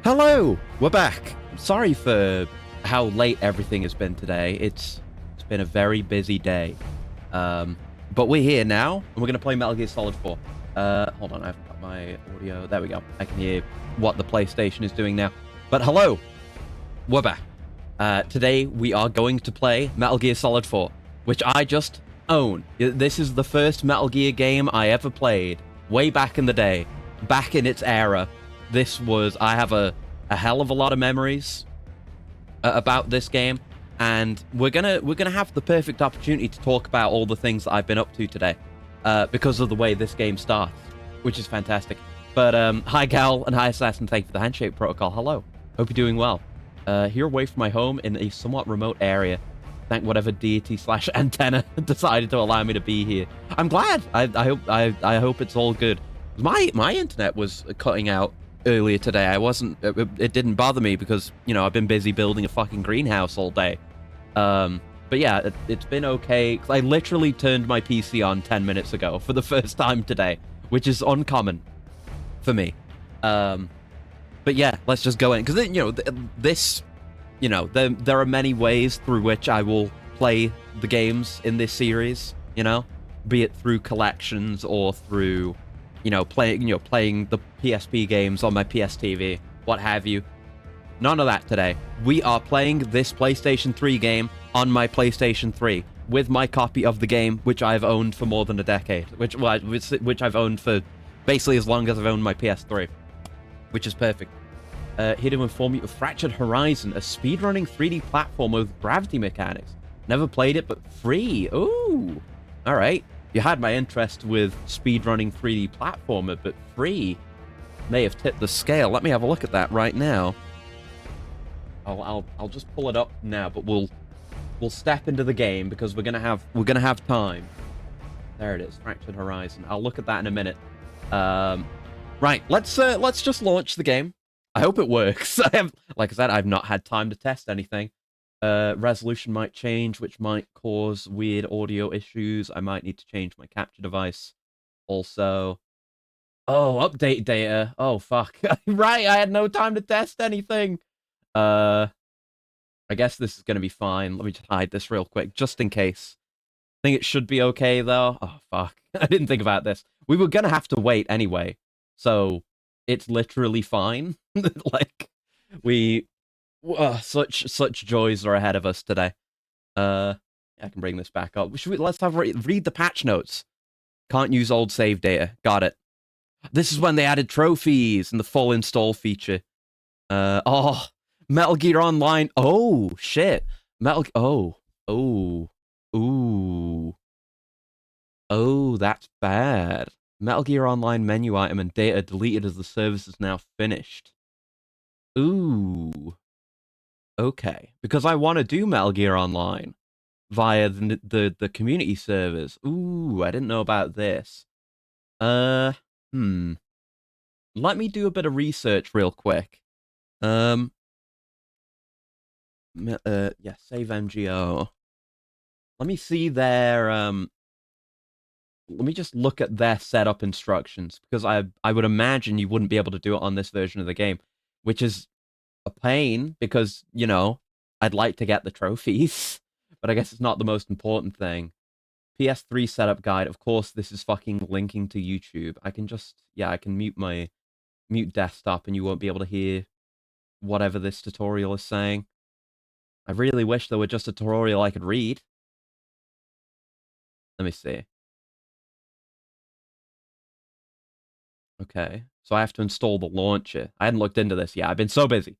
Hello, we're back. Sorry for how late everything has been today. It's been a very busy day. But we're here now, and we're gonna play Metal Gear Solid 4. Hold on, I haven't got my audio. There we go. I can hear what the PlayStation is doing now. But hello, we're back. Today we are going to play Metal Gear Solid 4, which I just own. This is the first Metal Gear game I ever played, way back in the day, back in its era. I have a hell of a lot of memories about this game, and we're gonna have the perfect opportunity to talk about all the things that I've been up to today, because of the way this game starts, which is fantastic. But hi Gal and hi Assassin, thank you for the handshake protocol. Hello, hope you're doing well. Here away from my home in a somewhat remote area. Thank whatever deity/antenna decided to allow me to be here. I'm glad. I hope it's all good. My internet was cutting out earlier today. It didn't bother me because, you know, I've been busy building a fucking greenhouse all day. But yeah, it's been okay. I literally turned my PC on 10 minutes ago for the first time today, which is uncommon for me. But yeah, let's just go in, because, you know, there are many ways through which I will play the games in this series, you know, be it through collections or through, playing the PSP games on my PS TV, what have you. None of that today. We are playing this PlayStation 3 game on my PlayStation 3 with my copy of the game, which I've owned for more than a decade, which I've owned for basically as long as I've owned my PS3, which is perfect. Here to inform you of Fractured Horizon, a speedrunning 3D platform with gravity mechanics. Never played it, but free. Ooh, all right. You had my interest with speedrunning 3D platformer, but free may have tipped the scale. Let me have a look at that right now. I'll just pull it up now, but we'll step into the game because we're gonna have time. There it is, Fractured Horizon. I'll look at that in a minute. Right, let's just launch the game. I hope it works. Like I said, I've not had time to test anything. Resolution might change, which might cause weird audio issues. I might need to change my capture device. Also, update data. Oh, fuck. Right, I had no time to test anything. I guess this is going to be fine. Let me just hide this real quick, just in case. I think it should be okay, though. Oh, fuck. I didn't think about this. We were going to have to wait anyway, so it's literally fine. Like, such joys are ahead of us today. I can bring this back up. Let's read the patch notes. Can't use old save data. Got it. This is when they added trophies and the full install feature. Metal Gear Online. Oh shit. Oh, that's bad. Metal Gear Online menu item and data deleted as the service is now finished. Ooh. Okay, because I want to do Metal Gear Online via the community servers. Ooh, I didn't know about this. Let me do a bit of research real quick. Yeah, save MGO. Let me see their let me just look at their setup instructions, because I would imagine you wouldn't be able to do it on this version of the game, which is a pain because, you know, I'd like to get the trophies, but I guess it's not the most important thing. PS3 setup guide. Of course, this is fucking linking to YouTube. I can mute desktop and you won't be able to hear whatever this tutorial is saying. I really wish there were just a tutorial I could read. Let me see. Okay, so I have to install the launcher. I hadn't looked into this yet. I've been so busy.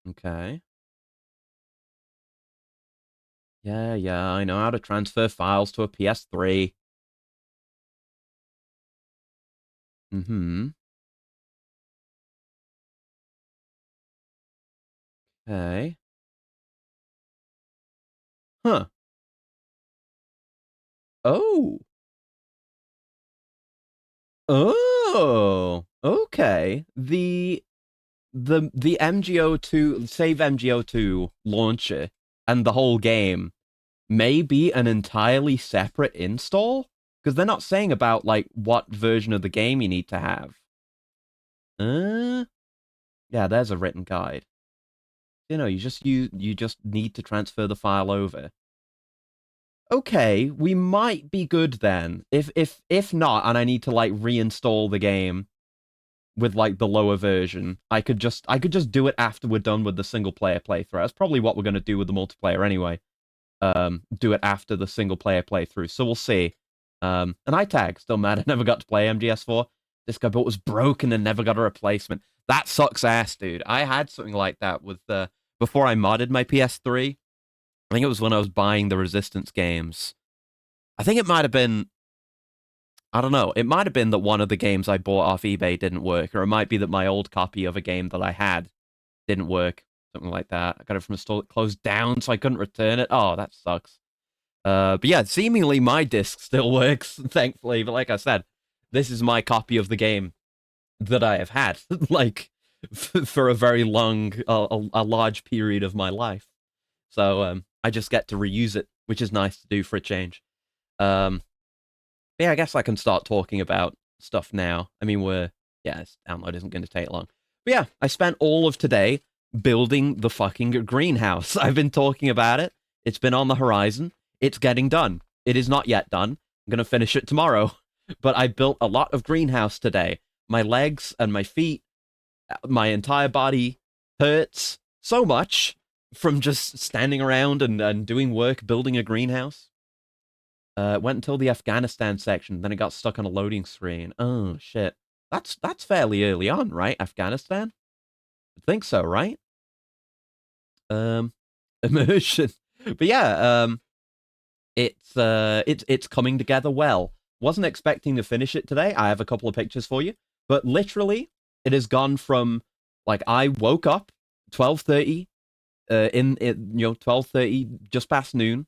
Okay. Yeah, I know how to transfer files to a PS3. Okay. Huh. Oh. Oh. Okay. The MGO2 save MGO2 launcher and the whole game may be an entirely separate install, because they're not saying about like what version of the game you need to have. Uh, yeah, there's a written guide. You just need to transfer the file over. Okay, we might be good then. If not, and I need to like reinstall the game with like the lower version, I could just do it after we're done with the single player playthrough. That's probably what we're gonna do with the multiplayer anyway. Do it after the single player playthrough. So we'll see. And iTag, still mad I never got to play MGS4. This guy built was broken and never got a replacement. That sucks ass, dude. I had something like that with before I modded my PS3. I think it was when I was buying the Resistance games. I think it might have been, I don't know, it might have been that one of the games I bought off eBay didn't work, or it might be that my old copy of a game that I had didn't work, something like that. I got it from a store that closed down, so I couldn't return it. Oh, that sucks. But yeah, seemingly my disc still works, thankfully. But like I said, this is my copy of the game that I have had, like, for a very long, a large period of my life. So I just get to reuse it, which is nice to do for a change. Um, yeah, I guess I can start talking about stuff now. I mean, this download isn't going to take long. But yeah, I spent all of today building the fucking greenhouse. I've been talking about it. It's been on the horizon. It's getting done. It is not yet done. I'm going to finish it tomorrow. But I built a lot of greenhouse today. My legs and my feet, my entire body hurts so much from just standing around and doing work building a greenhouse. It went until the Afghanistan section, then it got stuck on a loading screen. Oh shit. That's fairly early on, right? Afghanistan? I think so, right? Um Immersion. But yeah, it's coming together well. Wasn't expecting to finish it today. I have a couple of pictures for you, but literally it has gone from like I woke up 12:30 in it, 12:30 just past noon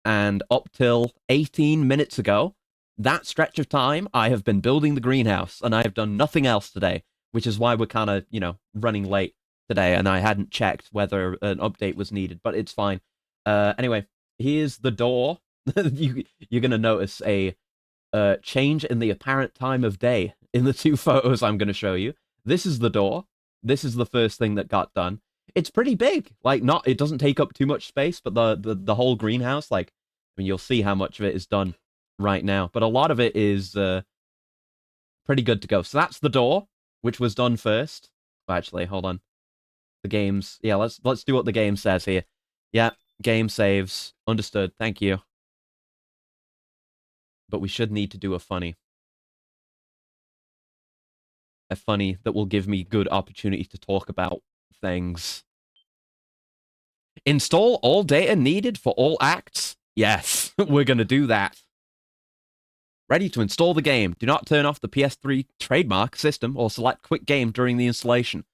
and up till 18 minutes ago, that stretch of time, I have been building the greenhouse and I have done nothing else today, which is why we're kind of, running late today. And I hadn't checked whether an update was needed, but it's fine. Anyway, here's the door. You're going to notice a change in the apparent time of day in the two photos I'm going to show you. This is the door. This is the first thing that got done. It's pretty big. Like, not, it doesn't take up too much space, but the whole greenhouse, like, I mean, you'll see how much of it is done right now. But a lot of it is pretty good to go. So that's the door, which was done first. Oh, actually, hold on. The games. Yeah, let's do what the game says here. Yeah, game saves. Understood. Thank you. But we should need to do a funny. A funny that will give me good opportunity to talk about things. Install all data needed for all acts? Yes, we're going to do that. Ready to install the game. Do not turn off the PS3 trademark system or select quick game during the installation.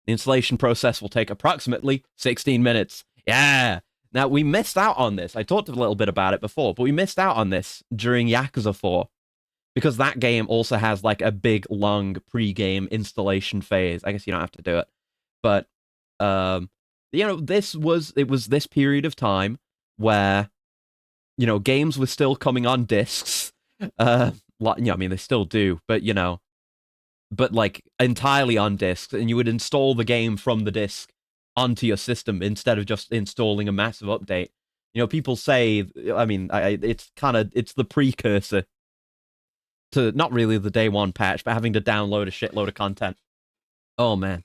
The installation process will take approximately 16 minutes. Yeah! Now, we missed out on this. I talked a little bit about it before, but we missed out on this during Yakuza 4. Because that game also has like a big, long pre-game installation phase. I guess you don't have to do it. But, it was this period of time where, games were still coming on discs. I mean, they still do, but, but like entirely on discs, and you would install the game from the disc onto your system instead of just installing a massive update. People say, I mean, it's the precursor to not really the day one patch, but having to download a shitload of content. Oh man.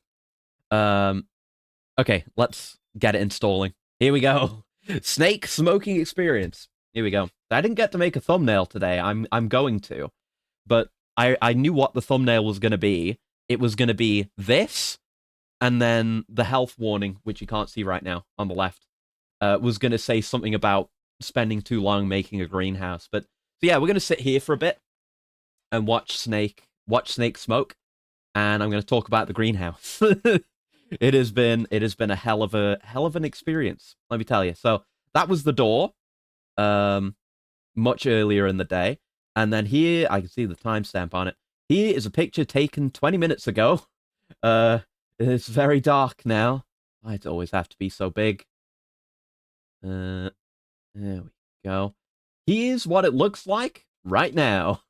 Okay, let's get it installing. Here we go. Snake smoking experience. Here we go. I didn't get to make a thumbnail today. I'm going to, but I knew what the thumbnail was going to be. It was going to be this, and then the health warning, which you can't see right now on the left, was going to say something about spending too long making a greenhouse. But so yeah, we're going to sit here for a bit and watch Snake smoke, and I'm going to talk about the greenhouse. It has been a hell of an experience, let me tell you. So that was the door, much earlier in the day, and then here I can see the timestamp on it. Here is a picture taken 20 minutes ago. It's very dark now. I'd always have to be so big. There we go. Here's what it looks like right now.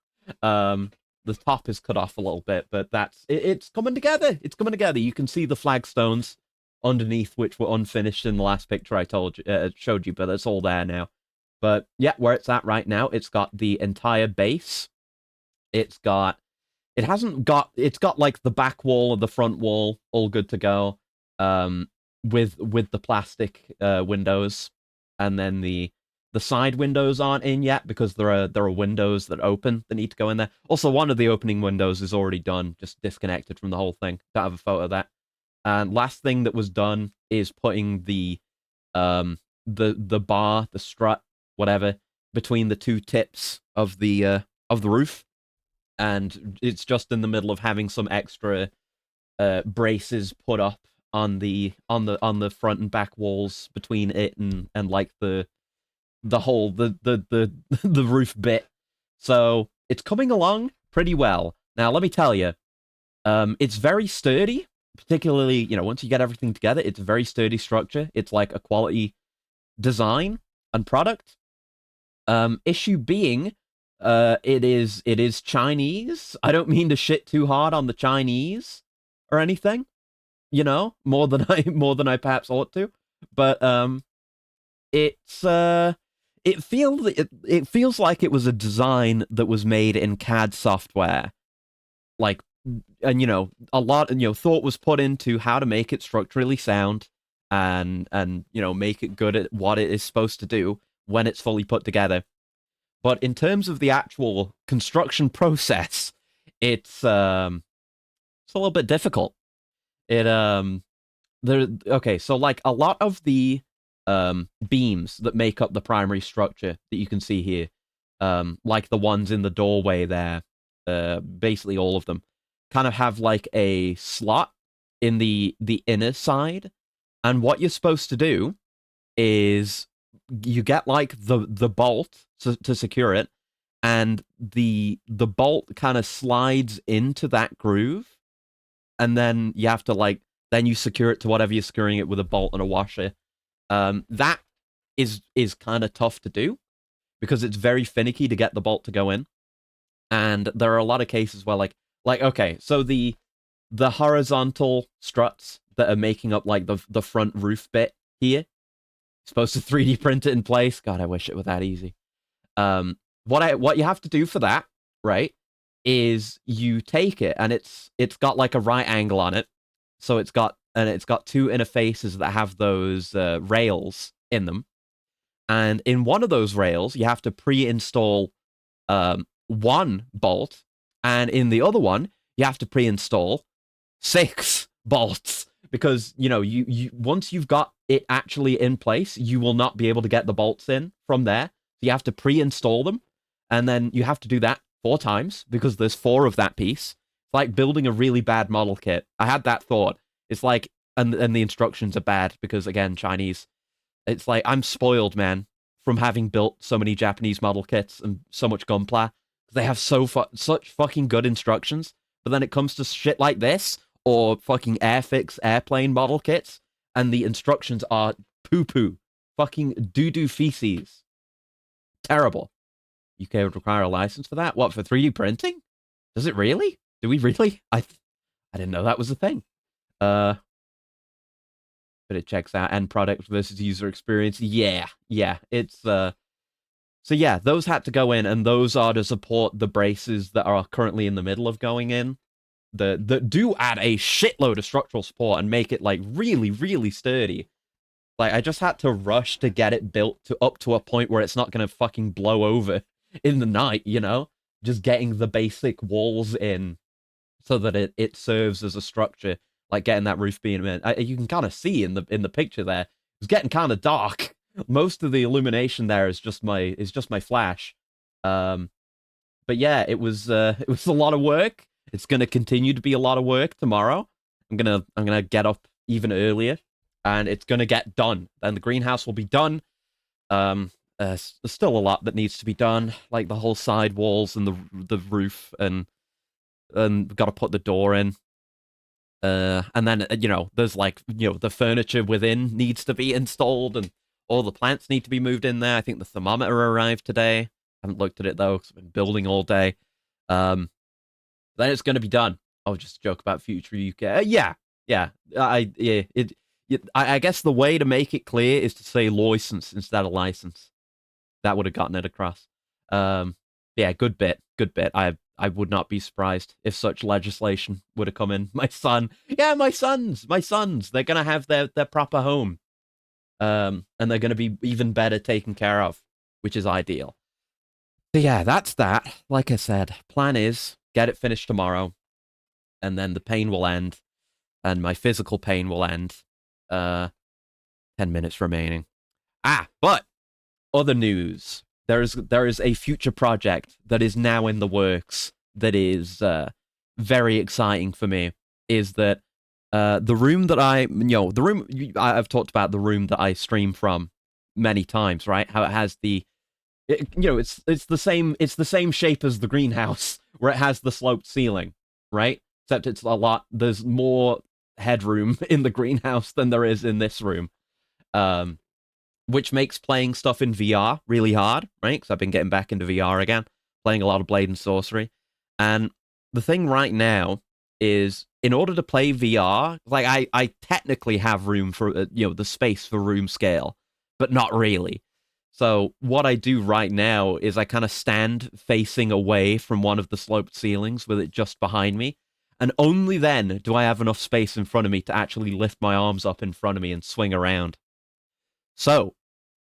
the top is cut off a little bit, but it's coming together. It's coming together. You can see the flagstones underneath, which were unfinished in the last picture I showed you, but it's all there now. But yeah, where it's at right now, it's got the entire base. It's got like the back wall or the front wall all good to go. With the plastic windows, and then the side windows aren't in yet because there are windows that open that need to go in there. Also, one of the opening windows is already done, just disconnected from the whole thing. Don't have a photo of that. And last thing that was done is putting the bar, the strut, whatever, between the two tips of the roof, and it's just in the middle of having some extra braces put up on the front and back walls between it and like the whole the roof bit. So it's coming along pretty well. Now let me tell you, it's very sturdy. Particularly, once you get everything together, it's a very sturdy structure. It's like a quality design and product. Issue being, it is Chinese. I don't mean to shit too hard on the Chinese or anything, more than I perhaps ought to, but it feels like it was a design that was made in CAD software, like, and a lot, thought was put into how to make it structurally sound and make it good at what it is supposed to do when it's fully put together. But in terms of the actual construction process, it's a little bit difficult. Okay, so like a lot of the beams that make up the primary structure that you can see here, like the ones in the doorway there, basically all of them kind of have like a slot in the inner side, and what you're supposed to do is you get like the bolt to secure it, and the bolt kind of slides into that groove, and then you have to then you secure it to whatever you're securing it with, a bolt and a washer. That is kind of tough to do because it's very finicky to get the bolt to go in, and there are a lot of cases where okay, so the horizontal struts that are making up like the front roof bit here, supposed to 3D print it in place. God, I wish it were that easy. What you have to do for that, right, is you take it, and it's got like a right angle on it, so it's got two interfaces that have those rails in them, and in one of those rails you have to pre-install one bolt, and in the other one you have to pre-install 6 bolts, because you once you've got it actually in place, you will not be able to get the bolts in from there. So you have to pre-install them, and then you have to do that 4 times because there's 4 of that piece. It's like building a really bad model kit. I had that thought. It's like, and the instructions are bad because, again, Chinese. It's like, I'm spoiled, man, from having built so many Japanese model kits and so much Gunpla. They have such fucking good instructions, but then it comes to shit like this, or fucking Airfix airplane model kits, and the instructions are poo-poo. Fucking doo-doo feces. Terrible. UK would require a license for that? What, for 3D printing? Does it really? Do we really? I didn't know that was a thing. But it checks out end product versus user experience. Yeah. It's so yeah, those had to go in, and those are to support the braces that are currently in the middle of going in. That do add a shitload of structural support and make it like really, really sturdy. Like, I just had to rush to get it built up to a point where it's not gonna fucking blow over in the night, Just getting the basic walls in so that it serves as a structure, like getting that roof beam in. You can kind of see in the picture there, it's getting kind of dark. Most of the illumination there is just my flash. But yeah, it was a lot of work. It's gonna continue to be a lot of work tomorrow. I'm gonna get up even earlier, and it's gonna get done. And the greenhouse will be done. There's still a lot that needs to be done, like the whole side walls and the roof, and we've got to put the door in. And then there's the furniture within needs to be installed, and all the plants need to be moved in there. I think the thermometer arrived today. I haven't looked at it though because I've been building all day. Then it's going to be done. I'll just joke about future UK. Yeah. I guess the way to make it clear is to say license instead of license. That would have gotten it across. Yeah, good bit. I would not be surprised if such legislation would have come in. My sons. They're gonna have their proper home, and they're gonna be even better taken care of, which is ideal. So yeah, that's that. Like I said, plan is get it finished tomorrow, and then the pain will end, and my physical pain will end. 10 minutes remaining. But other news. There is a future project that is now in the works that is very exciting for me. Is that the room that I've talked about the room that I stream from many times, right? How it has it's the same shape as the greenhouse where it has the sloped ceiling, right? Except there's more headroom in the greenhouse than there is in this room. Which makes playing stuff in VR really hard, right? Because I've been getting back into VR again, playing a lot of Blade and Sorcery. And the thing right now is, in order to play VR, like I technically have room for, the space for room scale, but not really. So what I do right now is I kind of stand facing away from one of the sloped ceilings with it just behind me. And only then do I have enough space in front of me to actually lift my arms up in front of me and swing around. So,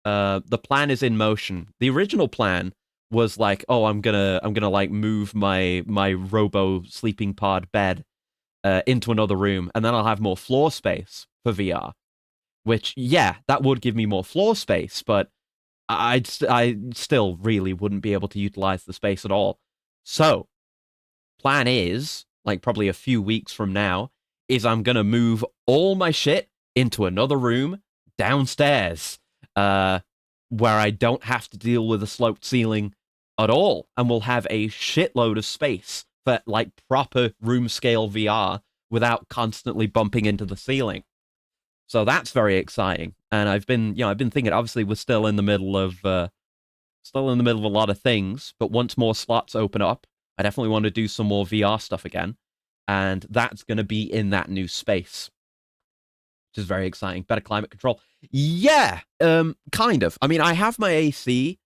the plan is in motion. The original plan was like, oh, I'm gonna like move my robo sleeping pod bed into another room, and then I'll have more floor space for VR. Which, yeah, that would give me more floor space, but I still really wouldn't be able to utilize the space at all. So, plan is, like probably a few weeks from now, is I'm gonna move all my shit into another room downstairs, where I don't have to deal with a sloped ceiling at all, and we'll have a shitload of space for like proper room scale VR without constantly bumping into the ceiling. So that's very exciting. And I've been thinking. Obviously, we're still in the middle of a lot of things, but once more slots open up, I definitely want to do some more VR stuff again, and that's going to be in that new space, which is very exciting. Better climate control. Yeah, kind of. I mean, I have my AC.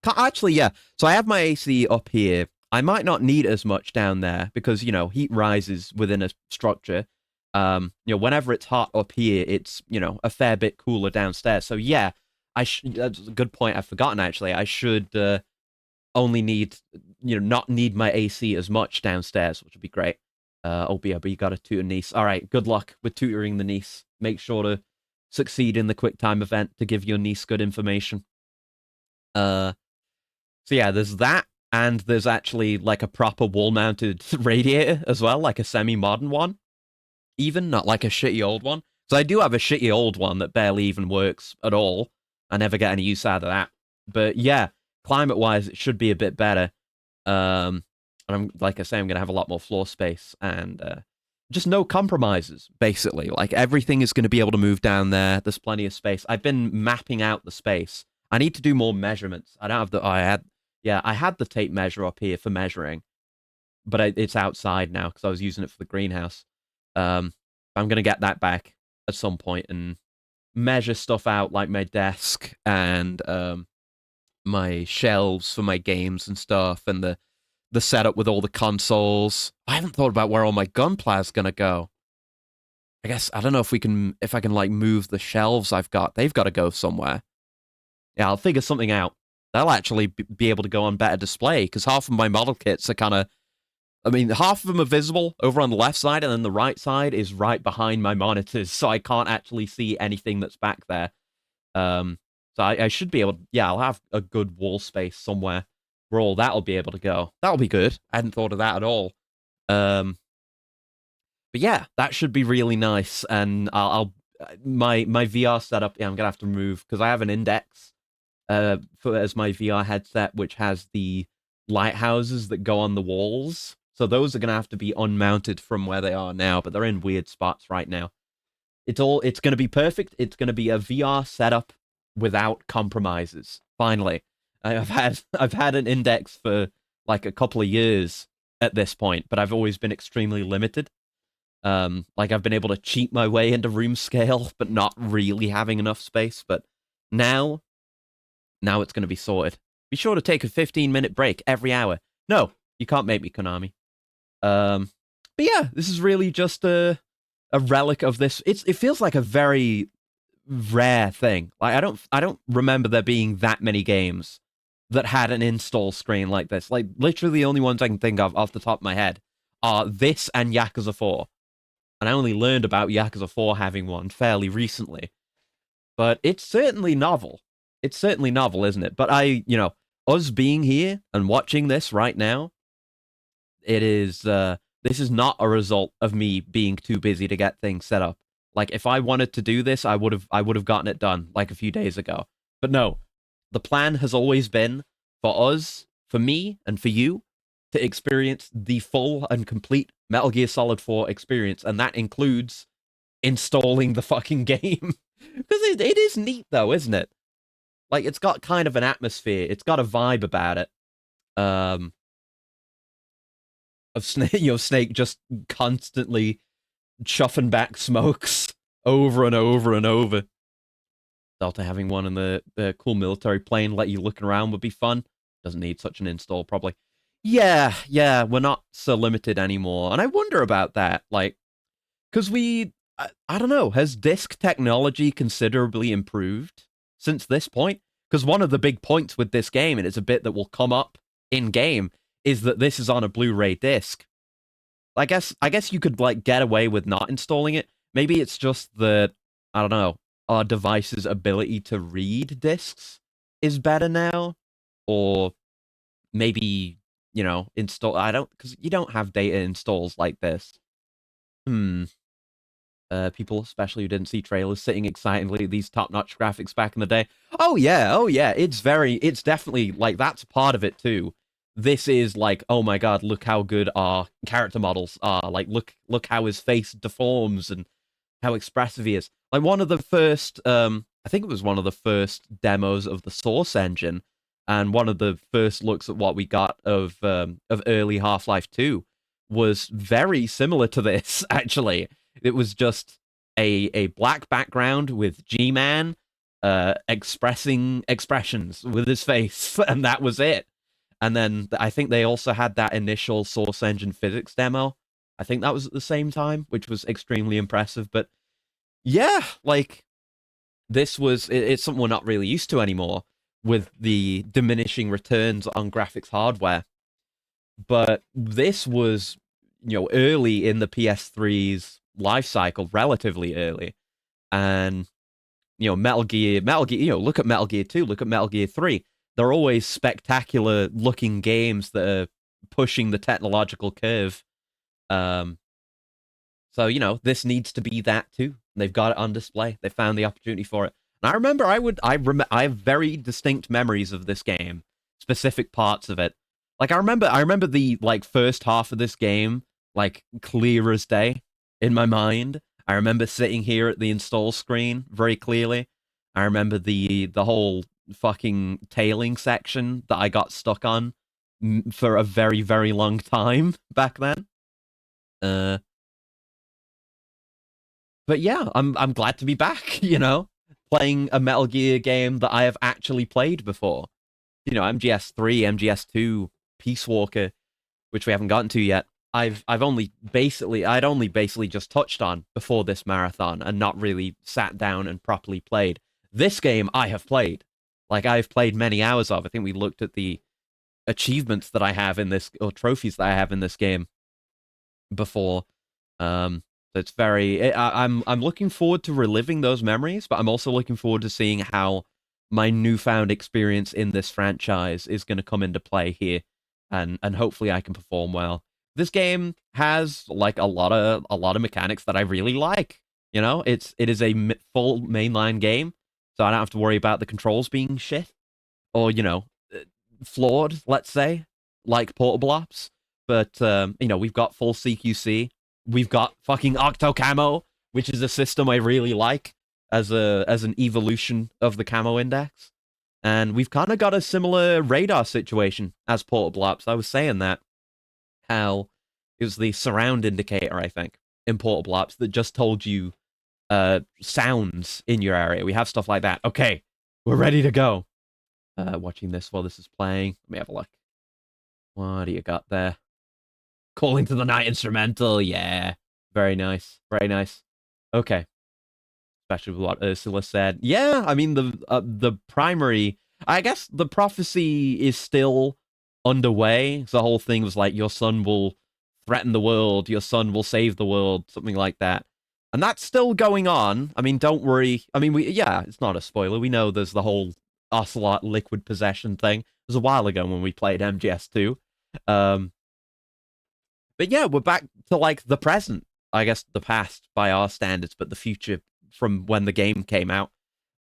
Actually, yeah. So I have my AC up here. I might not need as much down there because, heat rises within a structure. Whenever it's hot up here, it's, a fair bit cooler downstairs. So yeah, that's a good point. I've forgotten, actually. I should only need, not need my AC as much downstairs, which would be great. BRB, you got a tutor niece. All right, good luck with tutoring the niece. Make sure to succeed in the quick time event to give your niece good information. So yeah, there's that, and there's actually like a proper wall-mounted radiator as well, like a semi-modern one, even not like a shitty old one. So I do have a shitty old one that barely even works at all. I never get any use out of that. But yeah, climate-wise, it should be a bit better. And I'm like I say, I'm gonna have a lot more floor space and just no compromises. Basically, like everything is going to be able to move down there. There's plenty of space. I've been mapping out the space. I need to do more measurements. I don't have the. I had the tape measure up here for measuring, but it's outside now because I was using it for the greenhouse. I'm gonna get that back at some point and measure stuff out, like my desk and my shelves for my games and stuff, and the setup with all the consoles. I haven't thought about where all my gunpowder's gonna go. I guess I don't know if I can like move the shelves I've got. They've got to go somewhere. Yeah, I'll figure something out. They'll actually be able to go on better display because half of my model kits are kind of. I mean, half of them are visible over on the left side, and then the right side is right behind my monitors, so I can't actually see anything that's back there. So I should be able to, yeah, I'll have a good wall space somewhere where all that'll be able to go. That'll be good. I hadn't thought of that at all. But yeah, that should be really nice, and my VR setup, yeah, I'm gonna have to move because I have an Index as my VR headset, which has the lighthouses that go on the walls. So those are going to have to be unmounted from where they are now, but they're in weird spots right now. It's going to be perfect. It's going to be a VR setup without compromises. Finally, I've had an Index for like a couple of years, at this point, but I've always been extremely limited. Like I've been able to cheat my way into room scale, but not really having enough space. But now, now it's going to be sorted. Be sure to take a 15-minute break every hour. No, you can't make me, Konami. But yeah, this is really just a relic of this. It feels like a very rare thing. Like I don't remember there being that many games that had an install screen like this. Like literally the only ones I can think of off the top of my head are this and Yakuza 4. And I only learned about Yakuza 4 having one fairly recently. But it's certainly novel. It's certainly novel, isn't it? But us being here and watching this right now, it is this is not a result of me being too busy to get things set up. Like if I wanted to do this, I would have gotten it done like a few days ago. But no, the plan has always been for us, for me, and for you to experience the full and complete Metal Gear Solid 4 experience, and that includes installing the fucking game. Because it is neat though, isn't it? Like it's got kind of an atmosphere, it's got a vibe about it. Of Snake, Snake just constantly chuffing back smokes over and over and over. Delta having one in the cool military plane, let you looking around would be fun. Doesn't need such an install, probably. Yeah, we're not so limited anymore. And I wonder about that, like, because I don't know, has disk technology considerably improved since this point? Because one of the big points with this game, and it's a bit that will come up in-game, is that this is on a Blu-ray disc. I guess you could, like, get away with not installing it. Maybe it's just that, I don't know, our device's ability to read discs is better now, or maybe, install. Because you don't have data installs like this. People, especially who didn't see trailers, sitting excitedly at these top-notch graphics back in the day. Oh yeah, it's definitely, like, that's part of it too. This is like, oh my god, look how good our character models are. Like, look how his face deforms and how expressive he is. Like, one of the first, I think it was one of the first demos of the Source engine, and one of the first looks at what we got of early Half-Life 2 was very similar to this, actually. It was just a black background with G-Man expressing expressions with his face, and that was it. And then I think they also had that initial Source Engine physics demo. I think that was at the same time, which was extremely impressive. But yeah, like, it's something we're not really used to anymore with the diminishing returns on graphics hardware. But this was, early in the PS3's life cycle, relatively early. And, Metal Gear, look at Metal Gear 2, look at Metal Gear 3. They're always spectacular looking games that are pushing the technological curve. So, this needs to be that too. They've got it on display. They found the opportunity for it. And I remember I have very distinct memories of this game, specific parts of it. Like, I remember the, like, first half of this game, like, clear as day in my mind. I remember sitting here at the install screen very clearly. I remember the whole fucking tailing section that I got stuck on for a very, very long time back then. But yeah, I'm glad to be back, playing a Metal Gear game that I have actually played before. MGS3, MGS2, Peace Walker, which we haven't gotten to yet. I'd only basically just touched on before this marathon and not really sat down and properly played. This game I have played. Like, I've played many hours of. I think we looked at the achievements that I have in this, or trophies that I have in this game before. It's very. I'm looking forward to reliving those memories, but I'm also looking forward to seeing how my newfound experience in this franchise is going to come into play here, and hopefully I can perform well. This game has, like, a lot of mechanics that I really like. It is a full mainline game, so I don't have to worry about the controls being shit or flawed, let's say, like Portable Ops. But we've got full CQC. We've got fucking Octo Camo, which is a system I really like as an evolution of the Camo Index. And we've kind of got a similar radar situation as Portable Ops. I was saying that how it was the surround indicator, I think, in Portable Ops that just told you sounds in your area. We have stuff like that. Okay, we're ready to go. Watching this while this is playing. Let me have a look. What do you got there? Calling to the Night instrumental. Yeah, very nice. Very nice. Okay. Especially with what Ursula said. Yeah, I mean the primary. I guess the prophecy is still underway. So the whole thing was like your son will threaten the world, your son will save the world, something like that. And that's still going on. I mean, don't worry. I mean, yeah, it's not a spoiler. We know there's the whole Ocelot liquid possession thing. It was a while ago when we played MGS2. But yeah, we're back to like the present. I guess the past by our standards, but the future from when the game came out.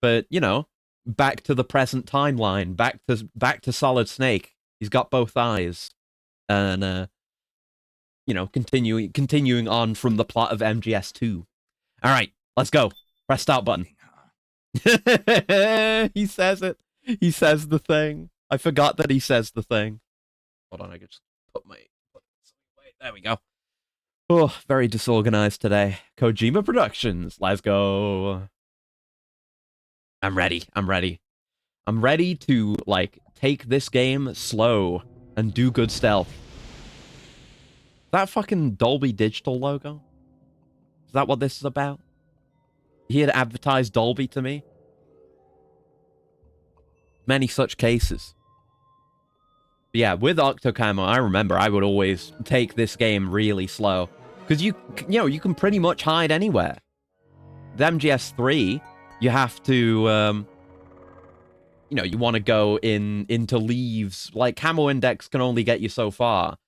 But, you know, back to the present timeline, back to Solid Snake. He's got both eyes. And you know, continuing on from the plot of MGS2. All right, let's go. Press start button. He says it. He says the thing. I forgot that he says the thing. Hold on, I could just put my... Wait, there we go. Oh, very disorganized today. Kojima Productions, let's go. I'm ready. I'm ready. I'm ready to, like, take this game slow and do good stealth. That fucking Dolby Digital logo? Is that what this is about? He had advertised Dolby to me. Many such cases. But yeah, with Octocamo, I remember I would always take this game really slow. Because you know, you can pretty much hide anywhere. The MGS3, you have to, you know, you want to go into leaves. Like, camo index can only get you so far.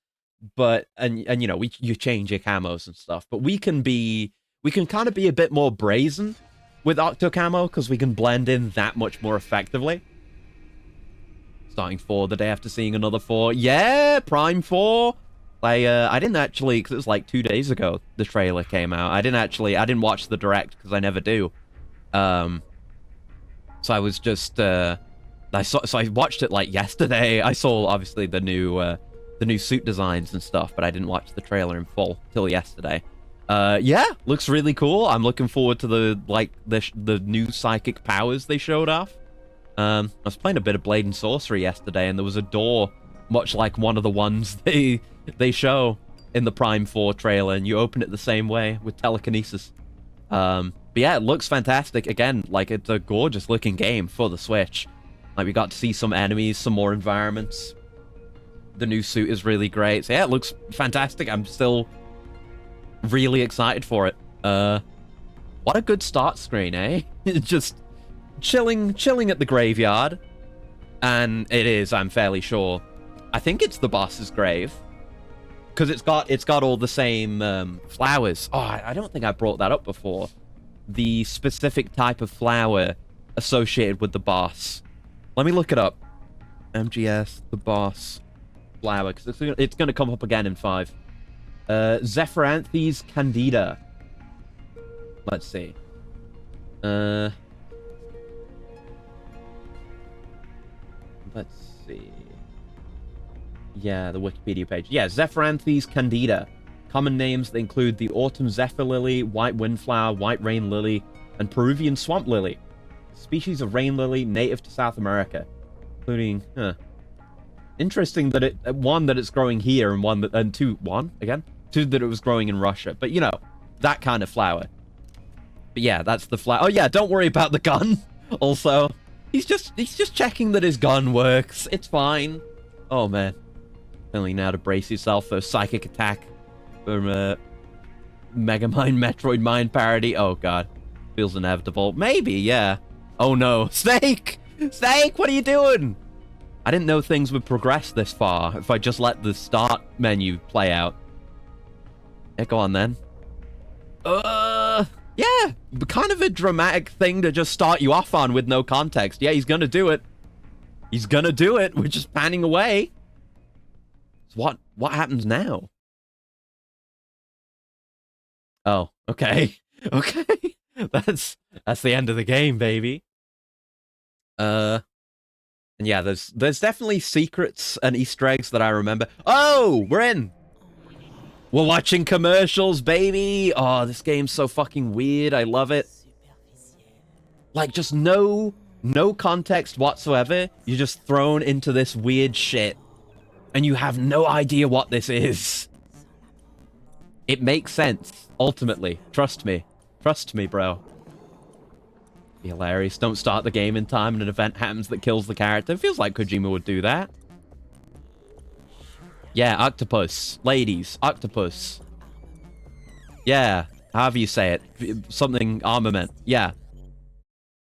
But, and you know, you change your camos and stuff. But we can kind of be a bit more brazen with Octocamo, because we can blend in that much more effectively. Starting 4 the day after seeing another 4. Yeah, Prime 4. I didn't actually, because it was like 2 days ago the trailer came out. I didn't watch the direct, because I never do. So I was just, so I watched it like yesterday. I saw, obviously, the new suit designs and stuff, but I didn't watch the trailer in full till yesterday. Yeah, looks really cool. I'm looking forward to the new psychic powers they showed off. I was playing a bit of Blade and Sorcery yesterday, and there was a door much like one of the ones they show in the Prime 4 trailer, and you open it the same way with telekinesis. But yeah, it looks fantastic. Again, like, it's a gorgeous looking game for the Switch. Like, we got to see some enemies, some more environments. The new suit is really great. So yeah, it looks fantastic. I'm still really excited for it. What a good start screen, eh? Just chilling at the graveyard. And it is, I'm fairly sure. I think it's the boss's grave. Because it's got all the same flowers. Oh, I don't think I brought that up before. The specific type of flower associated with the boss. Let me look it up. MGS, the boss flower, because it's going to come up again in 5. Zephyranthes candida. Let's see. Let's see. Yeah, the Wikipedia page. Yeah, Zephyranthes candida. Common names, they include the autumn zephyr lily, white windflower, white rain lily, and Peruvian swamp lily. Species of rain lily native to South America, including, interesting that that it's growing here, and two that it was growing in Russia. But you know, that kind of flower. But yeah, that's the flower. Oh yeah, don't worry about the gun. Also, he's just checking that his gun works. It's fine. Oh man, only now to brace yourself for a psychic attack from Megamind Metroid Mind parody. Oh god, feels inevitable. Maybe, yeah. Oh no, Snake! Snake, what are you doing? I didn't know things would progress this far if I just let the start menu play out. Yeah, go on then. Yeah, kind of a dramatic thing to just start you off on with no context. Yeah, he's gonna do it. He's gonna do it. We're just panning away. So what happens now? Oh, okay. Okay. That's the end of the game, baby. And yeah, there's definitely secrets and Easter eggs that I remember. Oh, we're in. We're watching commercials, baby. Oh, this game's so fucking weird. I love it. Like, just no context whatsoever. You're just thrown into this weird shit. And you have no idea what this is. It makes sense, ultimately. Trust me. Trust me, bro. Be hilarious. Don't start the game in time and an event happens that kills the character. It feels like Kojima would do that. Yeah, octopus. Ladies, octopus. Yeah, however you say it. Something armament. Yeah.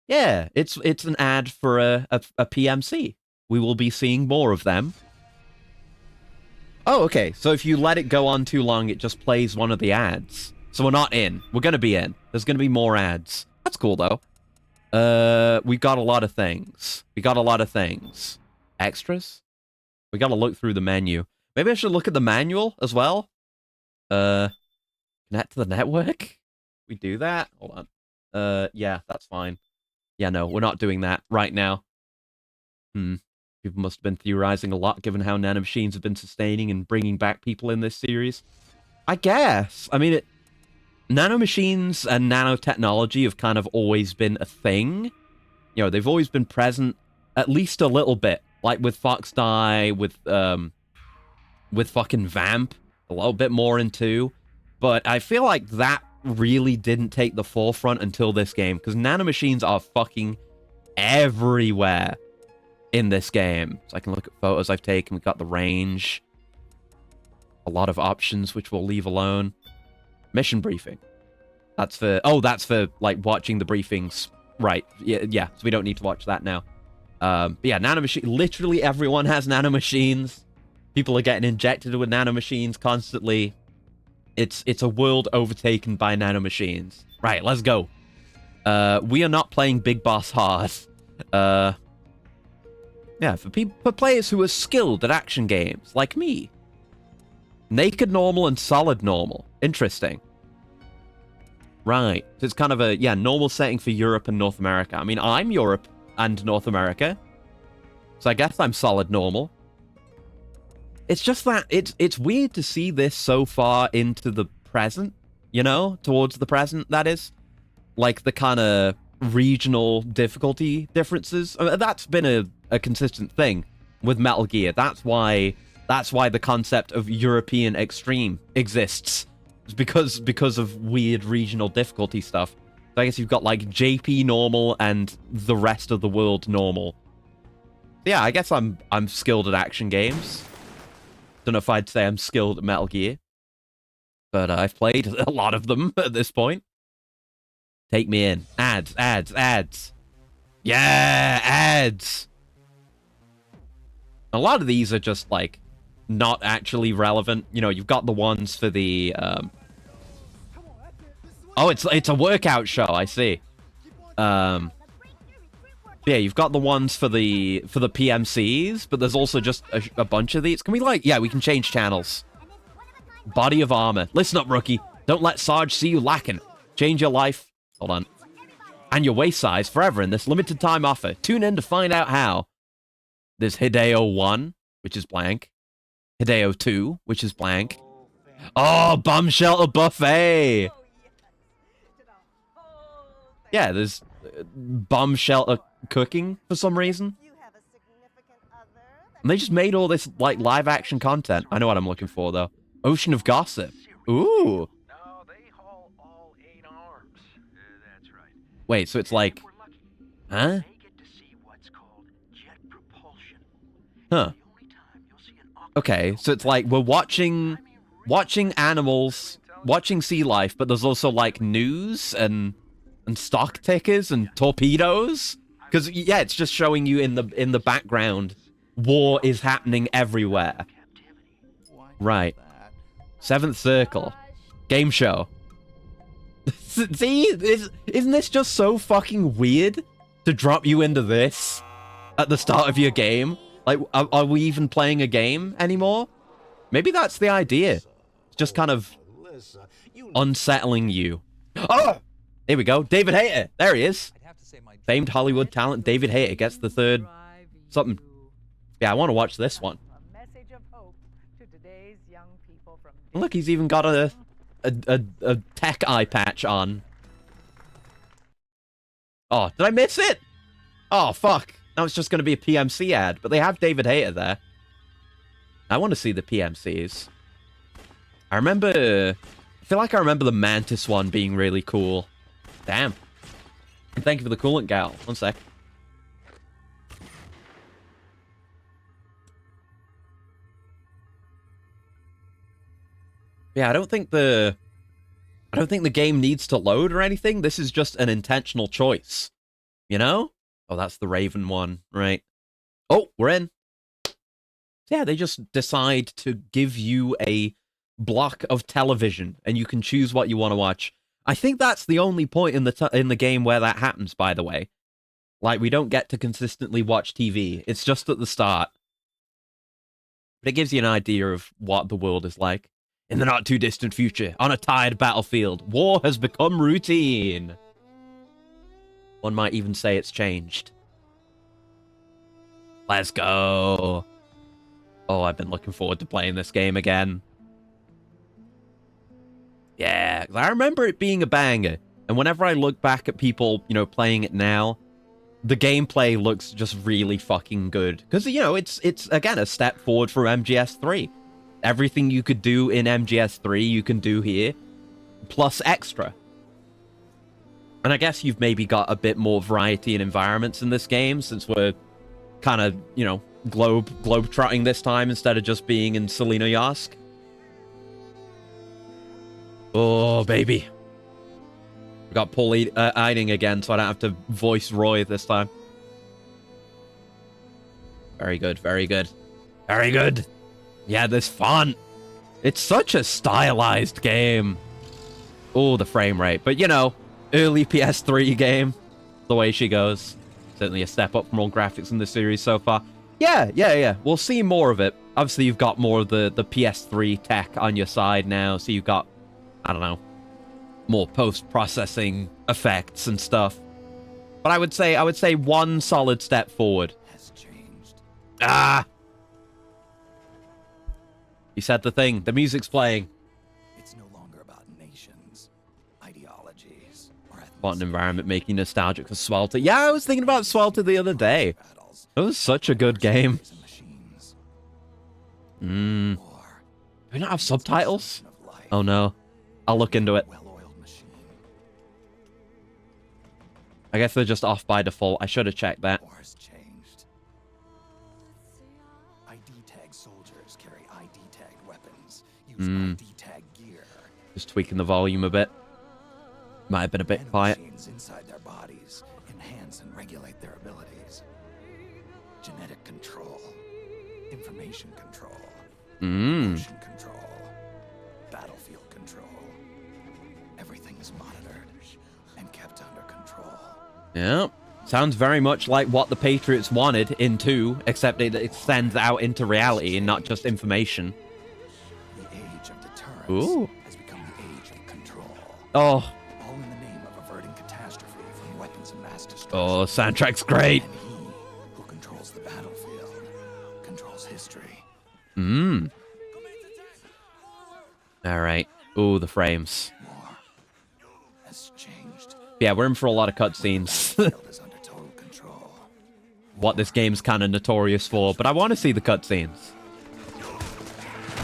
Yeah, it's an ad for a PMC. We will be seeing more of them. Oh, okay. So if you let it go on too long, it just plays one of the ads. So we're not in. We're going to be in. There's going to be more ads. That's cool, though. We got a lot of things. We got a lot of things. Extras? We got to look through the menu. Maybe I should look at the manual as well. Connect to the network? We do that? Hold on. Yeah, that's fine. Yeah, no, we're not doing that right now. People must have been theorizing a lot given how nanomachines have been sustaining and bringing back people in this series. I guess. I mean, nanomachines and nanotechnology have kind of always been a thing. You know, they've always been present at least a little bit. Like with Fox Die, with fucking Vamp, a little bit more in 2. But I feel like that really didn't take the forefront until this game, because nanomachines are fucking everywhere in this game. So I can look at photos I've taken. We've got the range. A lot of options, which we'll leave alone. Mission briefing. That's for... Oh, that's for, like, watching the briefings. Right. Yeah. So we don't need to watch that now. But yeah, nanomachine... Literally everyone has nanomachines. People are getting injected with nanomachines constantly. It's a world overtaken by nanomachines. Right, let's go. We are not playing Big Boss hard. Yeah, for players who are skilled at action games, like me. Naked normal and solid normal. Interesting. Right. So it's kind of a, yeah, normal setting for Europe and North America. I mean, I'm Europe and North America. So I guess I'm solid normal. It's just that it's weird to see this so far into the present, you know? Towards the present, that is. Like the kind of regional difficulty differences. I mean, that's been a consistent thing with Metal Gear. That's why the concept of European extreme exists. It's because of weird regional difficulty stuff. So I guess you've got like JP normal and the rest of the world normal. Yeah, I guess I'm skilled at action games. Don't know if I'd say I'm skilled at Metal Gear, but I've played a lot of them at this point. Take me in. Ads. Yeah, ads. A lot of these are just, like, not actually relevant. You know, you've got the ones for the, Oh, it's a workout show, I see. Yeah, you've got the ones for the PMCs, but there's also just a bunch of these. Can we, like... Yeah, we can change channels. Body of armor. Listen up, rookie. Don't let Sarge see you lacking. Change your life... Hold on. And your waist size forever in this limited time offer. Tune in to find out how. There's Hideo 1, which is blank. Hideo 2, which is blank. Oh, Bum Shelter Buffet! Yeah, there's Bum Shelter Cooking for some reason. And they just made all this, like, live-action content. I know what I'm looking for, though. Ocean of Gossip. Ooh. Wait, so it's like... Huh? Huh. Okay, so it's like we're watching animals, watching sea life, but there's also, like, news and stock tickers and torpedoes. Because, yeah, it's just showing you in the background, war is happening everywhere. Right. Seventh Circle. Game show. See? Isn't this just so fucking weird to drop you into this at the start of your game? Like, are we even playing a game anymore? Maybe that's the idea. It's just kind of unsettling you. Oh! Here we go. David Hayter. There he is. Famed Hollywood talent David Hayter gets the third something. Yeah, I want to watch this one. Look, he's even got a tech eye patch on. Oh, did I miss it? Oh, fuck. Now it's just going to be a PMC ad, but they have David Hayter there. I want to see the PMCs. I feel like I remember the Mantis one being really cool. Damn. Thank you for the coolant, gal. One sec. Yeah, I don't think the game needs to load or anything. This is just an intentional choice. You know? Oh, that's the Raven one, right? Oh, we're in. Yeah, they just decide to give you a block of television, and you can choose what you want to watch. I think that's the only point in the game where that happens, by the way. Like, we don't get to consistently watch TV. It's just at the start. But it gives you an idea of what the world is like. In the not-too-distant future, on a tired battlefield, war has become routine. One might even say it's changed. Let's go. Oh, I've been looking forward to playing this game again. Yeah, I remember it being a banger. And whenever I look back at people, you know, playing it now, the gameplay looks just really fucking good. Because, you know, it's again, a step forward for MGS3. Everything you could do in MGS3, you can do here, plus extra. And I guess you've maybe got a bit more variety in environments in this game, since we're kind of, you know, globe-trotting this time instead of just being in Selena Yask. Oh, baby. We got Paul Eiding again, so I don't have to voice Roy this time. Very good, very good. Very good. Yeah, this font. It's such a stylized game. Oh, the frame rate. But, you know, early PS3 game. The way she goes. Certainly a step up from all graphics in the series so far. Yeah. We'll see more of it. Obviously, you've got more of the PS3 tech on your side now. So you've got, I don't know, more post-processing effects and stuff. But I would say one solid step forward. Has changed. Ah! You said the thing. The music's playing. It's no longer about nations, ideologies, or What an environment, making nostalgic for Swelter. Yeah, I was thinking about Swelter the other day. It was such a good game. Do we not have subtitles? Oh no. I'll look into it. I guess they're just off by default. I should have checked that. Just tweaking the volume a bit. Might have been a bit quiet. Inside their bodies enhance and regulate their abilities. Genetic control, information control, motion control, battlefield control. Everything is monitored and kept under control. Yeah. Sounds very much like what the Patriots wanted in 2, except it extends out into reality and not just information. The age of deterrence Ooh. has become the age of control. Oh. All in the name of averting catastrophe from weapons of mass destruction. Oh, soundtrack's great. And he who controls the battlefield controls history. All right. Ooh, the frames. War has changed. Yeah, we're in for a lot of cutscenes. Battlefield is under total control. What this game's kind of notorious for, but I want to see the cutscenes.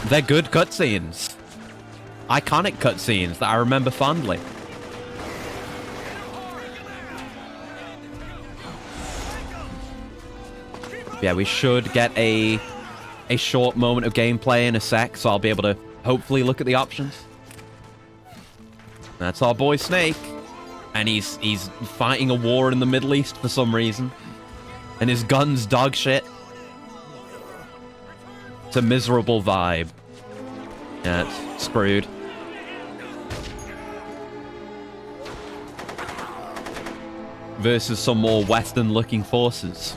They're good cutscenes. Iconic cutscenes that I remember fondly. Yeah, we should get a short moment of gameplay in a sec, so I'll be able to hopefully look at the options. That's our boy Snake. And he's fighting a war in the Middle East for some reason. And his gun's dog shit. It's a miserable vibe. Yeah, it's screwed. Versus some more Western-looking forces.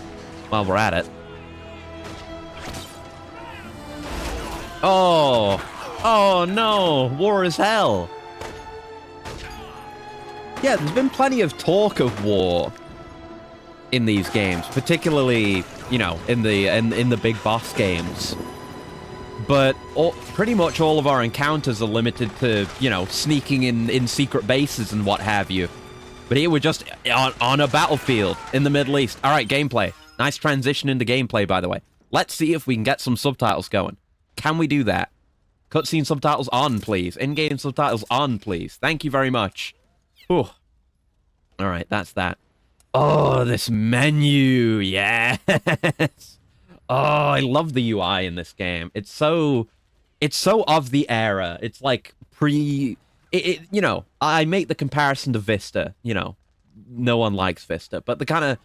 While we're at it. Oh! Oh no! War is hell! Yeah, there's been plenty of talk of war in these games, particularly, you know, in the big boss games. but pretty much all of our encounters are limited to, you know, sneaking in secret bases and what have you. But here we're just on a battlefield in the Middle East. All right, gameplay. Nice transition into gameplay, by the way. Let's see if we can get some subtitles going. Can we do that? Cutscene subtitles on, please. In-game subtitles on, please. Thank you very much. Whew. All right, that's that. Oh, this menu. Yes. Oh, I love the UI in this game. It's so of the era. It's like you know, I make the comparison to Vista. You know, no one likes Vista, but the kind of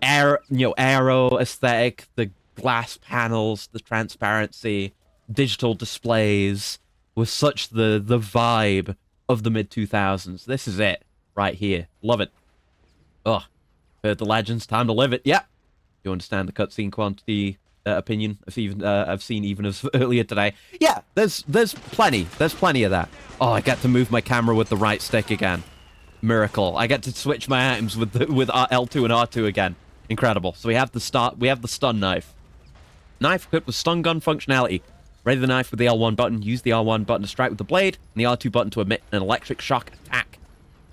aero aesthetic, the glass panels, the transparency, digital displays was such the vibe of the mid-2000s. This is it right here. Love it. Ugh. Heard the legends. Time to live it. Yep. You understand the cutscene quantity opinion I've seen even as earlier today. Yeah, there's plenty of that. Oh, I get to move my camera with the right stick again. Miracle. I get to switch my items with L2 and R2 again. Incredible. So we have the stun knife. Knife equipped with stun gun functionality. Ready the knife with the L1 button. Use the L1 button to strike with the blade, and the R2 button to emit an electric shock attack.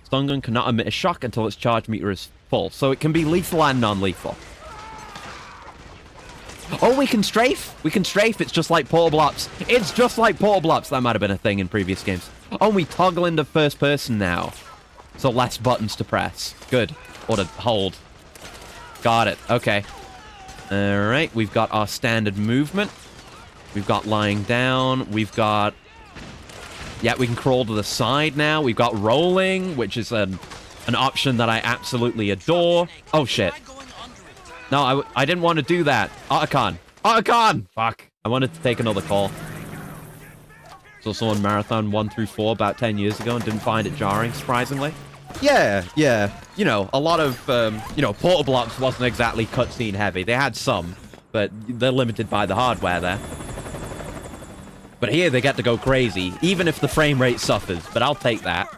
Stun gun cannot emit a shock until its charge meter is full, so it can be lethal and non-lethal. Oh, we can strafe? We can strafe. It's just like Portable Ops. It's just like Portable Ops. That might have been a thing in previous games. Oh, we toggle into first person now. So less buttons to press. Good. Or to hold. Got it. Okay. Alright, we've got our standard movement. We've got lying down. We've got... Yeah, we can crawl to the side now. We've got rolling, which is an option that I absolutely adore. Oh, shit. No, I didn't want to do that. Otacon. Otacon! Fuck. I wanted to take another call. So someone Marathon 1 through 4 about 10 years ago and didn't find it jarring, surprisingly. Yeah. You know, a lot of, you know, Portable Ops wasn't exactly cutscene heavy. They had some, but they're limited by the hardware there. But here they get to go crazy, even if the frame rate suffers, but I'll take that.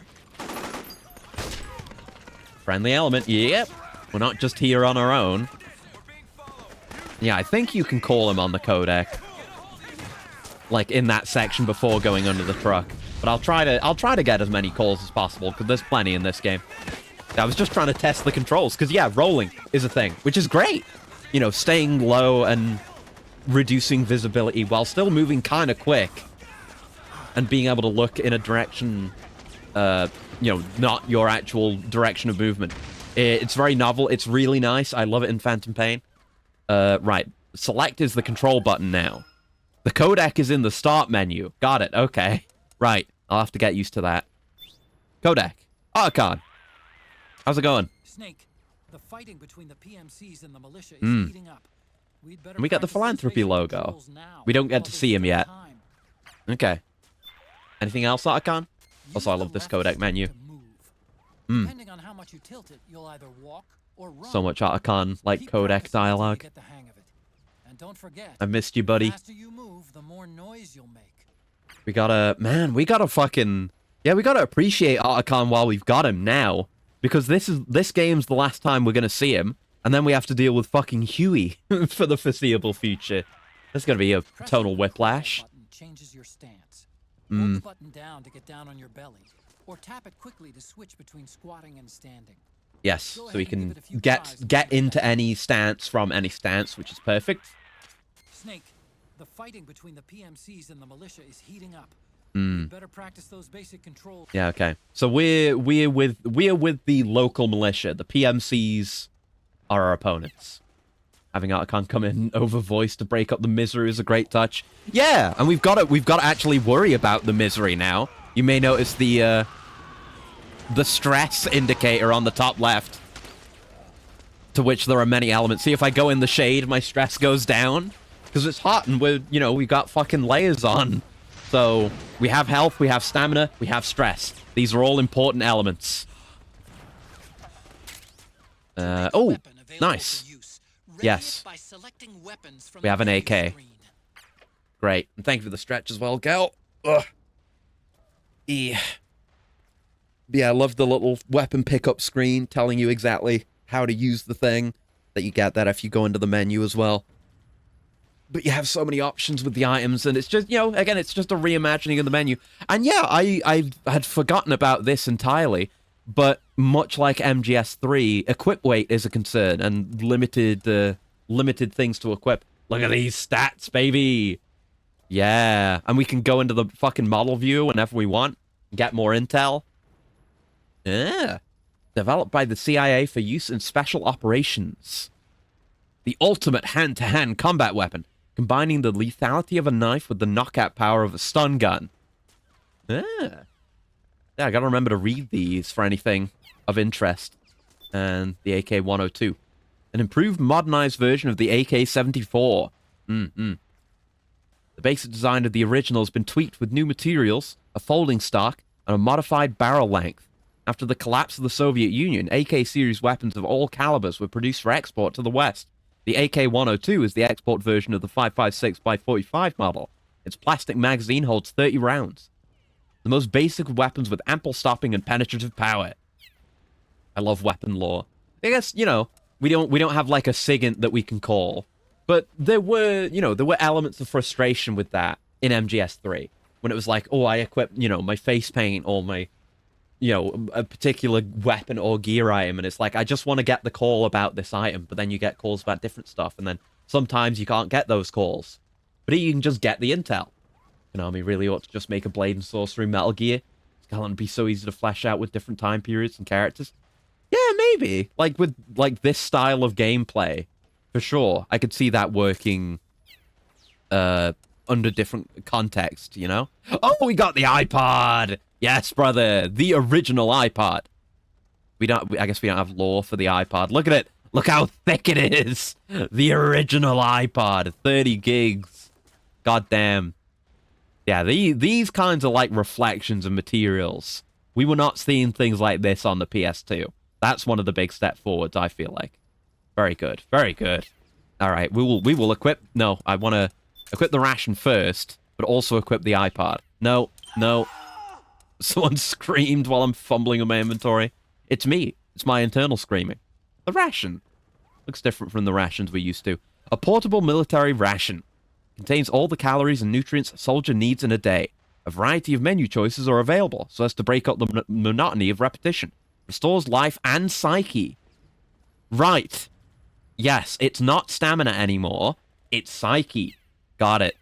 Friendly element, yep. We're not just here on our own. Yeah, I think you can call him on the codec. Like, in that section before going under the truck. But I'll try to get as many calls as possible, because there's plenty in this game. I was just trying to test the controls, because, yeah, rolling is a thing, which is great. You know, staying low and reducing visibility while still moving kind of quick. And being able to look in a direction, you know, not your actual direction of movement. It's very novel. It's really nice. I love it in Phantom Pain. Right. Select is the control button now. The codec is in the start menu. Got it. Okay. Right. I'll have to get used to that. Codec. Otacon. How's it going? Snake, the fighting between the PMCs and the militia is heating up. And we got the philanthropy logo. We don't get to see him yet. Okay. Anything else, Otacon? Also, I love this codec menu. Depending on how much you tilt it, you'll either walk or run. So much Otacon, like codec dialogue. Get the hang of it. And don't forget, I missed you, buddy. the faster you move, the more noise you'll make. We gotta fucking... Yeah, we gotta appreciate Otacon while we've got him now. Because this game's the last time we're gonna see him. And then we have to deal with fucking Huey for the foreseeable future. There's gonna be a tonal whiplash. Button changes your stance. Hold the button down to get down on your belly. Or tap it quickly to switch between squatting and standing. Yes, so we can get into any stance from any stance, which is perfect. Snake, the fighting between the PMCs and the militia is heating up. You better practice those basic controls. Yeah, okay. So we're with the local militia. The PMCs are our opponents. Having Otacon come in over voice to break up the misery is a great touch. Yeah, and we've got to actually worry about the misery now. You may notice the stress indicator on the top left, to which there are many elements. See, if I go in the shade, my stress goes down because it's hot and we've got fucking layers on. So we have health, we have stamina, we have stress. These are all important elements. Oh, nice. Yes. We have an AK. Great. And thank you for the stretch as well, Gal. Ugh. Yeah, I love the little weapon pickup screen telling you exactly how to use the thing. That you get that if you go into the menu as well. but you have so many options with the items, and it's just, you know, again, it's just a reimagining of the menu. And yeah, I had forgotten about this entirely, but much like MGS3, equip weight is a concern, and limited things to equip. Look at these stats, baby! Yeah, and we can go into the fucking model view whenever we want, get more intel. Yeah. Developed by the CIA for use in special operations. The ultimate hand-to-hand combat weapon, combining the lethality of a knife with the knockout power of a stun gun. Yeah, I gotta remember to read these for anything of interest. And the AK-102. An improved, modernized version of the AK-74. The basic design of the original has been tweaked with new materials, a folding stock, and a modified barrel length. After the collapse of the Soviet Union, AK-series weapons of all calibers were produced for export to the West. The AK-102 is the export version of the 5.56x45 model. Its plastic magazine holds 30 rounds. The most basic of weapons with ample stopping and penetrative power. I love weapon lore. I guess, you know, we don't have like a SIGINT that we can call. But there were elements of frustration with that in MGS3. When it was like, oh, I equipped, you know, my face paint or my, you know, a particular weapon or gear item, and it's like, I just want to get the call about this item, but then you get calls about different stuff, and then sometimes you can't get those calls. But here you can just get the intel. Konami really ought to just make a Blade and Sorcery Metal Gear. It's going to be so easy to flesh out with different time periods and characters. Yeah, maybe. Like, with, like, this style of gameplay, for sure. I could see that working, under different context, you know? Oh, we got the iPod! Yes, brother, the original iPod. I guess we don't have lore for the iPod. Look at it. Look how thick it is. The original iPod, 30 gigs. God damn. Yeah, these kinds of like reflections and materials. We were not seeing things like this on the PS2. That's one of the big step forwards, I feel like. Very good. Very good. All right, we will equip. No, I want to equip the ration first, but also equip the iPod. No. Someone screamed while I'm fumbling in my inventory. It's me. It's my internal screaming. The ration. Looks different from the rations we used to. A portable military ration. Contains all the calories and nutrients a soldier needs in a day. A variety of menu choices are available, so as to break up the monotony of repetition. Restores life and psyche. Right. Yes, it's not stamina anymore. It's psyche. Got it.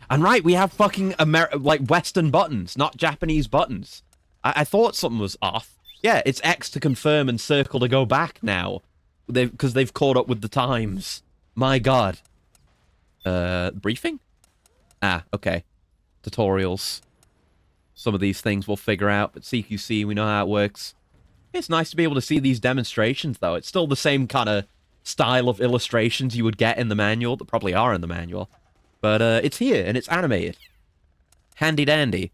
And right, we have fucking like Western buttons, not Japanese buttons. I thought something was off. Yeah, it's X to confirm and circle to go back now. Because they've caught up with the times. My god. Briefing? Ah, okay. Tutorials. Some of these things we'll figure out, but CQC, we know how it works. It's nice to be able to see these demonstrations, though. It's still the same kind of style of illustrations you would get in the manual, that probably are in the manual. But it's here, and it's animated. Handy dandy.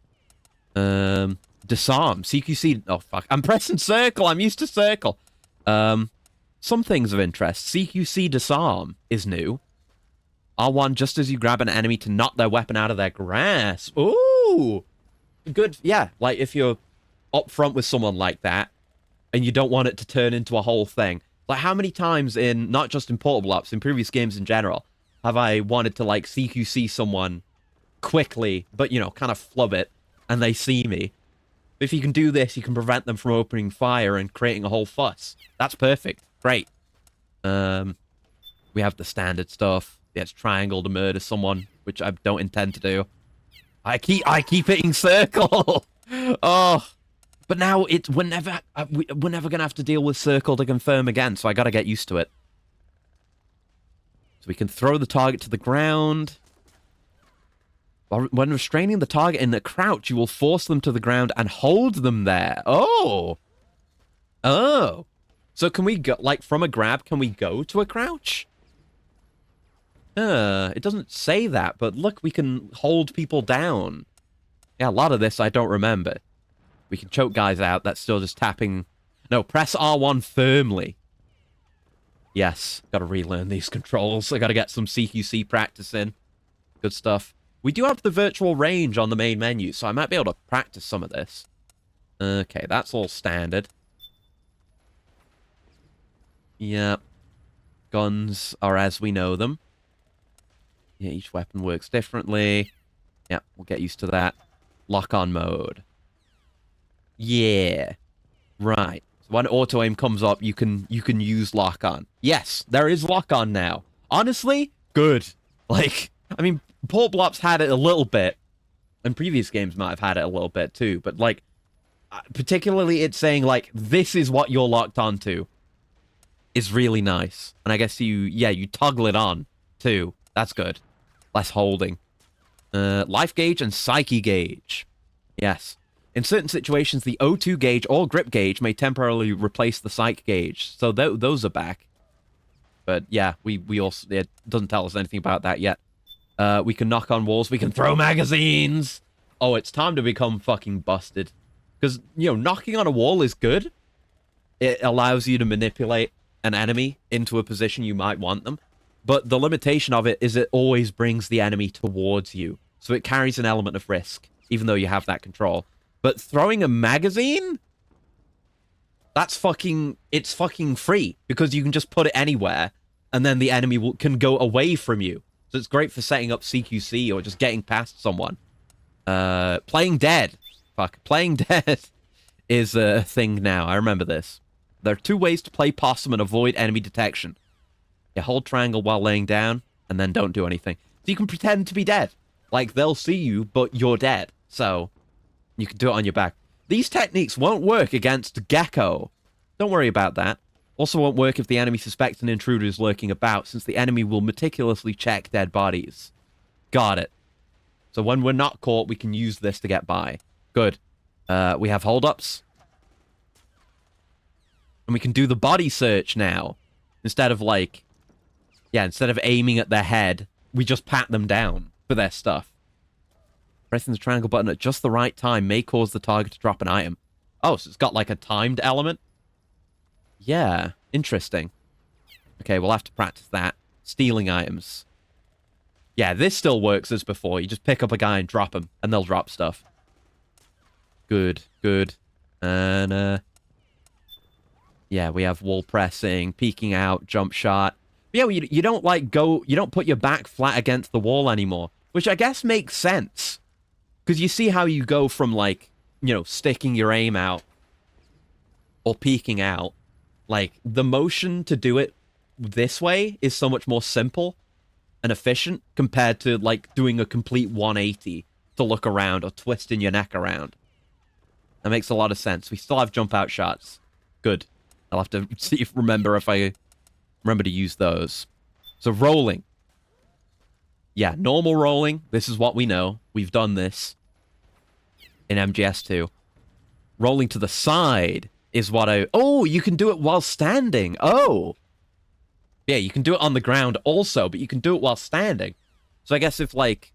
Disarm. CQC... Oh, fuck. I'm pressing circle. I'm used to circle. Some things of interest. CQC Disarm is new. R1 just as you grab an enemy to knock their weapon out of their grasp. Ooh! Good. Yeah, like if you're up front with someone like that, and you don't want it to turn into a whole thing. Like, how many times in, not just in Portable Ops, in previous games in general, have I wanted to, like, CQC someone quickly, but, you know, kind of flub it, and they see me. If you can do this, you can prevent them from opening fire and creating a whole fuss. That's perfect. Great. We have the standard stuff. Yeah, it's triangle to murder someone, which I don't intend to do. I keep hitting circle! Oh... But now we're never gonna have to deal with circle to confirm again, so I gotta get used to it. So we can throw the target to the ground. When restraining the target in the crouch, you will force them to the ground and hold them there. Oh! Oh! So can we go, like, from a grab, can we go to a crouch? It doesn't say that, but look, we can hold people down. Yeah, a lot of this I don't remember. We can choke guys out. That's still just tapping. No, press R1 firmly. Yes, gotta relearn these controls. I gotta get some CQC practice in. Good stuff. We do have the virtual range on the main menu, so I might be able to practice some of this. Okay, that's all standard. Yep. Guns are as we know them. Yeah, each weapon works differently. Yeah, we'll get used to that. Lock-on mode. Yeah. Right. So when auto-aim comes up, you can use lock-on. Yes, there is lock-on now. Honestly, good. Like, I mean, Port Blop's had it a little bit, and previous games might have had it a little bit too, but, like, particularly it's saying, like, this is what you're locked onto is really nice. And I guess you toggle it on, too. That's good. Less holding. Life gauge and psyche gauge. Yes. In certain situations, the O2 gauge or grip gauge may temporarily replace the psych gauge. So those are back. But yeah, we also, it doesn't tell us anything about that yet. We can knock on walls. We can throw magazines. Oh, it's time to become fucking busted. Because, you know, knocking on a wall is good. It allows you to manipulate an enemy into a position you might want them. But the limitation of it is it always brings the enemy towards you. So it carries an element of risk, even though you have that control. But throwing a magazine? It's fucking free. Because you can just put it anywhere, and then the enemy can go away from you. So it's great for setting up CQC or just getting past someone. Playing dead. Playing dead is a thing now. I remember this. There are 2 ways to play possum and avoid enemy detection. You hold triangle while laying down, and then don't do anything. So you can pretend to be dead. Like, they'll see you, but you're dead. So, you can do it on your back. These techniques won't work against Gecko. Don't worry about that. Also won't work if the enemy suspects an intruder is lurking about, since the enemy will meticulously check dead bodies. Got it. So when we're not caught, we can use this to get by. Good. We have hold-ups. And we can do the body search now. Instead of, like... Yeah, instead of aiming at their head, we just pat them down for their stuff. Pressing the triangle button at just the right time may cause the target to drop an item. Oh, so it's got, like, a timed element? Yeah, interesting. Okay, we'll have to practice that. Stealing items. Yeah, this still works as before. You just pick up a guy and drop him, and they'll drop stuff. Good, good. And, yeah, we have wall pressing, peeking out, jump shot. But yeah, you don't, like, you don't put your back flat against the wall anymore, which I guess makes sense. Because you see how you go from, like, you know, sticking your aim out or peeking out. Like, the motion to do it this way is so much more simple and efficient compared to, like, doing a complete 180 to look around or twisting your neck around. That makes a lot of sense. We still have jump out shots. Good. I'll have to remember if I remember to use those. So rolling. Yeah, normal rolling. This is what we know. We've done this in MGS2. Rolling to the side is what I... Oh, you can do it while standing. Oh. Yeah, you can do it on the ground also, but you can do it while standing. So I guess if, like,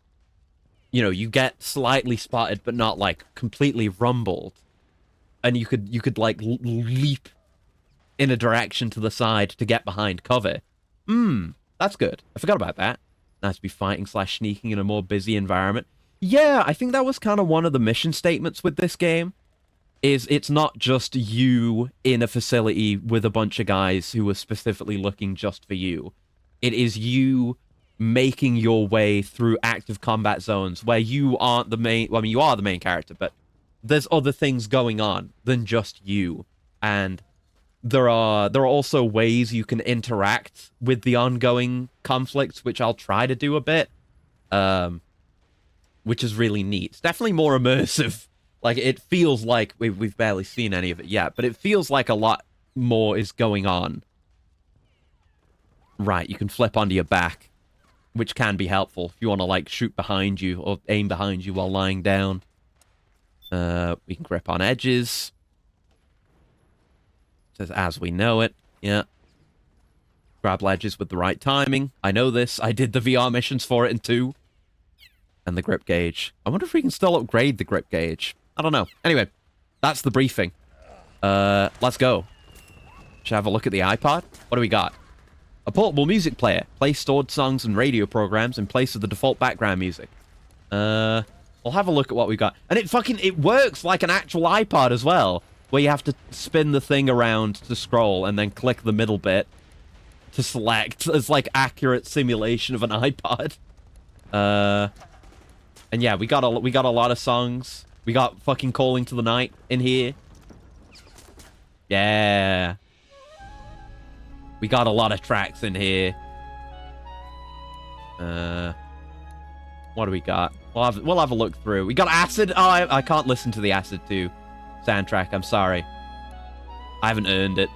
you know, you get slightly spotted, but not, like, completely rumbled, and you could like, leap in a direction to the side to get behind cover. That's good. I forgot about that. Nice to be fighting / sneaking in a more busy environment. Yeah, I think that was kind of one of the mission statements with this game. Is it's not just you in a facility with a bunch of guys who are specifically looking just for you. It is you making your way through active combat zones where you aren't the main... Well, I mean, you are the main character, but there's other things going on than just you. And there are also ways you can interact with the ongoing conflicts, which I'll try to do a bit. Which is really neat. It's definitely more immersive. Like, it feels like... We've barely seen any of it yet, but it feels like a lot more is going on. Right, you can flip onto your back, which can be helpful if you want to, like, shoot behind you or aim behind you while lying down. We can grip on edges. It says, as we know it. Yeah. Grab ledges with the right timing. I know this. I did the VR missions for it in 2. And the grip gauge. I wonder if we can still upgrade the grip gauge. I don't know. Anyway, that's the briefing. Let's go. Should I have a look at the iPod? What do we got? A portable music player. Play stored songs and radio programs in place of the default background music. We'll have a look at what we got. And it works like an actual iPod as well, where you have to spin the thing around to scroll and then click the middle bit to select. It's like accurate simulation of an iPod. And yeah, we got a lot of songs. We got fucking Calling to the Night in here. Yeah. We got a lot of tracks in here. What do we got? We'll have a look through. We got Acid. Oh, I can't listen to the Acid 2 soundtrack. I'm sorry. I haven't earned it.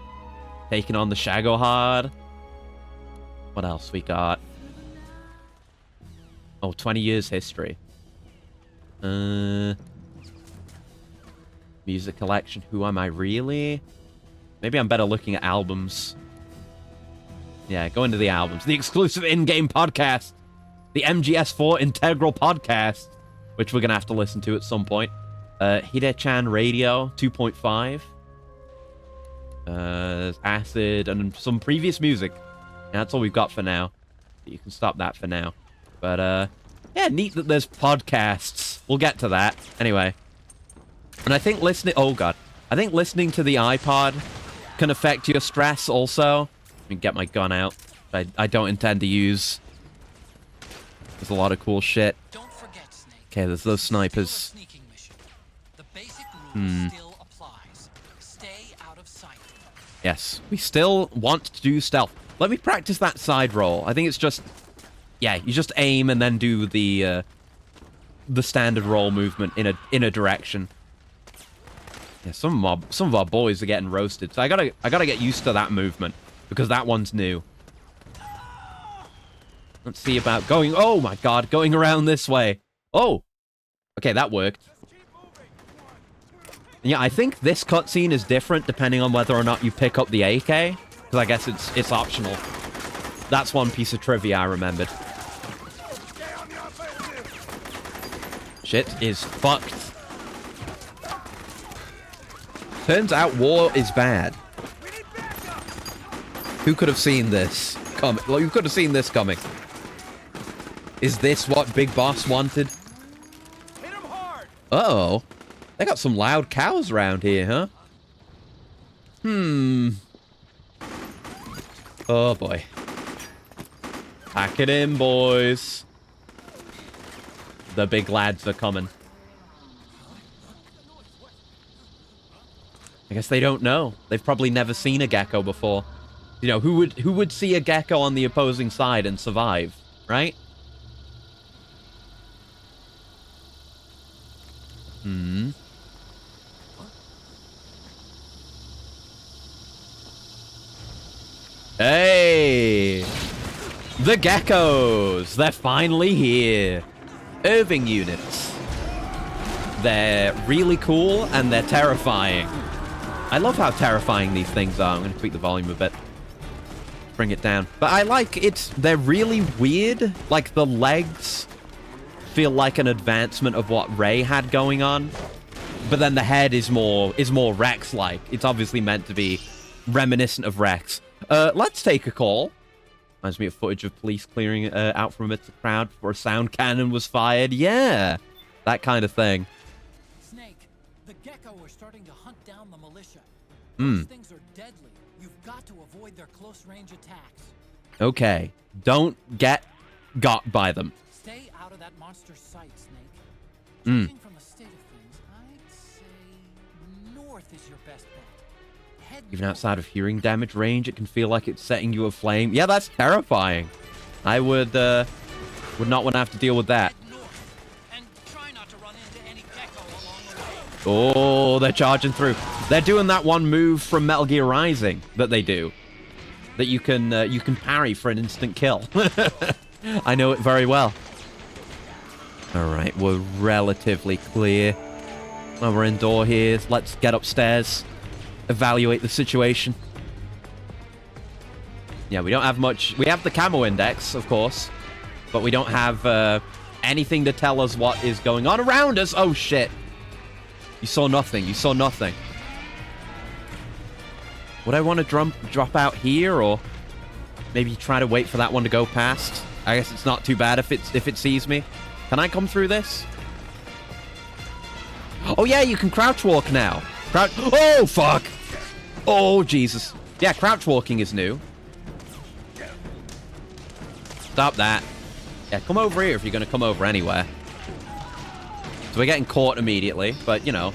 Taking on the Shago Hard. What else we got? Oh, 20 years history. Music collection. Who am I really? Maybe I'm better looking at albums. Yeah, go into the albums. The exclusive in-game podcast. The MGS4 Integral Podcast, which we're going to have to listen to at some point. Hide-chan Radio 2.5. Acid and some previous music. Yeah, that's all we've got for now. You can stop that for now. But, yeah, neat that there's podcasts. We'll get to that. Anyway. And I think listening... Oh, God. I think listening to the iPod can affect your stress also. Let me get my gun out. I don't intend to use... There's a lot of cool shit. Don't forget, Snake. Okay, there's those snipers. Sneaking mission. The basic rule still applies. Stay out of sight. Yes, we still want to do stealth. Let me practice that side roll. I think it's just... Yeah, you just aim and then do the standard roll movement in a direction. Yeah, some of our boys are getting roasted, so I gotta get used to that movement because that one's new. Let's see about going... Oh, my God. Going around this way. Oh. Okay, that worked. Yeah, I think this cutscene is different depending on whether or not you pick up the AK. Because I guess it's optional. That's one piece of trivia I remembered. Shit is fucked. Turns out war is bad. Who could have seen this coming? Well, you could have seen this coming. Is this what Big Boss wanted? Uh-oh. They got some loud cows around here, huh? Oh, boy. Pack it in, boys. The big lads are coming. I guess they don't know. They've probably never seen a gecko before. You know, who would see a gecko on the opposing side and survive, right? Hey! The geckos! They're finally here. Irving units. They're really cool and they're terrifying. I love how terrifying these things are. I'm going to tweak the volume a bit. Bring it down. But I like it. They're really weird. Like the legs feel like an advancement of what Ray had going on. But then the head is more Rex-like. It's obviously meant to be reminiscent of Rex. Let's take a call. Reminds me of footage of police clearing out from amidst the crowd before a sound cannon was fired. Yeah, that kind of thing. Snake, the gecko are starting to hunt down the militia. Those things are deadly. You've got to avoid their close-range attacks. Okay, don't get got by them. Stay out of that monster's sight, Snake. Judging from the state of things, I'd say north is your best bet. Head Even outside of hearing damage range, it can feel like it's setting you aflame. Yeah, that's terrifying. I would not want to have to deal with that. north, and try not to run into any gecko along the way. Oh, they're charging through. They're doing that one move from Metal Gear Rising that they do. That you can parry for an instant kill. I know it very well. Alright, we're relatively clear. Well, we're indoor here. Let's get upstairs. Evaluate the situation. Yeah, we don't have much. We have the camo index, of course. But we don't have anything to tell us what is going on around us. Oh, shit. You saw nothing. You saw nothing. Would I want to drop out here, or maybe try to wait for that one to go past? I guess it's not too bad if it sees me. Can I come through this? Oh yeah, you can crouch walk now. Crouch. Oh fuck. Oh Jesus. Yeah, crouch walking is new. Stop that. Yeah, come over here if you're going to come over anywhere. So we're getting caught immediately, but, you know,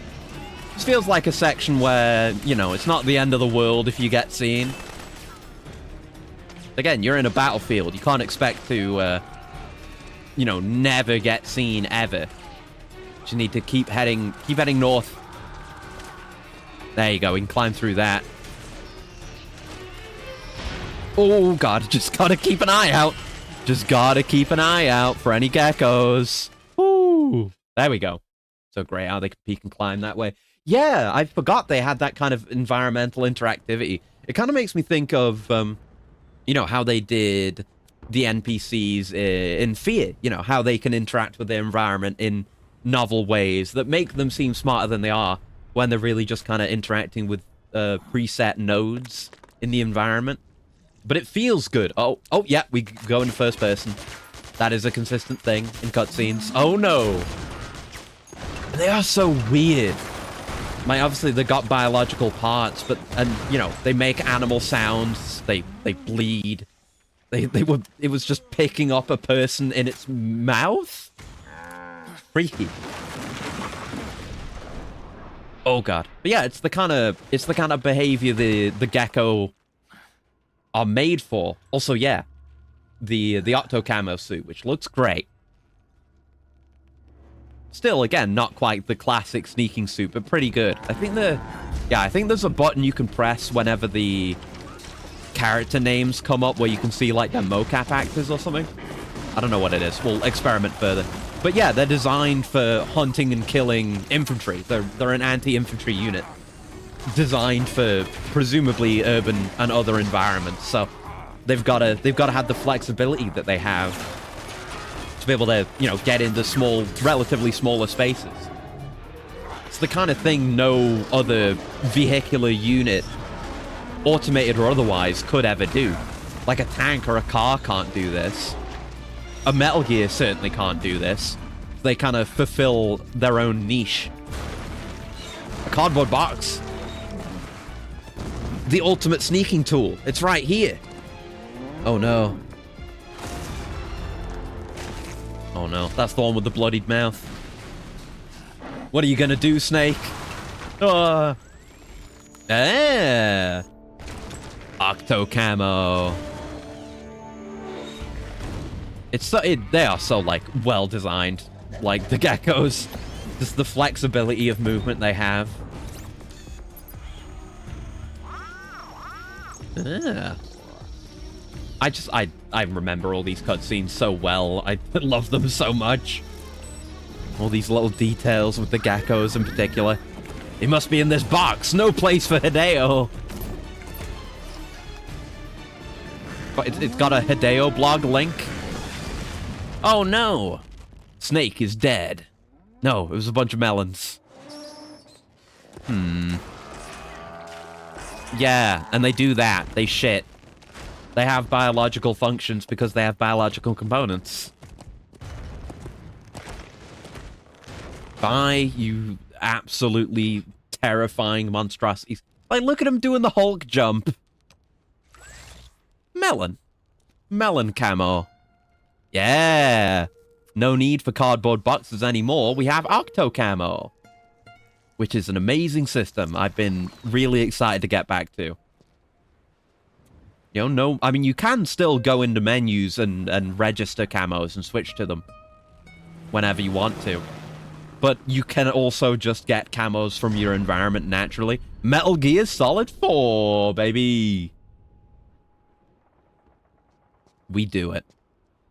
this feels like a section where, you know, it's not the end of the world if you get seen. Again, you're in a battlefield. You can't expect to, you know, never get seen ever. You need to keep heading north. There you go. We can climb through that. Oh, God. Just gotta keep an eye out. Just gotta keep an eye out for any geckos. Ooh. There we go. So great how they can peek and climb that way. Yeah, I forgot they had that kind of environmental interactivity. It kind of makes me think of, you know, how they did the NPCs in Fear. You know, how they can interact with their environment in novel ways that make them seem smarter than they are when they're really just kind of interacting with preset nodes in the environment. But it feels good. Oh, yeah, we go in first person. That is a consistent thing in cutscenes. Oh, no. They are so weird. Like, obviously, they got biological parts, but, and, you know, they make animal sounds. They bleed. It was just picking up a person in its mouth? Freaky. Oh, God. But yeah, it's the kind of behavior the gecko are made for. Also, yeah, the Octo Camo suit, which looks great. Still, again, not quite the classic sneaking suit, but pretty good. I think there's a button you can press whenever the character names come up where you can see, like, their mocap actors or something. I don't know what it is. We'll experiment further. But yeah, they're designed for hunting and killing infantry. They're an anti-infantry unit designed for presumably urban and other environments. So they've got to have the flexibility that they have to be able to, you know, get into relatively smaller spaces. It's the kind of thing no other vehicular unit, automated or otherwise, could ever do. Like a tank or a car can't do this. A Metal Gear certainly can't do this. They kind of fulfill their own niche. A cardboard box. The ultimate sneaking tool. It's right here. Oh no. Oh no, that's the one with the bloodied mouth. What are you gonna do, Snake? Octo Camo. They are so, like, well designed. Like, the geckos. Just the flexibility of movement they have. I remember all these cutscenes so well. I love them so much. All these little details with the geckos in particular. It must be in this box. No place for Hideo. But it's got a Hideo blog link. Oh no! Snake is dead. No, it was a bunch of melons. Yeah, and they do that. They shit. They have biological functions because they have biological components. Bye, you absolutely terrifying monstrosities. Like, look at him doing the Hulk jump. Melon. Melon camo. Yeah. No need for cardboard boxes anymore. We have Octo Camo, which is an amazing system I've been really excited to get back to. You know, no, I mean, you can still go into menus and register camos and switch to them whenever you want to. But you can also just get camos from your environment naturally. Metal Gear Solid 4, baby. We do it.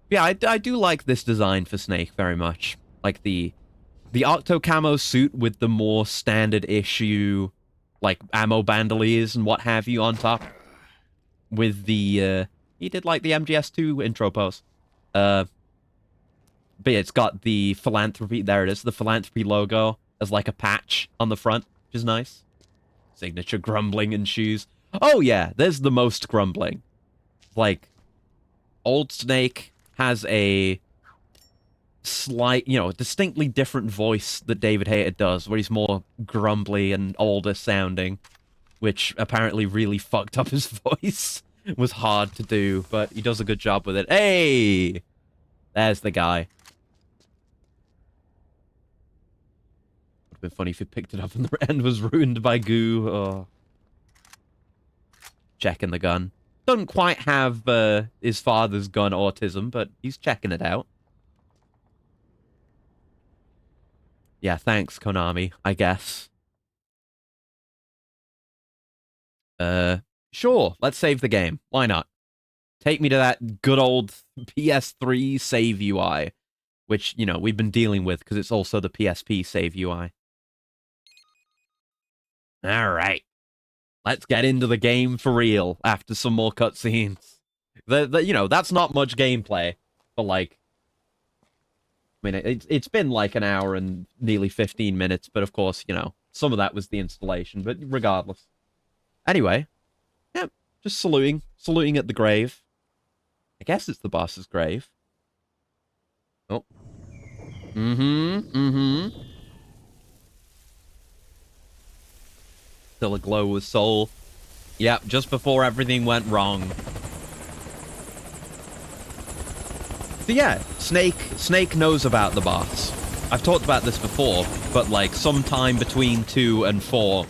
Yeah, I do like this design for Snake very much. Like the Octo Camo suit with the more standard issue, like, ammo bandoliers and what have you on top. With the, he did like the MGS2 intro pose. But yeah, it's got the philanthropy, there it is, the philanthropy logo as like a patch on the front, which is nice. Signature grumbling and shoes. Oh yeah, there's the most grumbling. Like, Old Snake has a slight, you know, distinctly different voice that David Hayter does, where he's more grumbly and older sounding, which apparently really fucked up his voice. It was hard to do, but he does a good job with it. Hey! There's the guy. Would have been funny if he picked it up and the end was ruined by goo. Oh. Checking the gun. Doesn't quite have his father's gun autism, but he's checking it out. Yeah, thanks, Konami, I guess. Sure, let's save the game. Why not? Take me to that good old PS3 save UI, which, you know, we've been dealing with because it's also the PSP save UI. All right. Let's get into the game for real after some more cutscenes. You know, that's not much gameplay, but like, I mean, it's been like an hour and nearly 15 minutes, but of course, you know, some of that was the installation, but regardless. Anyway, yeah, just saluting at the grave. I guess it's the boss's grave. Oh. Still aglow with soul. Yep, just before everything went wrong. So yeah, Snake knows about the boss. I've talked about this before, but like sometime between 2 and 4,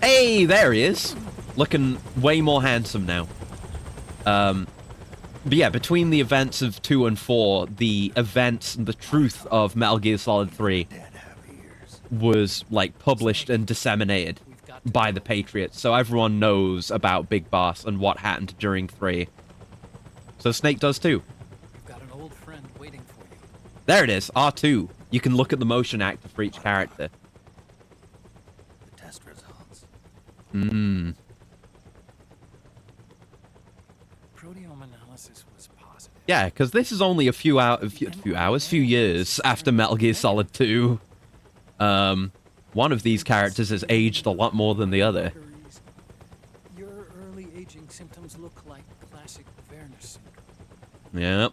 Hey, there he is! Looking way more handsome now. But yeah, between the events of 2 and 4, the events and the truth of Metal Gear Solid 3 was, like, published and disseminated by the Patriots, so everyone knows about Big Boss and what happened during 3. So Snake does too. You've got an old friend waiting for you. There it is, R2. You can look at the motion actor for each character. The test results. Proteome analysis was positive. Yeah, because this is only a few years after Metal Gear Solid 2. One of these characters has aged a lot more than the other. Your early aging symptoms look like classic Werner syndrome. Yep.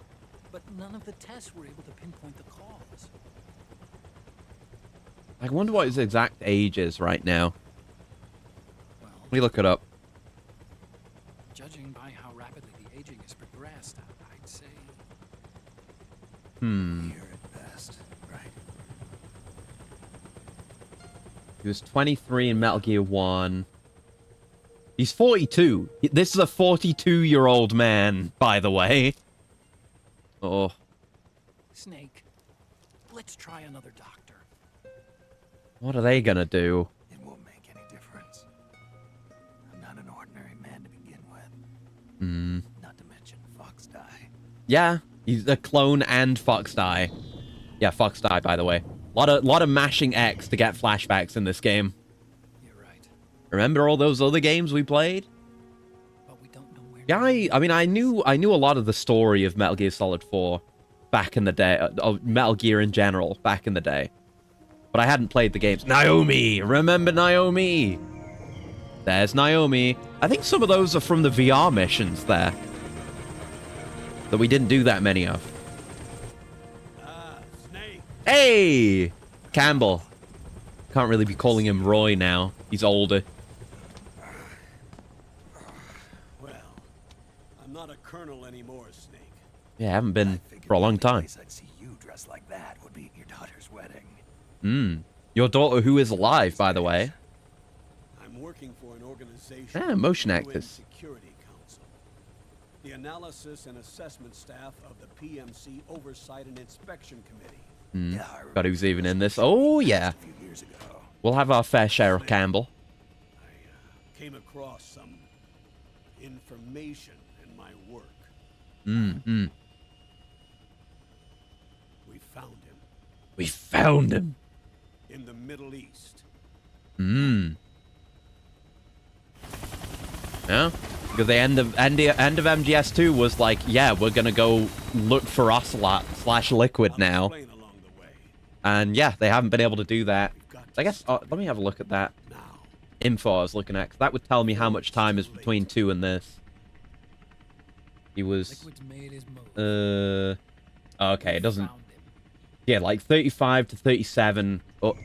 But none of the tests were able to pinpoint the cause. I wonder what his exact age is right now. Well, Let me look it up. judging by how rapidly the aging has progressed, I'd say... Here at best, right? He was 23 in Metal Gear 1. He's 42. This is a 42-year-old man, by the way. Oh. Snake, let's try another doctor. What are they gonna do? It won't make any difference. I'm not an ordinary man to begin with. Not to mention Fox Die. Yeah, he's a clone and Fox Die. Yeah, Fox Die, by the way. Lot of mashing X to get flashbacks in this game. You're right, Remember all those other games we played? but we don't know where... Yeah, I mean, I knew a lot of the story of Metal Gear Solid 4 back in the day, of Metal Gear in general back in the day. But I hadn't played the games. Naomi! Remember Naomi? There's Naomi. I think some of those are from the VR missions there. That we didn't do that many of. Snake. Hey! Campbell. Can't really be calling him Roy now. He's older. Well, I'm not a colonel anymore, Snake. Yeah, haven't been Figured for a long the only time. place I'd see you dressed like that would be at your daughter's wedding. Your daughter who is alive, by the way. I'm working for an organization. Ah, motion UN actors. Security Council. The analysis and assessment staff of the PMC Oversight and Inspection Committee. Yeah, I God, who's even in remember this? seeing Oh, you yeah. a few years ago. We'll have our fair share of Campbell. I came across some information in my work. We found him We found him. in the Middle East. Yeah? Because the end of MGS2 was like, yeah, we're gonna go look for Ocelot / Liquid I'll now. explain along the way. And yeah, they haven't been able to do that. We've got I to guess, stop let me have a look at that now. info I was looking at, 'cause that would tell me how much time is between 2 and this. He was, Liquid's made his move. okay, it doesn't, Found him. yeah, like 35 to 37. Oh,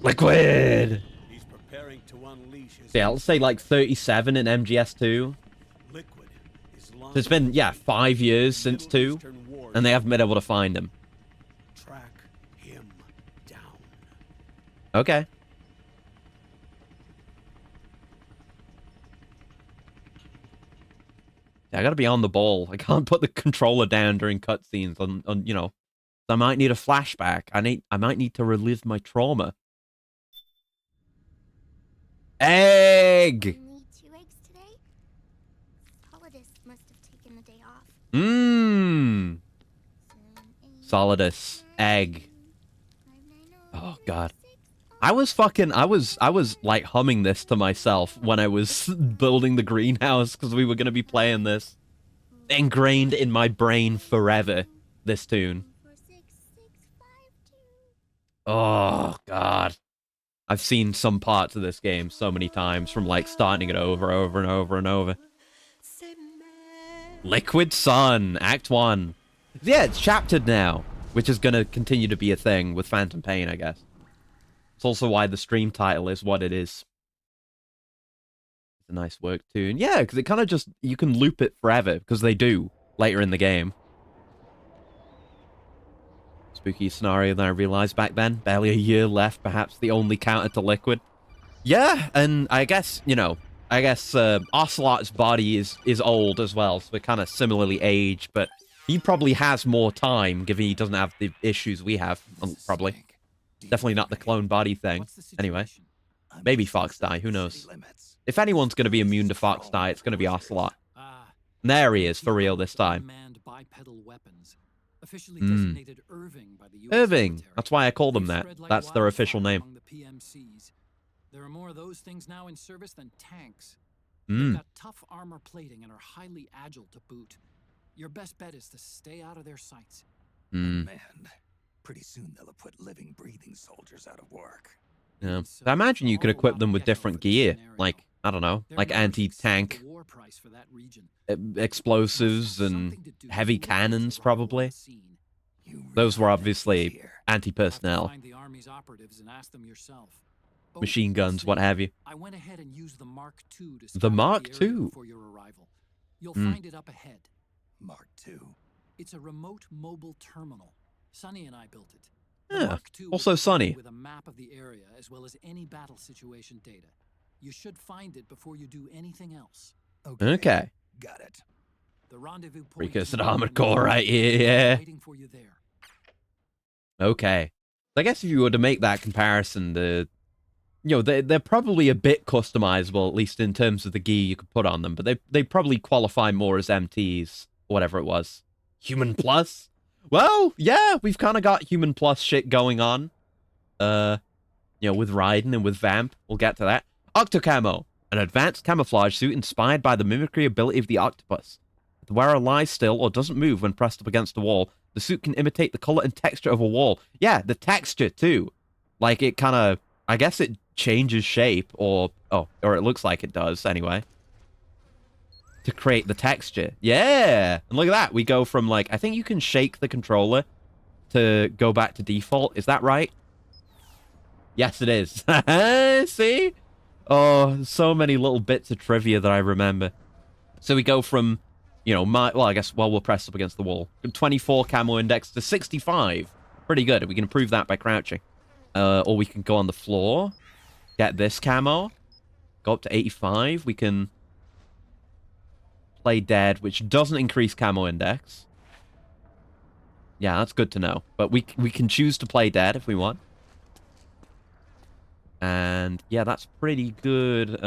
Liquid! He's preparing to unleash his Yeah, let's say like 37 in MGS2. Liquid is lying So it's been, yeah, 5 years since 2, and they haven't been able to find him. Track him down. Okay. Yeah, I gotta be on the ball. I can't put the controller down during cutscenes on, you know, I might need a flashback. I might need to relive my trauma. Egg! Only 2 eggs today? Solidus must have taken the day off. Mmm. 7, 8, Solidus. 9, Egg. 5, 9, 0, Oh, God. 6, I was like humming this to myself when I was building the greenhouse because we were going to be playing this. Ingrained in my brain forever, this tune. 4, 6, 6, 5, 2. Oh, God. I've seen some parts of this game so many times from like starting it over and over. Liquid Sun, Act 1. Yeah, it's chaptered now, which is going to continue to be a thing with Phantom Pain, I guess. It's also why the stream title is what it is. It's a nice work tune. Yeah, because it kind of just, you can loop it forever, because they do later in the game. Spooky scenario than I realized back then. Barely a year left, perhaps the only counter to Liquid. Yeah, and I guess, you know, Ocelot's body is old as well, so we're kind of similarly aged, but he probably has more time, given he doesn't have the issues we have, probably. Definitely not the clone body thing. What's the Anyway, situation? maybe Fox Die, who knows? If anyone's going to be immune to Fox Die, it's going to be Ocelot. Ah, And there he is, for real this time. unmanned bipedal weapons, officially Hmm. designated Irving by the US Irving. military. That's why I call them They've that. spread like That's their official wildfire name. among the PMCs. There are more of those things now in service than tanks. Hmm. They've got tough armor plating and are highly agile to boot. Your best bet is to stay out of their sights. Hmm. Man, pretty soon they'll have put living, breathing soldiers out of work. Yeah. It's, I imagine you all could the equip them with while we get different over this gear. scenario. Like, I don't know, Their like numbers exceed anti-tank the war price for that region. explosives and Something to do heavy with the cannons, arrival on probably. the scene. You Those were really obviously here. You'll have to anti-personnel. find the Army's operatives and ask them yourself. Oh, Machine guns, say, what have you. I went ahead and used the Mark II to The scout out Mark area II? before your arrival. You'll Hmm. find it up ahead. Mark II. It's a remote mobile terminal. Sonny and I built it. The Yeah, Mark II also was provided Sonny. with a map of the area as well as any battle situation data. You should find it before you do anything else. Okay. Got it. The rendezvous point Precursor is to near Armored the Core north. right here, yeah. Waiting for you there. Okay. I guess if you were to make that comparison, they're probably a bit customizable, at least in terms of the gear you could put on them, but they probably qualify more as MTs, whatever it was. Human Plus? Well, yeah, we've kind of got Human Plus shit going on. With Raiden and with Vamp. We'll get to that. Octocamo, an advanced camouflage suit inspired by the mimicry ability of the octopus. If the wearer lies still or doesn't move when pressed up against a wall, the suit can imitate the color and texture of a wall. Yeah, the texture, too. Like, it kind of... I guess it changes shape, or it looks like it does, anyway. To create the texture. Yeah! And look at that. We go from, like... I think you can shake the controller to go back to default. Is that right? Yes, it is. See? Oh, so many little bits of trivia that I remember. So we go from, we'll press up against the wall. 24 camo index to 65. Pretty good. We can improve that by crouching. Or we can go on the floor. Get this camo. Go up to 85. We can play dead, which doesn't increase camo index. Yeah, that's good to know. But we can choose to play dead if we want. And yeah, that's pretty good.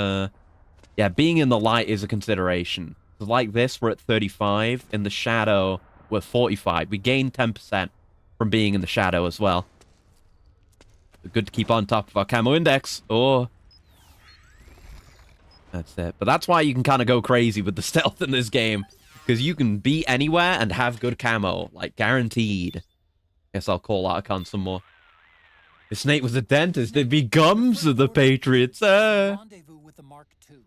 Yeah, being in the light is a consideration. So like this, we're at 35. In the shadow, we're 45. We gain 10% from being in the shadow as well. Good to keep on top of our camo index. Oh. That's it. But that's why you can kind of go crazy with the stealth in this game. Because you can be anywhere and have good camo. Like, guaranteed. Guess I'll call Otacon some more. If Snake was a dentist, it'd be gums of the Patriots. Rendezvous with the Mark II.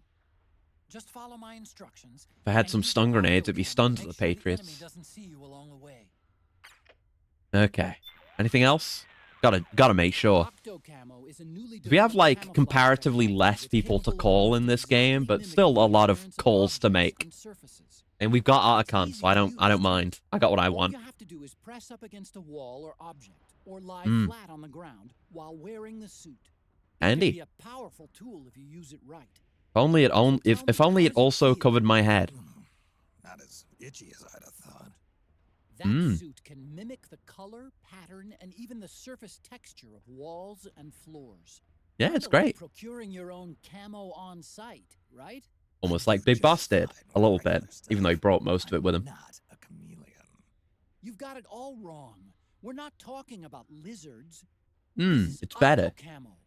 Just follow my instructions. If I had and some use stun the grenades, it'd be audio stunned cam to the make sure Patriots. enemy doesn't see you along the way. Okay. Anything else? Gotta make sure. Octocamo is a newly We have, developed like, camouflage comparatively technology less that's people to capable call of in this exactly game, but mimicking still a lot of appearance calls to objects make. and surfaces. And we've got It's Articon, easy so I to don't use. mind. I got what I All want. you have to do is press up against a wall or object, or lie Mm. flat on the ground while wearing the suit. It can Handy. be a powerful tool if you use it right. If only it if only it also covered my head. Not as itchy as I'd have thought. That suit can mimic the color, pattern, and even the surface texture of walls and floors. Yeah, it's Kinda like great. procuring your own camo on site, right? Almost like Big Boss did, a little bit, even though he brought most of it with him. Not a chameleon. You've got it all wrong. We're not talking about lizards. It's better. Camo.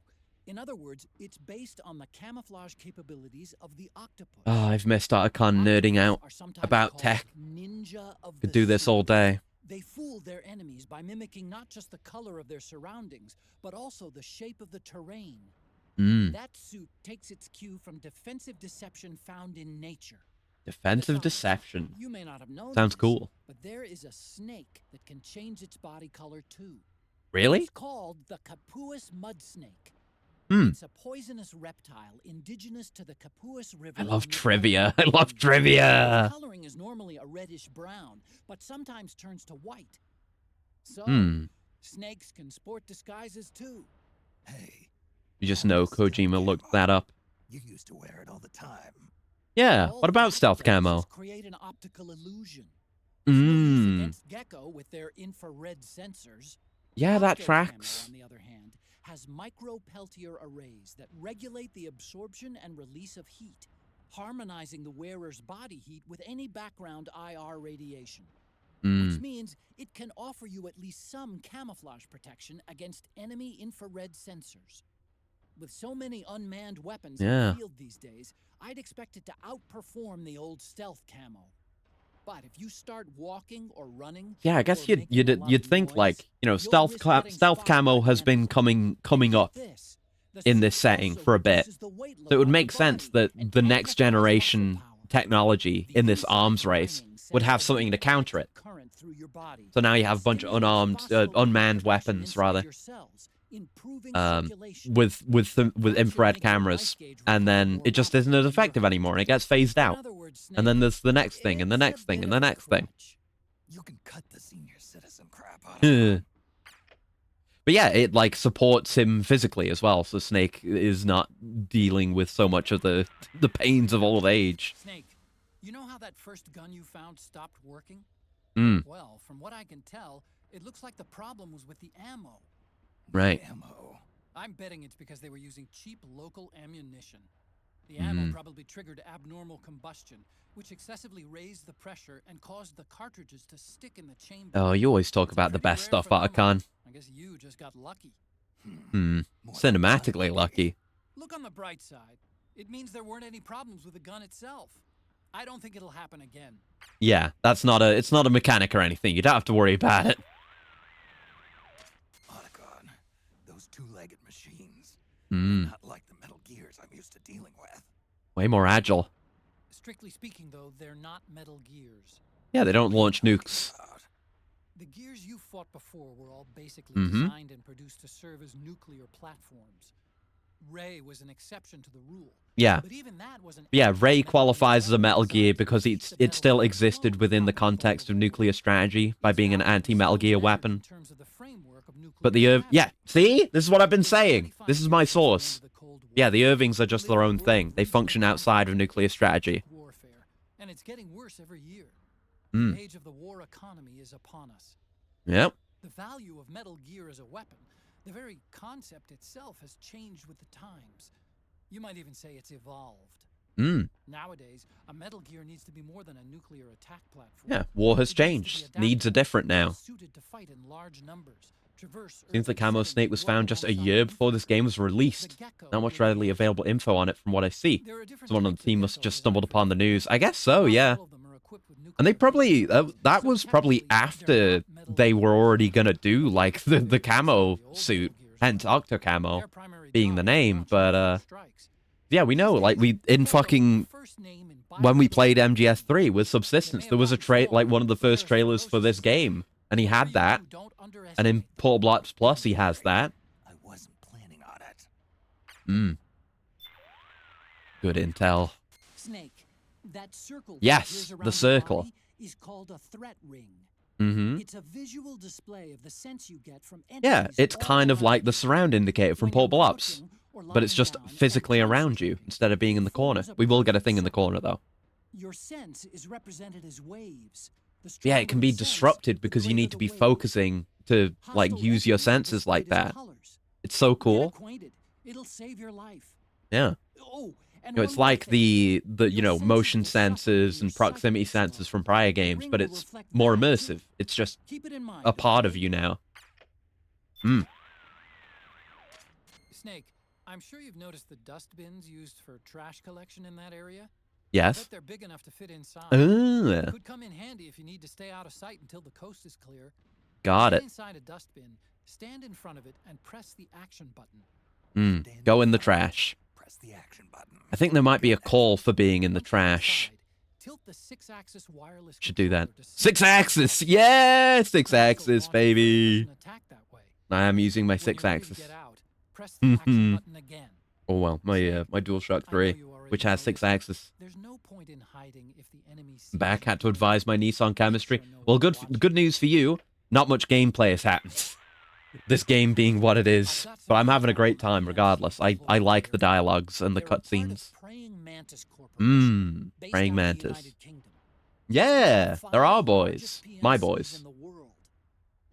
In other words, it's based on the camouflage capabilities of the octopus. Oh, I've missed Articon nerding out Octopi are sometimes about called tech. Ninja of Could the do this sea. all day. They fool their enemies by mimicking not just the color of their surroundings, but also the shape of the terrain. That suit takes its cue from defensive deception found in nature. Defensive Besides, deception. You may not have known Sounds this, cool. but there is a snake that can change its body color too. Really? It's called the Capuus mud snake. Hmm. It's a poisonous reptile indigenous to the Capuus River. I love in the trivia. I Atlantic. love trivia. Its coloring is normally a reddish brown, but sometimes turns to white. So, snakes can sport disguises too. Hey, You just know Kojima looked that up. you used to wear it all the time. Yeah, All what about that stealth does is camo? create an optical illusion. It's no use Mmm. against Gecko with their infrared sensors. Yeah, that Octo tracks. Camo, on the other hand, has micro-Peltier arrays that regulate the absorption and release of heat, harmonizing the wearer's body heat with any background IR radiation. Which means it can offer you at least some camouflage protection against enemy infrared sensors. With so many unmanned weapons in Yeah. the field these days, I'd expect it to outperform the old stealth camo. But if you start walking or running, Yeah, I guess or making a lot you'd of think noise, like, you know, you'll stealth risk getting stealth spotted camo by has been camouflage. coming up This, the in suit this setting also for a bit. reduces the weight So it load would on make the sense body that and the amplifies next muscle generation power. technology The in this inside arms race lining would sends have a something to counter it. current through your body. So now you have a bunch of unmanned weapons rather, with infrared cameras, and then it just isn't as effective anymore, and it gets phased out. And then there's the next thing, and the next thing, and the next thing. You can cut the senior citizen crap out of it. But yeah, it like supports him physically as well, so Snake is not dealing with so much of the pains of old age. Snake, you know how that first gun you found stopped working? Well, from what I can tell, it looks like the problem was with the ammo. Right. Ammo. I'm betting it's because they were using cheap local ammunition. The ammo probably triggered abnormal combustion, which excessively raised the pressure and caused the cartridges to stick in the chamber. Oh, you always talk It's about the pretty best rare stuff, for them. Articon. I guess you just got lucky. Cinematically lucky. Look on the bright side. It means there weren't any problems with the gun itself. I don't think it'll happen again. Yeah, it's not a mechanic or anything. You don't have to worry about it. Otacon, those two-legged machines. Hmm. Not like the Metal Gears I'm used to dealing with. Way more agile. Strictly speaking, though, they're not Metal Gears. Yeah, they don't launch nukes. The gears you fought before were all basically Mm-hmm. designed and produced to serve as nuclear platforms. Ray was an exception to the rule. Yeah. But even that was an Yeah, Ray anti-Metal qualifies as a weapon Metal Gear designed to because keep it the Metal still Gear existed clone within the from context of proliferating. nuclear strategy by Its being an value anti-Metal still Gear mattered weapon. in terms of the framework of nuclear But the yeah, see? This is what I've been strategy. saying. This is my source. Yeah, the Irvings are just their own thing. They function outside of nuclear strategy. Warfare, and it's getting worse every year. Mm. The age of the war economy is upon us. Yep. The value of Metal Gear as a weapon, the very concept itself has changed with the times. You might even say it's evolved. Mm. Nowadays, a Metal Gear needs to be more than a nuclear attack platform. Yeah, war has It needs to be changed. adaptable, Needs are different now. suited to fight in large numbers, traverse Seems the urban Camo settings, Snake was work found just a alongside year before infantry. this game was released. The Gecko Not much is readily the available info on it from what I see. There are different Someone on the types of team must have geckos, just as stumbled I've upon the heard. news. I guess so, Not yeah. all of them are equipped with And they nuclear probably, weapons, that so was probably technically, they're after not Metal they Gear were already Gears. gonna do, like, the camo suit, hence Octo Camo Their primary being the job is name, launching but, nuclear strikes. yeah, we know, like, we, in fucking, when we played MGS3 with Subsistence, there was a like, one of the first trailers for this game, and he had that, and in Portable Ops Plus, he has that. I wasn't planning on it. Good intel. Snake, That circle that Yes, appears the around your circle. body is called a threat ring. Mm-hmm. It's a visual display of the sense you get from Yeah, entities it's all kind of around like the you. surround indicator from When you're Portable Ops, crouching or but it's lying just down and physically around you concentrating, instead of being in the it corner. forms a We will get a perfect thing in the circle. corner, though. Your sense is represented as waves. The Yeah, it stronger can the be sense, disrupted the because you greater need to the be wave. focusing to, like, Hostile use your entities are senses like displayed as that. colors. It's so Get cool. acquainted. It'll save your life. Yeah. Oh, and You know, one it's more like thing. the Your you know, senses motion will suffer when sensors your and sight proximity gets low. sensors from prior The games, ring but will it's reflect more that, too. immersive. It's just Keep it in mind a if part you of need you it. now. Snake, I'm sure you've noticed the dust bins used for trash collection in that area. I Yes. bet they're big enough to fit inside. Ah, Could come in handy if you need to stay out of sight until the coast is clear. got Get it. inside a dustbin, stand in front of it, and press the action button. Go in the trash. Press the action button. I think there might be a call for being in the Once you're trash. inside, tilt the 6-axis wireless Should do that. controller to 6-axis! Yeah! the console 6-axis, launches so it baby! doesn't attack that way. I am using my When you're ready to 6-axis. get out, press the action button again. Oh well, my DualShock 3, which has 6-axis. There's no point in hiding if the enemy sees Back you. had to advise my Nissan chemistry. Sure no Well, one's watching. good news for you. Not much gameplay has happened. This game being what it is, but I'm having a great time regardless. I like the dialogues and the They're a part of cutscenes. Praying Mantis Corporation, based Praying out of the Mantis. United Kingdom. Yeah, It's one of the they're our 5 boys, largest my PMCs boys. in the world.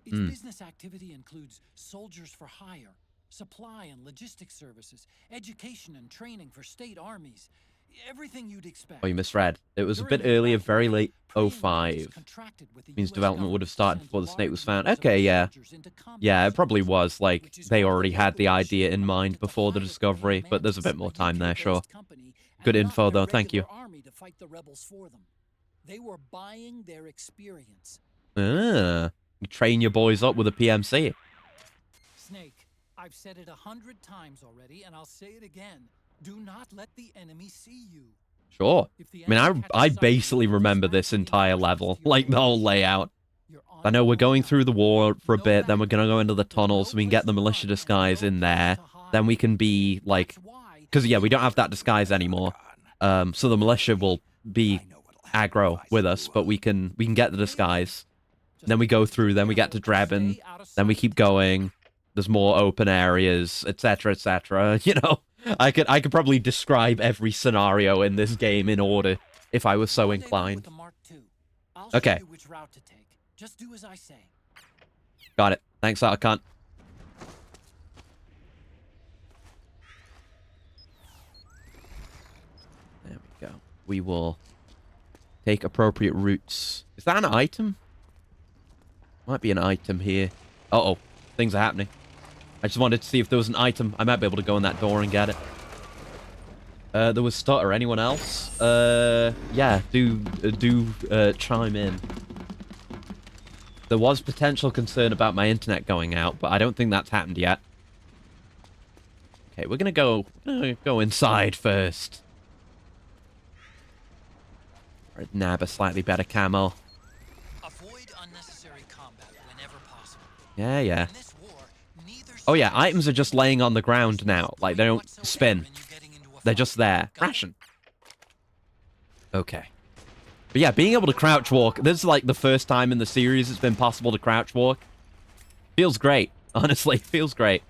Its Mm. business activity includes soldiers for hire, supply and logistics services, education and training for state armies, everything you'd expect. Oh, you misread. It was a During bit the earlier, Iraq very War, late Praying Mantis 05. contracted with the Means US development would have government to started before the send snake was large found. numbers of Okay, its yeah. soldiers into combat Yeah, it probably zones, was, like, which is they why the already had the local idea in machine mind wanted to before the hire discovery, Praying but there's a bit Mantis, more a time there, UK-based sure. company, Good and not info, their though, thank you. regular army to fight the rebels for them. They were buying their experience. You train your boys up with a PMC. Snake, I've said it 100 times already, and I'll say it again. Do not let the enemy see you. Sure. If the I mean, enemy catches I sight of you, basically they'll remember dispatch this entire reinforcements level, to your like the whole location. layout. You're on I know your we're own going now. through the war for a No bit, then we're backup. gonna go into the There's tunnels, no so we can get the place to militia run and disguise no in place there. to Then we hide. can be, like... That's why Because, yeah, we don't have that disguise anymore. So the militia will be aggro with us, but we can get the disguise. Then we go through, then we get to Drebin, then we keep going. There's more open areas, etc., etc. You know, I could probably describe every scenario in this game in order if I was so Rendezvous with inclined. the Mark II. I'll Okay. show you which route to take. Just do as I say. Got it. Thanks, Archon. There we go. We will take appropriate routes. Is that an item? Might be an item here. Uh-oh. Things are happening. I just wanted to see if there was an item. I might be able to go in that door and get it. There was Stutter. Anyone else? Yeah, do chime in. There was potential concern about my internet going out, but I don't think that's happened yet. Okay, we're gonna go inside first. Or nab a slightly better camo. Avoid unnecessary combat whenever possible. Yeah, yeah. In this war, neither Oh yeah, side items are just laying on the ground now. Like, they don't spin. They're just there. Ration. Okay. But yeah, being able to crouch walk, this is like the first time in the series it's been possible to crouch walk. Feels great. Honestly, feels great.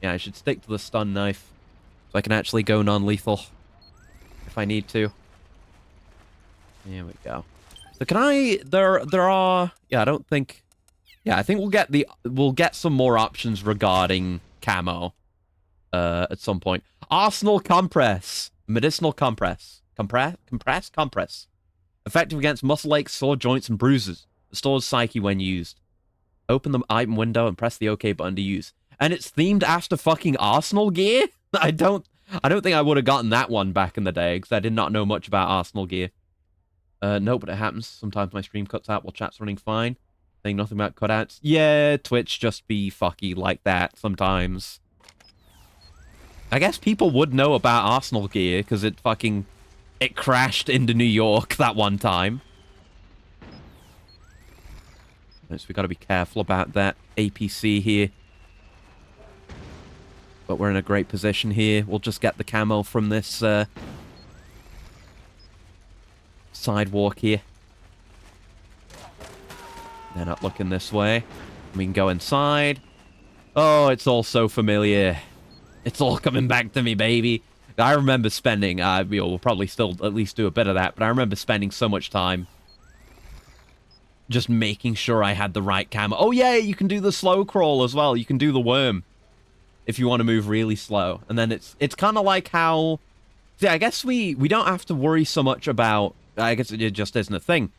Yeah, I should stick to the stun knife so I can actually go non-lethal if I need to. There we go. So can I... There are... Yeah, I don't think... Yeah, I think we'll get some more options regarding camo at some point. Arsenal Compress. Medicinal Compress. Compress. Effective against muscle aches, sore joints, and bruises. Restores psyche when used. Open the item window and press the OK button to use. And it's themed after fucking Arsenal gear? I don't think I would have gotten that one back in the day, because I did not know much about Arsenal gear. No, but it happens. Sometimes my stream cuts out while chat's running fine. Saying nothing about cutouts. Yeah, Twitch just be fucky like that sometimes. I guess people would know about Arsenal gear, because it crashed into New York that one time. So we got to be careful about that APC here. But we're in a great position here. We'll just get the camo from this sidewalk here. They're not looking this way. We can go inside. Oh, it's all so familiar. It's all coming back to me, baby. I remember spending, we'll probably still at least do a bit of that, but I remember spending so much time just making sure I had the right camo. Oh, yeah, you can do the slow crawl as well. You can do the worm if you want to move really slow. And then it's kind of like how... See, I guess we don't have to worry so much about... I guess it just isn't a thing.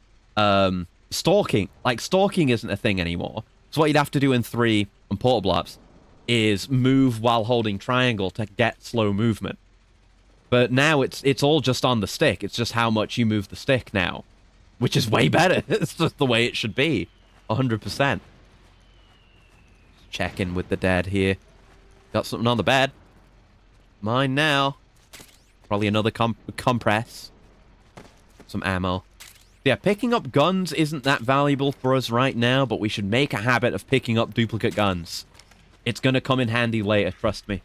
Stalking. Like, stalking isn't a thing anymore. So what you'd have to do in 3 on Portable Ops is move while holding triangle to get slow movement. But now it's all just on the stick. It's just how much you move the stick now. Which is way better. It's just the way it should be. 100%. Check in with the dead here. Got something on the bed. Mine now. Probably another compress. Some ammo. Yeah, picking up guns isn't that valuable for us right now, but we should make a habit of picking up duplicate guns. It's going to come in handy later, trust me.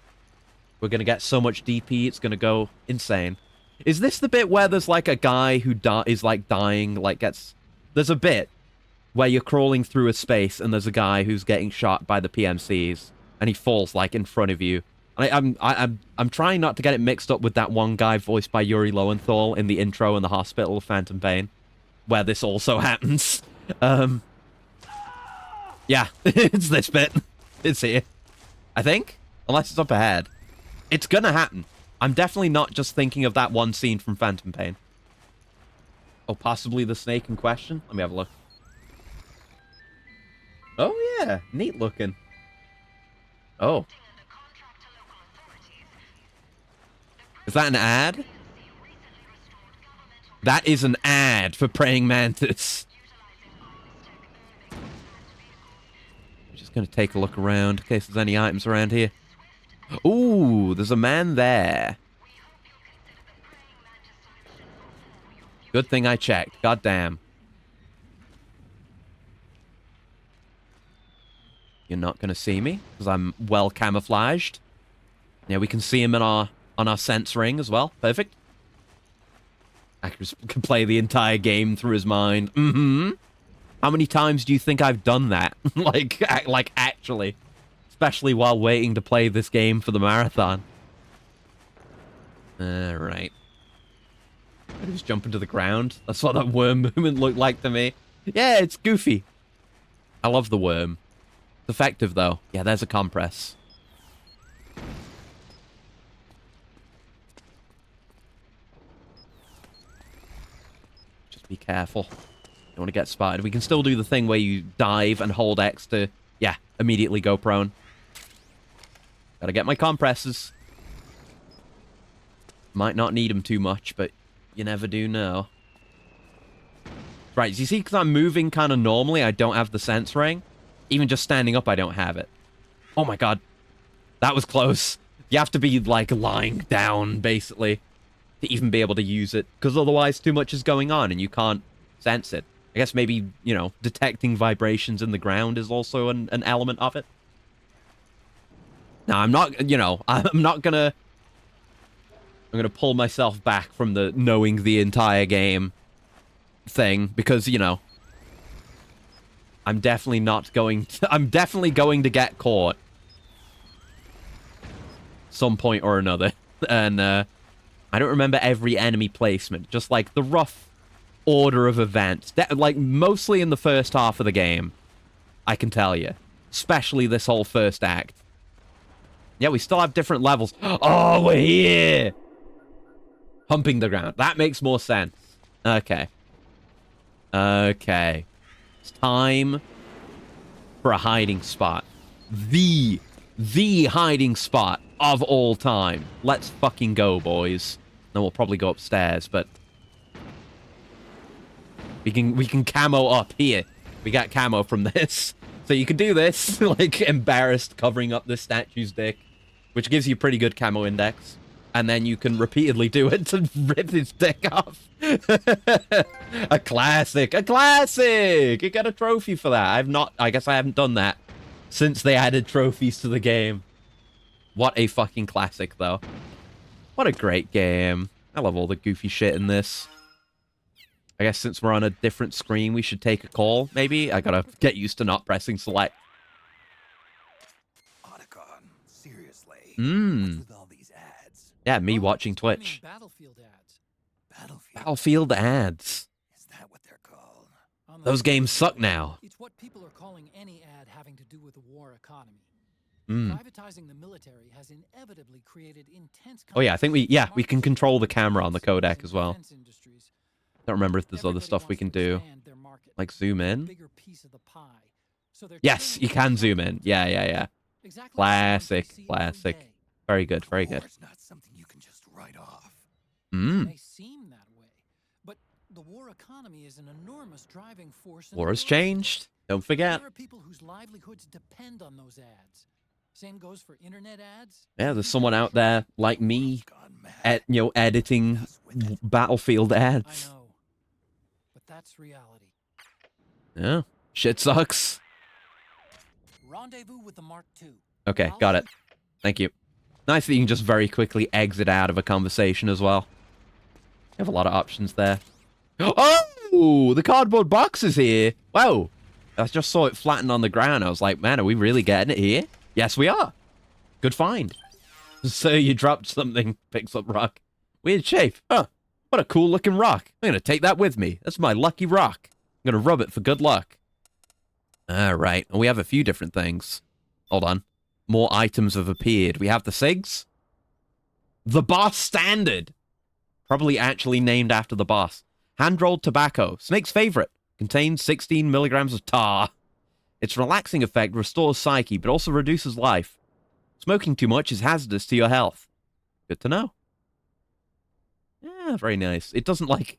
We're going to get so much DP, it's going to go insane. Is this the bit where there's like a guy who is like dying, like gets... There's a bit where you're crawling through a space and there's a guy who's getting shot by the PMCs and he falls like in front of you. I'm trying not to get it mixed up with that one guy voiced by Yuri Lowenthal in the intro in the hospital of Phantom Pain, where this also happens. Yeah, it's this bit. It's here. I think? Unless it's up ahead. It's gonna happen. I'm definitely not just thinking of that one scene from Phantom Pain. Oh, possibly the snake in question? Let me have a look. Oh, yeah. Neat looking. Oh. Is that an ad? That is an ad for Praying Mantis. I'm just going to take a look around in case there's any items around here. Ooh, there's a man there. Good thing I checked. Goddamn. You're not going to see me because I'm well camouflaged. Yeah, we can see him in on our sense ring as well. Perfect. Actors can play the entire game through his mind. Mm-hmm. How many times do you think I've done that? like actually. Especially while waiting to play this game for the marathon. Alright. He was jumping to the ground. That's what that worm movement looked like to me. Yeah, it's goofy. I love the worm. It's effective, though. Yeah, there's a compress. Just be careful. Don't want to get spotted. We can still do the thing where you dive and hold X to, yeah, immediately go prone. Gotta get my compresses. Might not need them too much, but you never do know. Right, you see, because I'm moving kind of normally, I don't have the sense ring. Even just standing up, I don't have it. Oh my god. That was close. You have to be, like, lying down, basically, to even be able to use it. Because otherwise, too much is going on, and you can't sense it. I guess maybe, you know, detecting vibrations in the ground is also an element of it. Now, I'm not, you know, I'm gonna pull myself back from the knowing the entire game thing, because, you know, I'm definitely going to get caught some point or another. And, I don't remember every enemy placement, just, like, the rough order of events. Like, mostly in the first half of the game, I can tell you. Especially this whole first act. Yeah, we still have different levels. Oh, we're here! Humping the ground. That makes more sense. Okay. Okay. It's time for a hiding spot. The hiding spot of all time. Let's fucking go, boys. Then we'll probably go upstairs, but we can camo up here. We got camo from this. So you can do this, like, embarrassed covering up this statue's dick, which gives you pretty good camo index. And then you can repeatedly do it to rip his dick off. A classic. A classic! You get a trophy for that. I guess I haven't done that since they added trophies to the game. What a fucking classic, though. What a great game. I love all the goofy shit in this. I guess since we're on a different screen, we should take a call, maybe? I gotta get used to not pressing select. Otacon, seriously. Hmm. What's with all these ads? Yeah, me Oh, watching you mean Twitch. Battlefield ads. Battlefield ads. Is that what they're called? On the Those games surface, suck now. It's what people are calling any ad having to do with the war economy. Hmm. Privatizing the military has inevitably created intense. Oh yeah, I think we can control the camera on the competition codec as well. defense industries. Don't remember if there's other Everybody stuff we wants can to do. expand their market, Like zoom a in. bigger piece of the pie. So they're Yes, turning you to can the zoom in. platforms Yeah, yeah, yeah. exactly Classic, like we see every classic. day. Very good, very good. War's not something you can just write off. It Hmm. may seem that way, but the war economy is an enormous driving force. In the War has world changed. today. Don't forget. There are people whose livelihoods depend on those ads. Same goes for internet ads. Yeah, there's someone out there like me, Gone mad. editing Us with it. Battlefield I ads. know, but that's reality. Yeah, shit sucks. Rendezvous with the Mark II. Okay, got it. Thank you. Nice that you can just very quickly exit out of a conversation as well. You have a lot of options there. Oh, the cardboard box is here. Wow. I just saw it flattened on the ground. I was like, man, are we really getting it here? Yes, we are. Good find. So you dropped something, picks up rock. Weird shape. Huh. What a cool looking rock. I'm going to take that with me. That's my lucky rock. I'm going to rub it for good luck. All right. And we have a few different things. Hold on. More items have appeared. We have the SIGs. The Boss Standard. Probably actually named after the boss. Hand-rolled tobacco. Snake's favorite. Contains 16 milligrams of tar. Its relaxing effect restores psyche, but also reduces life. Smoking too much is hazardous to your health. Good to know. Yeah, very nice. It doesn't, like...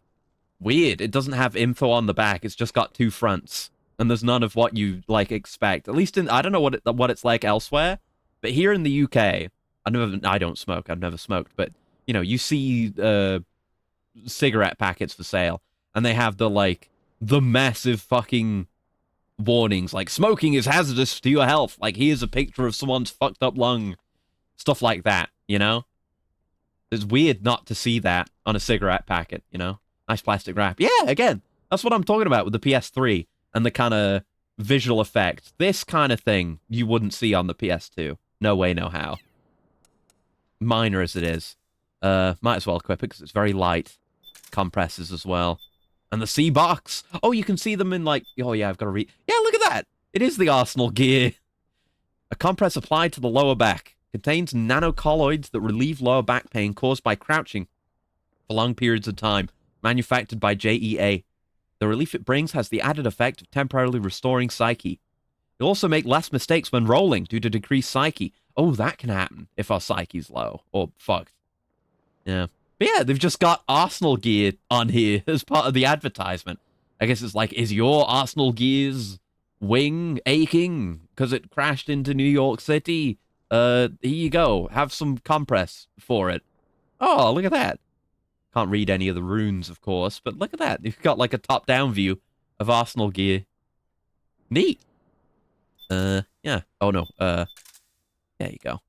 Weird. It doesn't have info on the back. It's just got two fronts. And there's none of what you, like, expect. At least in... I don't know what it's like elsewhere. But here in the UK... I don't smoke. I've never smoked. But, you know, you see cigarette packets for sale. And they have the massive fucking... warnings like smoking is hazardous to your health, like here's a picture of someone's fucked up lung, stuff like that, you know. It's weird not to see that on a cigarette packet, you know. Nice plastic wrap. Yeah, again, that's what I'm talking about with the PS3 and the kind of visual effect. This kind of thing you wouldn't see on the PS2. No way, no how. Minor as it is, might as well equip it because it's very light. Compresses as well. And the C-Box. Oh, you can see them in, like... Oh, yeah, I've got to read... Yeah, look at that! It is the Arsenal gear. A compress applied to the lower back. Contains nanocolloids that relieve lower back pain caused by crouching for long periods of time. Manufactured by JEA. The relief it brings has the added effect of temporarily restoring psyche. It'll also make less mistakes when rolling due to decreased psyche. Oh, that can happen if our psyche's low. Or fucked. Yeah. But yeah, they've just got Arsenal gear on here as part of the advertisement. I guess it's like, is your Arsenal gear's wing aching because it crashed into New York City? Here you go. Have some compress for it. Oh, look at that. Can't read any of the runes, of course, but look at that. You've got like a top-down view of Arsenal gear. Neat. Yeah. Oh, no. There you go.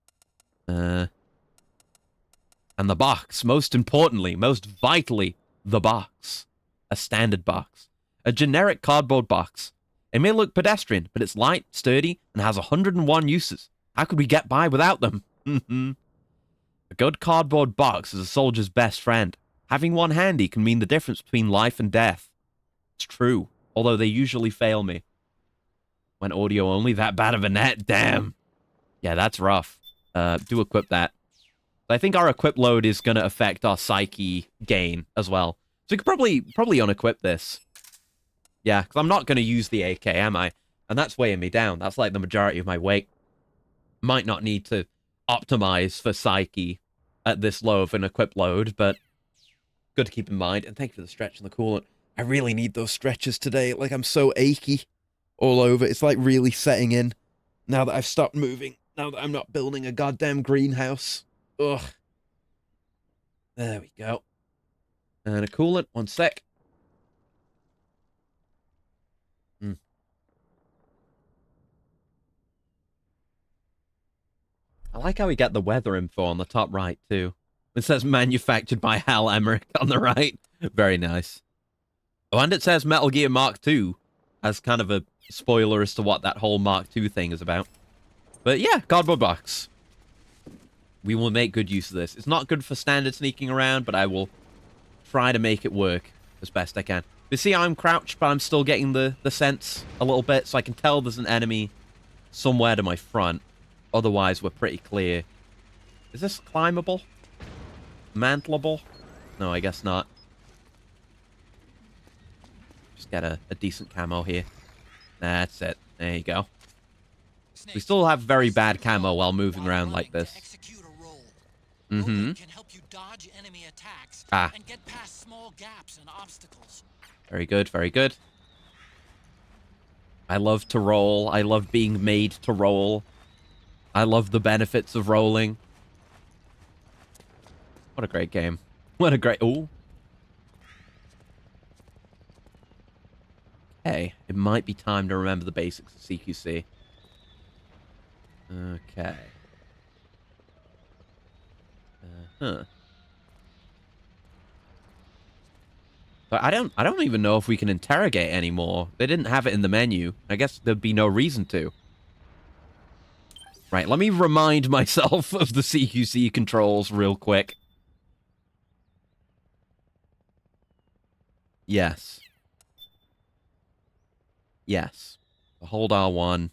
And the box, most importantly, most vitally, the box. A standard box. A generic cardboard box. It may look pedestrian, but it's light, sturdy, and has 101 uses. How could we get by without them? A good cardboard box is a soldier's best friend. Having one handy can mean the difference between life and death. It's true, although they usually fail me. When audio only, that bad of a net, damn. Yeah, that's rough. Do equip that. I think our equip load is going to affect our psyche gain as well. So we could probably unequip this. Yeah, because I'm not going to use the AK, am I? And that's weighing me down. That's like the majority of my weight. Might not need to optimize for psyche at this low of an equip load, but good to keep in mind. And thank you for the stretch and the coolant. I really need those stretches today. Like, I'm so achy all over. It's like really setting in now that I've stopped moving. Now that I'm not building a goddamn greenhouse. Ugh. There we go. And a coolant. One sec. I like how we get the weather info on the top right, too. It says manufactured by Hal Emmerich on the right. Very nice. Oh, and it says Metal Gear Mark II as kind of a spoiler as to what that whole Mark II thing is about. But yeah, cardboard box. We will make good use of this. It's not good for standard sneaking around, but I will try to make it work as best I can. You see, I'm crouched, but I'm still getting the sense a little bit, so I can tell there's an enemy somewhere to my front. Otherwise, we're pretty clear. Is this climbable? Mantleable? No, I guess not. Just get a decent camo here. That's it. There you go. Snake, We still have very bad camo while moving around like this. Execute a roll. Mm-hmm. Rolling can help you dodge enemy attacks and get past small gaps and obstacles. Very good, very good. I love to roll. I love being made to roll. I love the benefits of rolling. What a great game. What a great... Ooh. Okay, it might be time to remember the basics of CQC. Okay. Huh. But I don't even know if we can interrogate anymore. They didn't have it in the menu. I guess there'd be no reason to. Right, let me remind myself of the CQC controls real quick. Yes. Yes. Hold R1.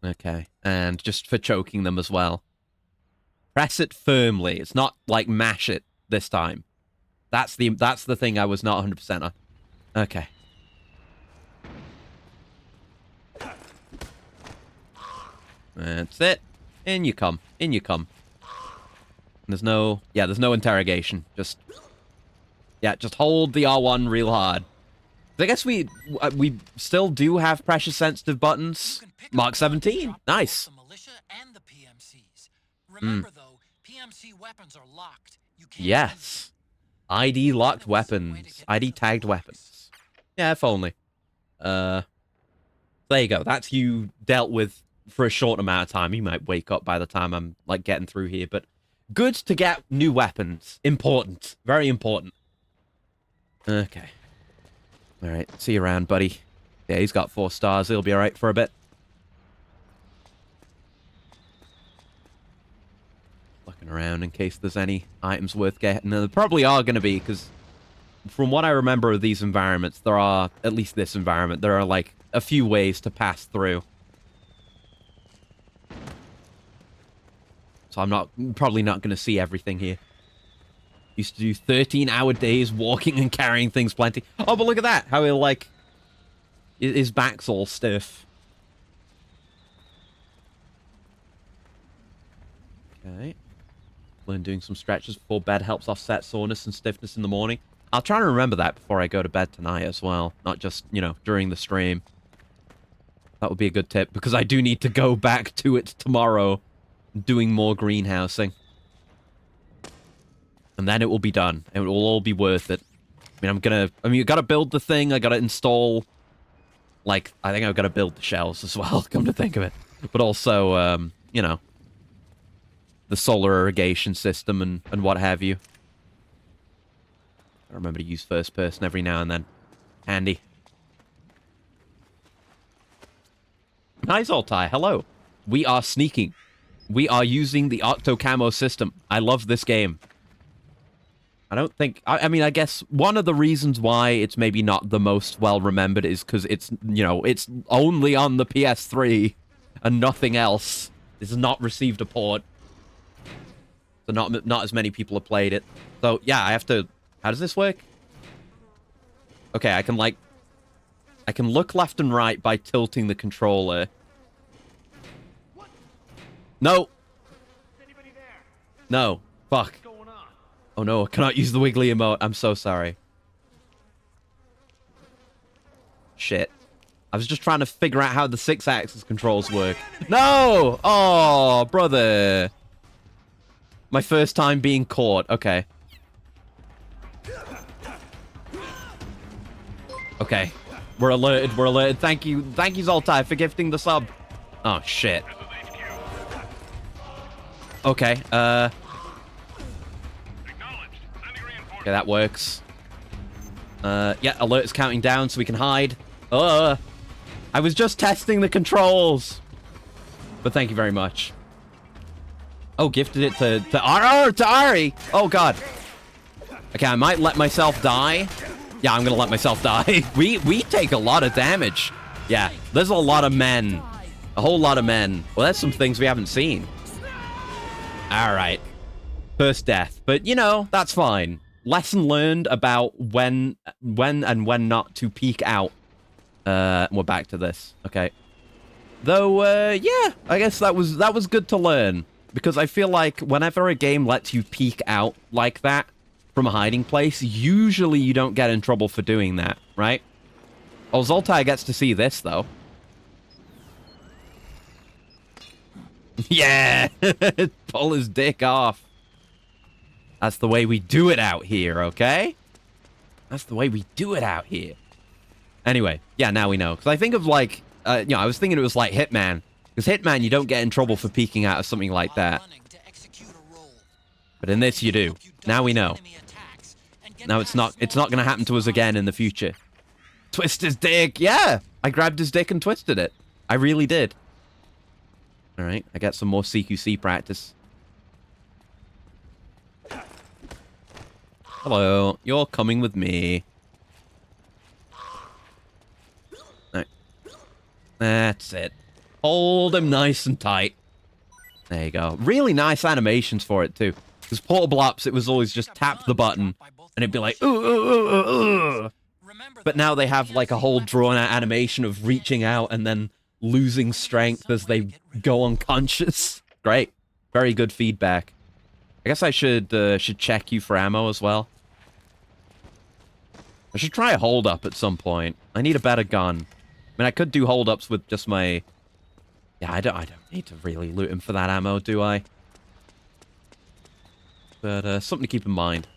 Okay, and just for choking them as well. Press it firmly. It's not like mash it this time. That's the thing I was not 100% on. Okay. That's it. In you come. In you come. There's no interrogation. Just hold the R1 real hard. I guess we still do have pressure sensitive buttons. Mark 17. Nice. The militia and the PMCs. Remember though, PMC weapons are locked. You can't Yes. ID locked weapons. ID tagged weapons. Yeah, if only. There you go. That's you dealt with for a short amount of time. You might wake up by the time I'm like getting through here, but good to get new weapons. Important. Very important. Okay. Alright, see you around, buddy. Yeah, he's got 4 stars. He'll be alright for a bit. Looking around in case there's any items worth getting. There probably are going to be, because from what I remember of these environments, there are, at least this environment, there are like a few ways to pass through. So I'm probably not going to see everything here. Used to do 13-hour days walking and carrying things plenty. Oh, but look at that. How he'll, like... His back's all stiff. Okay. Learn doing some stretches before bed helps offset soreness and stiffness in the morning. I'll try to remember that before I go to bed tonight as well. Not just, you know, during the stream. That would be a good tip, because I do need to go back to it tomorrow doing more greenhousing. And then it will be done. It will all be worth it. I mean, you gotta build the thing. I gotta install, like, I think I've gotta build the shells as well, come to think of it. But also, you know, the solar irrigation system and what have you. I remember to use first person every now and then. Handy. Hi, Zoltai. Hello. We are sneaking. We are using the Octo Camo system. I love this game. I don't think... I mean, I guess one of the reasons why it's maybe not the most well-remembered is because it's, you know, it's only on the PS3 and nothing else. This has not received a port. So not as many people have played it. So, yeah, I have to... How does this work? Okay, I can, like... I can look left and right by tilting the controller. No! No. Fuck. Oh no, I cannot use the wiggly emote. I'm so sorry. Shit. I was just trying to figure out how the 6-axis controls work. No! Oh, brother. My first time being caught. Okay. Okay. We're alerted. We're alerted. Thank you. Thank you, Zoltai, for gifting the sub. Oh, shit. Okay, Okay, that works. Yeah, alert is counting down so we can hide. I was just testing the controls. But thank you very much. Oh, gifted it to Ari. Oh, God. Okay, I might let myself die. Yeah, I'm gonna let myself die. We take a lot of damage. Yeah, there's a lot of men. A whole lot of men. Well, there's some things we haven't seen. All right. First death. But, you know, that's fine. Lesson learned about when and when not to peek out. We're back to this. Okay. Though, yeah, I guess that was good to learn. Because I feel like whenever a game lets you peek out like that from a hiding place, usually you don't get in trouble for doing that, right? Oh, Zoltai gets to see this, though. Yeah! Pull his dick off. That's the way we do it out here, okay? That's the way we do it out here. Anyway, yeah, now we know. Because I think of, like, you know, I was thinking it was like Hitman. Because Hitman, you don't get in trouble for peeking out of something like that. But in this, you do. Now we know. Now it's not going to happen to us again in the future. Twist his dick! Yeah! I grabbed his dick and twisted it. I really did. Alright, I got some more CQC practice. Hello, you're coming with me. Alright. That's it. Hold him nice and tight. There you go. Really nice animations for it, too. Because Portable Ops, it was always just tap the button, and it'd be like, ooh, ooh, ooh, ooh, ooh. But now they have, like, a whole drawn-out animation of reaching out and then losing strength as they go unconscious. Great. Very good feedback. I guess I should check you for ammo as well. I should try a hold-up at some point. I need a better gun. I mean, I could do hold-ups with just my... Yeah, I don't need to really loot him for that ammo, do I? But, something to keep in mind.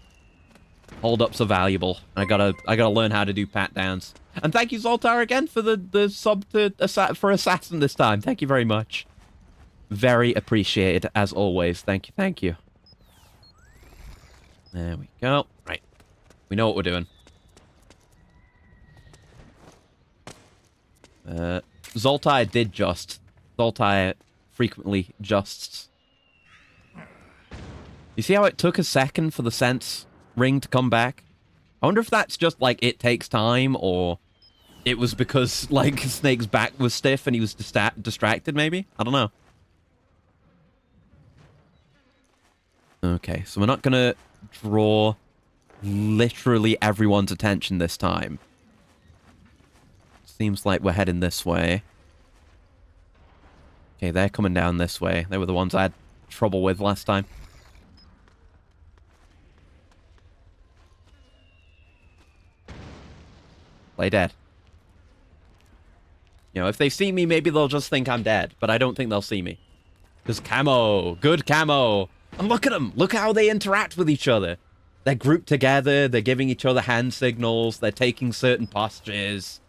Hold-ups are valuable. I gotta learn how to do pat-downs. And thank you, Zoltar, again, for the sub for Assassin this time. Thank you very much. Very appreciated, as always. Thank you, thank you. There we go. Right. We know what we're doing. Zoltai did just. Zoltai frequently justs. You see how it took a second for the sense ring to come back? I wonder if that's just, like, it takes time, or it was because, like, Snake's back was stiff and he was distracted, maybe? I don't know. Okay, so we're not gonna draw literally everyone's attention this time. Seems like we're heading this way. Okay, they're coming down this way. They were the ones I had trouble with last time. Play dead. You know, if they see me, maybe they'll just think I'm dead. But I don't think they'll see me. Because camo. Good camo. And look at them. Look how they interact with each other. They're grouped together. They're giving each other hand signals. They're taking certain postures.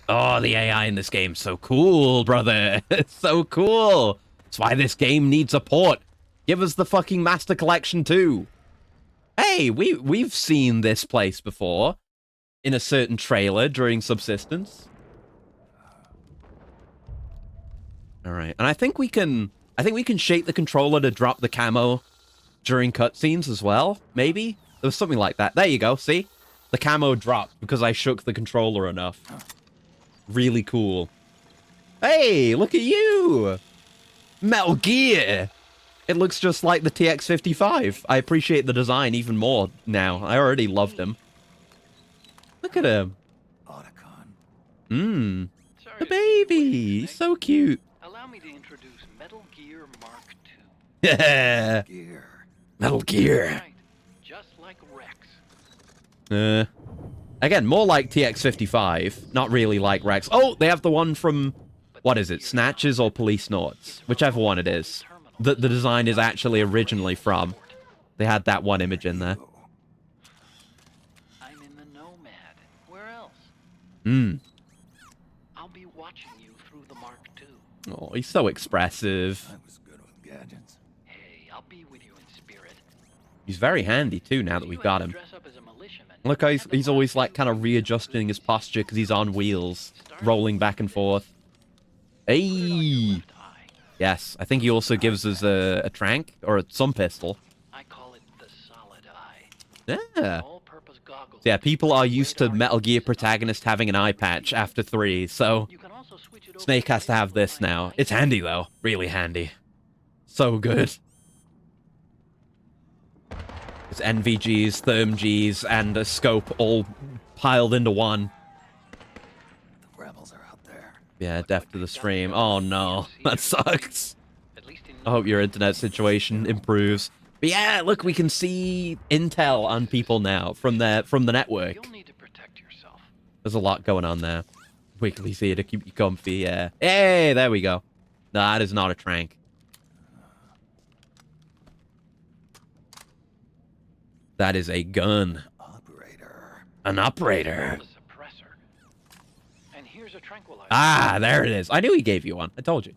Oh, the AI in this game's so cool, brother. It's so cool. That's why this game needs a port. Give us the fucking Master Collection too. Hey, we've seen this place before. In a certain trailer during Subsistence. Alright, and I think we can shape the controller to drop the camo during cutscenes as well, maybe? There was something like that. There you go, see? The camo dropped because I shook the controller enough. Really cool. Hey, look at you! Metal Gear! It looks just like the TX-55. I appreciate the design even more now. I already loved him. Look at him. Otacon. The baby. He's so cute. Allow me to introduce Metal Gear Mark II. Yeah. Gear. Metal Gear. Right. Just like Rex. Again, more like TX-55. Not really like Rex. Oh, they have the one from... What is it? Snatches or Police Noughts? Whichever one it is. The design is actually originally from. They had that one image in there. I'm in the Nomad. Where else? I'll be watching you through the Mark II. Oh, he's so expressive. I was good with gadgets. Hey, I'll be with you in spirit. He's very handy, too, now that we've You got had him. to dress up as a militiaman Look, and he's the always, mark like, kind of two readjusting his posture because he's on wheels, rolling back and forth. Put it on your Hey! left eye. Yes, I think he also gives us a trank, or some pistol. I call it the solid eye. Yeah. All-purpose goggles. So yeah, people are display used to radar Metal Gear images on protagonist having an eye patch after 3, so You can also switch it over Snake has to have this laser now. line It's handy, though. Really handy. So good. It's NVGs, ThermGs, and a scope all piled into one. The rebels are out there. Yeah, death to the stream. Oh no, that sucks. At least in I hope your internet situation improves. But yeah, look, we can see intel on people now from the network. You'll need to protect yourself. There's a lot going on there. Weekly here to keep you comfy, yeah. Hey, there we go. No, that is not a trank. That is a gun. Operator. An operator. The suppressor. And here's a tranquilizer. Ah, there it is. I knew he gave you one. I told you.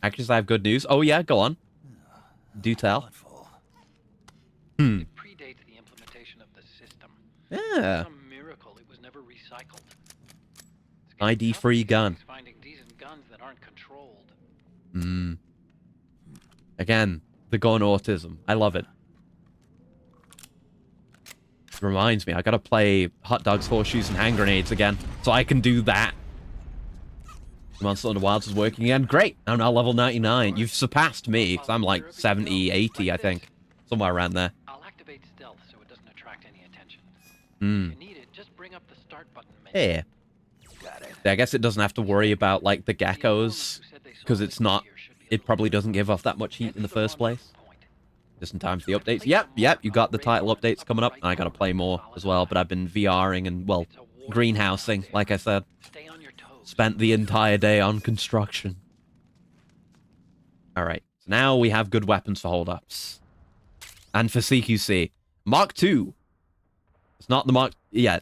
Actually, I have good news. Oh, yeah, go on. Do tell. Thoughtful. Hmm. It predates the implementation of the system. Yeah. Some miracle it was never recycled. It's getting ID-free tough gun. finding decent guns that aren't controlled. Hmm. Again, the gun autism. I love it. Reminds me, I gotta play Hot Dogs, Horseshoes, and Hand Grenades again, so I can do that. Monster Hunter Wilds is working again. Great! I'm now level 99. You've surpassed me, because I'm like 70, 80, I think. Somewhere around there. I'll activate stealth so it doesn't attract any attention. Hmm. If you need it, just bring up the start button menu. Yeah. Got it. I guess it doesn't have to worry about, like, the geckos, because it's not... It probably doesn't give off that much heat in the first place. Just in time for the updates. Yep, you got the title updates coming up. I gotta play more as well, but I've been VRing and, well, greenhousing, like I said. Stay on your toes. Spent the entire day on construction. Alright, so now we have good weapons for hold-ups. And for CQC. Mark II. It's not the Mark... Yeah.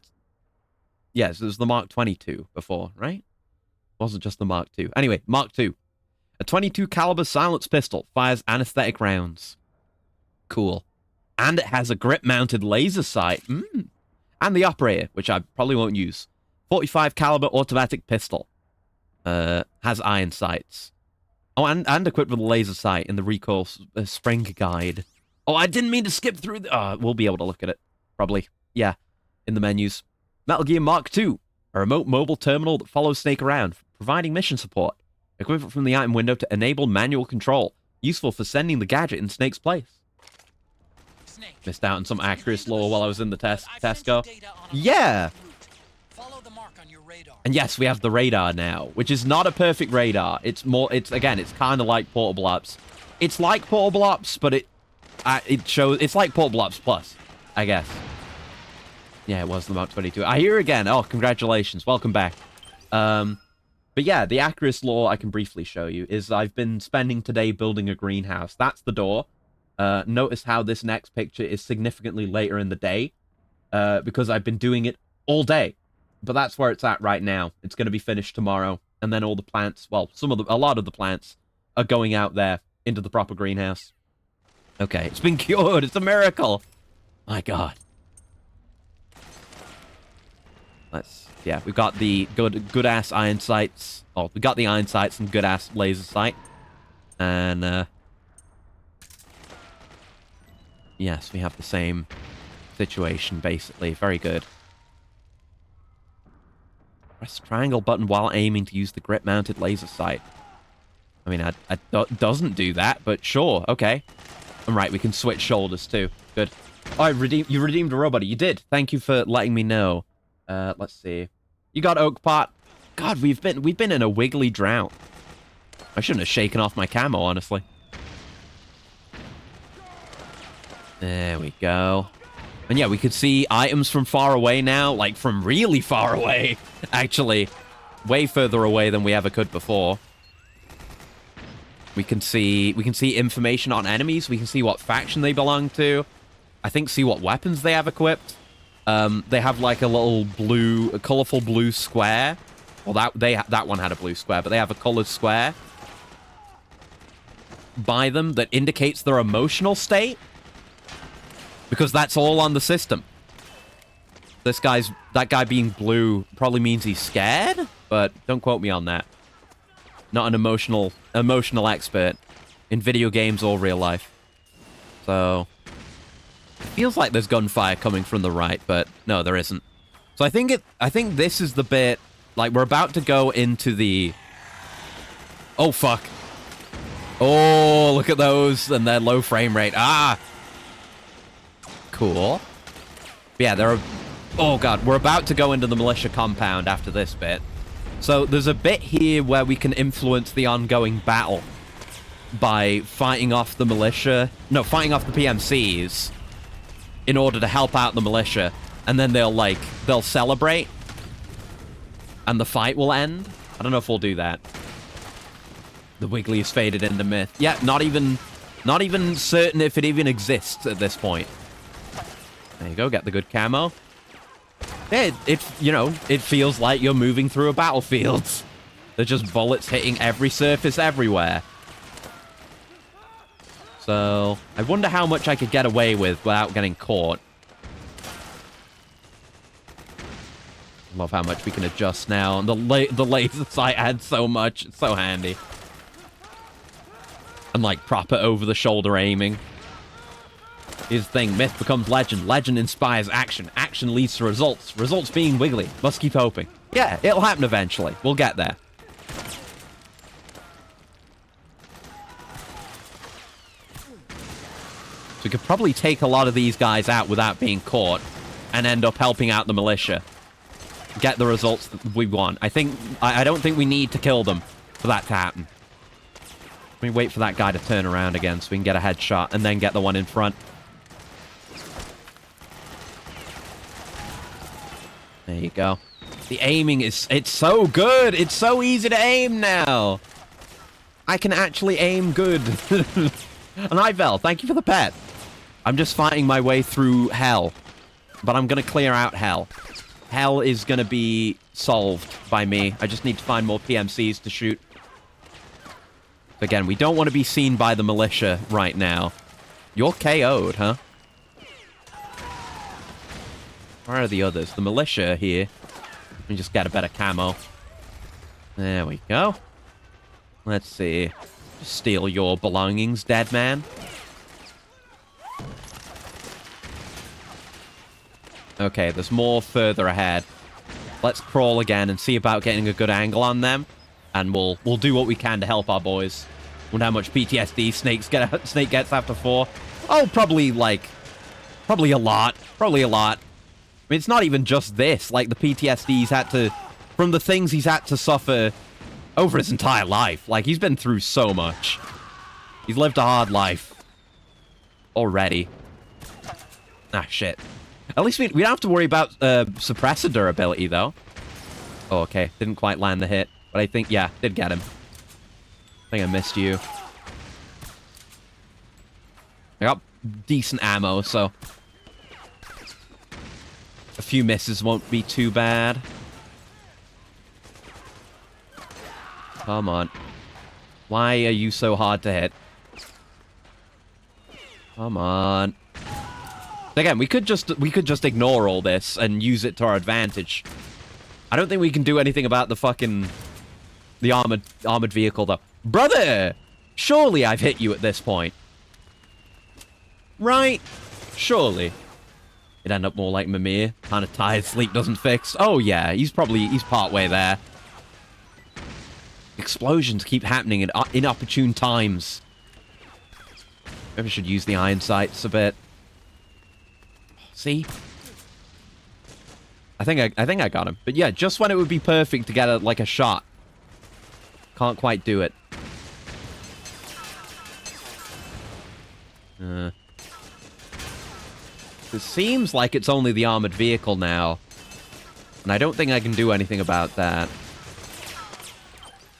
Yes, it was the Mark 22 before, right? It wasn't just the Mark II. Anyway, Mark II. A 22 caliber silence pistol fires anesthetic rounds. Cool. And it has a grip-mounted laser sight. And the operator, which I probably won't use. 45 caliber automatic pistol. Has iron sights. Oh, and equipped with a laser sight in the recoil spring guide. Oh, I didn't mean to skip through the... we'll be able to look at it. Probably. Yeah. In the menus. Metal Gear Mark II. A remote mobile terminal that follows Snake around, providing mission support. Equip it from the item window to enable manual control. Useful for sending the gadget in Snake's place. Snake. Missed out on some Acris lore while I was in the I sent Tesco. you data on a Yeah! route. Follow the mark on your radar. And yes, we have the radar now, which is not a perfect radar. It's kind of like Portable Ops. It's like Portable Ops, but it shows, it's like Portable Ops Plus, I guess. Yeah, it was the Mark 22. I hear again. Oh, congratulations. Welcome back. But yeah, the Acris lore I can briefly show you is I've been spending today building a greenhouse. That's the door. Notice how this next picture is significantly later in the day, because I've been doing it all day. But that's where it's at right now. It's going to be finished tomorrow, and then all the plants, well, a lot of the plants are going out there into the proper greenhouse. Okay, it's been cured. It's a miracle. My God. Yeah, we've got the good ass iron sights. Oh, we got the iron sights and good ass laser sight. And yes, we have the same situation basically. Very good. Press triangle button while aiming to use the grip mounted laser sight. I mean, it doesn't do that, but sure, okay. And right, we can switch shoulders too. Good. Oh, you redeemed a robot. You did. Thank you for letting me know. Let's see. You got Oak Pot. God, we've been in a wiggly drought. I shouldn't have shaken off my camo, honestly. There we go. And yeah, we could see items from far away now, like from really far away, actually. Way further away than we ever could before. We can see information on enemies. We can see what faction they belong to. I think see what weapons they have equipped. They have like a little a colorful blue square. Well, that one had a blue square, but they have a colored square by them that indicates their emotional state. Because that's all on the system. That guy being blue probably means he's scared, but don't quote me on that. Not an emotional expert in video games or real life. So, it feels like there's gunfire coming from the right, but no, there isn't. So I think this is the bit, like, we're about to go into the... Oh, fuck. Oh, look at those and their low frame rate. Ah! Cool. Yeah, there are... Oh, God, we're about to go into the militia compound after this bit. So there's a bit here where we can influence the ongoing battle by fighting off the militia... No, fighting off the PMCs in order to help out the militia. And then they'll celebrate. And the fight will end. I don't know if we'll do that. The Wiggly has faded into myth. Yeah, not even certain if it even exists at this point. There you go, get the good camo. Yeah, it feels like you're moving through a battlefield. There's just bullets hitting every surface everywhere. So, I wonder how much I could get away with without getting caught. Love how much we can adjust now. And the laser sight adds so much. It's so handy. And like proper over-the-shoulder aiming. Here's the thing. Myth becomes legend. Legend inspires action. Action leads to results. Results being Wiggly. Must keep hoping. Yeah, it'll happen eventually. We'll get there. So we could probably take a lot of these guys out without being caught. And end up helping out the militia. Get the results that we want. I don't think we need to kill them for that to happen. Let me wait for that guy to turn around again so we can get a headshot and then get the one in front. There you go. The aiming it's so good. It's so easy to aim now. I can actually aim good. And Ivel, thank you for the pet. I'm just fighting my way through hell. But I'm going to clear out hell. Hell is going to be solved by me. I just need to find more PMCs to shoot. Again, we don't want to be seen by the militia right now. You're KO'd, huh? Where are the others? The militia here. Let me just get a better camo. There we go. Let's see. Just steal your belongings, dead man. Okay, there's more further ahead. Let's crawl again and see about getting a good angle on them. And we'll do what we can to help our boys. Wonder how much PTSD Snake gets after 4. Oh, probably a lot. Probably a lot. I mean, it's not even just this. Like, the PTSD he's had to... From the things he's had to suffer over his entire life. Like, he's been through so much. He's lived a hard life. Already. Ah, shit. At least we don't have to worry about suppressor durability, though. Oh, okay. Didn't quite land the hit. But I think, yeah, did get him. I think I missed you. I got decent ammo, so... A few misses won't be too bad. Come on. Why are you so hard to hit? Come on. Again, we could just ignore all this and use it to our advantage. I don't think we can do anything about the fucking... The armored vehicle, though. Brother! Surely I've hit you at this point. Right? Surely. It'd end up more like Mimir. Kind of tired, sleep doesn't fix. Oh, yeah. He's part way there. Explosions keep happening at inopportune times. Maybe I should use the iron sights a bit. See? I think I got him. But yeah, just when it would be perfect to get a shot. Can't quite do it. It seems like it's only the armored vehicle now. And I don't think I can do anything about that.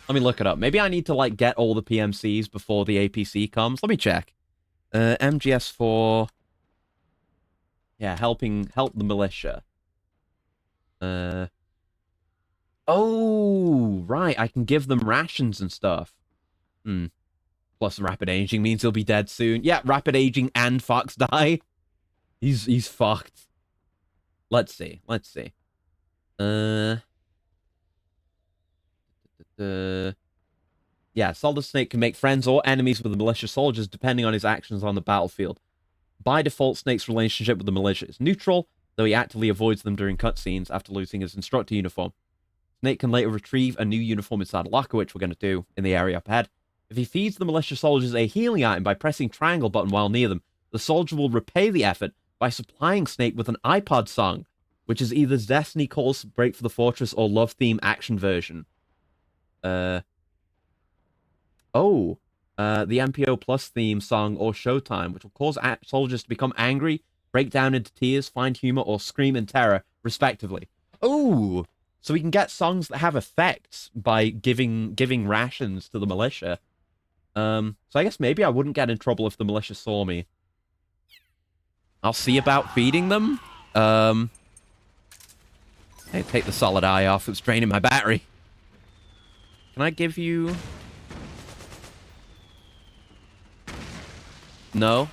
Let me look it up. Maybe I need to, get all the PMCs before the APC comes. Let me check. MGS4... Yeah, help the militia. Oh, right. I can give them rations and stuff. Plus rapid aging means he'll be dead soon. Yeah, rapid aging and Fox die. He's fucked. Let's see. Yeah, Solid Snake can make friends or enemies with the militia soldiers depending on his actions on the battlefield. By default, Snake's relationship with the militia is neutral, though he actively avoids them during cutscenes after losing his instructor uniform. Snake can later retrieve a new uniform inside a locker, which we're going to do in the area up ahead. If he feeds the militia soldiers a healing item by pressing triangle button while near them, the soldier will repay the effort by supplying Snake with an iPod song, which is either Destiny Calls Break for the Fortress or Love Theme Action version. The MPO Plus theme song or Showtime, which will cause soldiers to become angry, break down into tears, find humor, or scream in terror, respectively. Oh, so we can get songs that have effects by giving rations to the militia. So I guess maybe I wouldn't get in trouble if the militia saw me. I'll see about feeding them. Hey, take the solid eye off. It's draining my battery. Can I give you... No,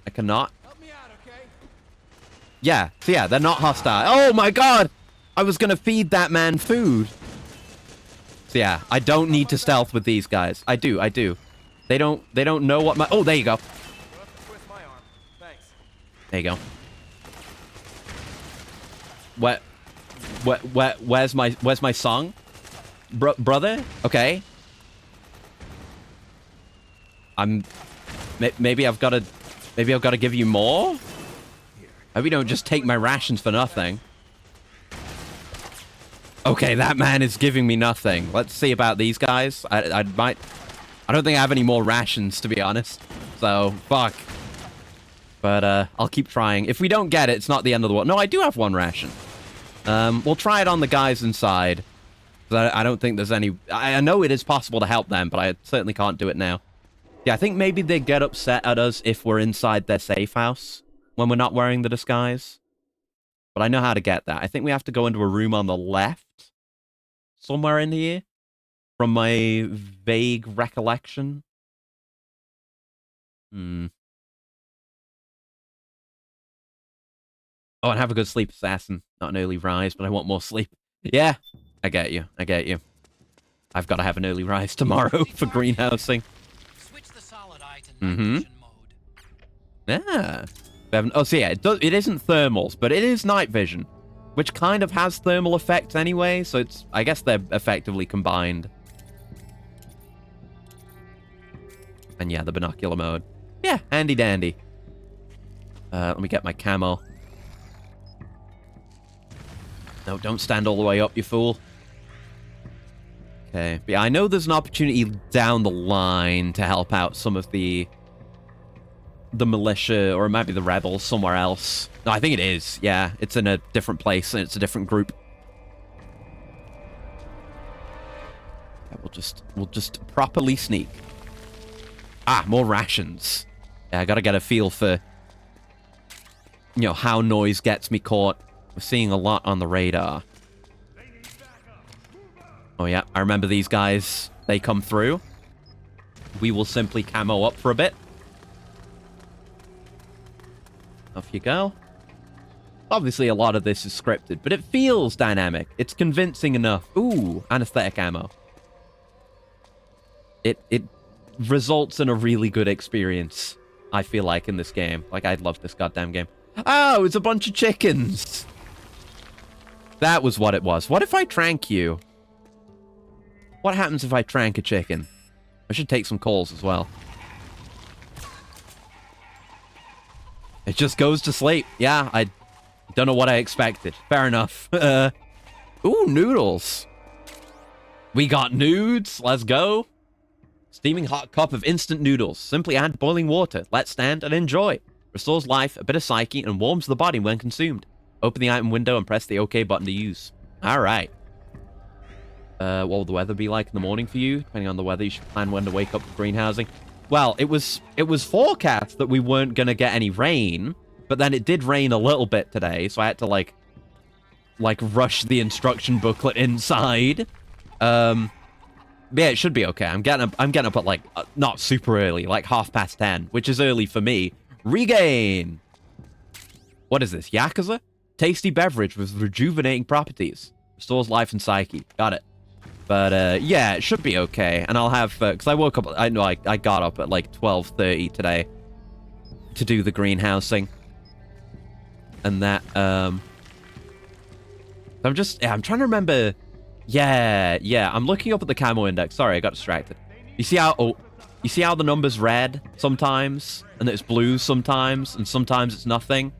I cannot. Help me out, okay? Yeah, so yeah, they're not hostile. Oh my god! I was gonna feed that man food. So yeah, I don't need to stealth with these guys. I do. They don't know what my... Oh, there you go. Twist my arm. Thanks. There you go. Where's my song? Brother? Okay. Maybe I've got to give you more? Maybe don't just take my rations for nothing. Okay, that man is giving me nothing. Let's see about these guys. I don't think I have any more rations, to be honest. So, fuck. But, I'll keep trying. If we don't get it, it's not the end of the world. No, I do have one ration. We'll try it on the guys inside. I don't think there's any... I know it is possible to help them, but I certainly can't do it now. Yeah, I think maybe they get upset at us if we're inside their safe house when we're not wearing the disguise. But I know how to get that. I think we have to go into a room on the left. Somewhere in here. From my vague recollection. Oh, and have a good sleep, assassin. Not an early rise, but I want more sleep. Yeah, I get you. I've got to have an early rise tomorrow for greenhousing. Night vision mode. Yeah. Oh, so yeah, it isn't thermals, but it is night vision, which kind of has thermal effects anyway, so I guess they're effectively combined. And yeah, the binocular mode. Yeah, handy dandy. Let me get my camo. No, don't stand all the way up, you fool. Okay, but yeah, I know there's an opportunity down the line to help out some of the militia, or maybe the rebels somewhere else. No, I think it is. Yeah, it's in a different place, and it's a different group. Yeah, we'll just properly sneak. Ah, more rations. Yeah, I gotta get a feel for, how noise gets me caught. We're seeing a lot on the radar. Oh yeah, I remember these guys. They come through. We will simply camo up for a bit. Off you go. Obviously, a lot of this is scripted, but it feels dynamic. It's convincing enough. Ooh, anesthetic ammo. It results in a really good experience, I feel like, in this game. Like, I love this goddamn game. Oh, it's a bunch of chickens. That was what it was. What if I trank you? What happens if I trank a chicken? I should take some calls as well. It just goes to sleep. Yeah, I don't know what I expected. Fair enough. Ooh, noodles. We got nudes. Let's go. Steaming hot cup of instant noodles. Simply add boiling water. Let stand and enjoy. Restores life, a bit of psyche, and warms the body when consumed. Open the item window and press the OK button to use. All right. What will the weather be like in the morning for you? Depending on the weather, you should plan when to wake up for greenhousing. Well, it was forecast that we weren't going to get any rain, but then it did rain a little bit today, so I had to, like rush the instruction booklet inside. Yeah, it should be okay. I'm getting up at, like, not super early, like 10:30, which is early for me. Regain! What is this? Yakuza? Tasty beverage with rejuvenating properties. Restores life and psyche. Got it. But, yeah, it should be okay. And I'll have... Because I woke up... I know I got up at, like, 12:30 today to do the greenhousing. And that, I'm just... Yeah, I'm trying to remember... Yeah. I'm looking up at the camo index. Sorry, I got distracted. You see how... Oh, you see how the number's red sometimes? And it's blue sometimes? And sometimes it's nothing?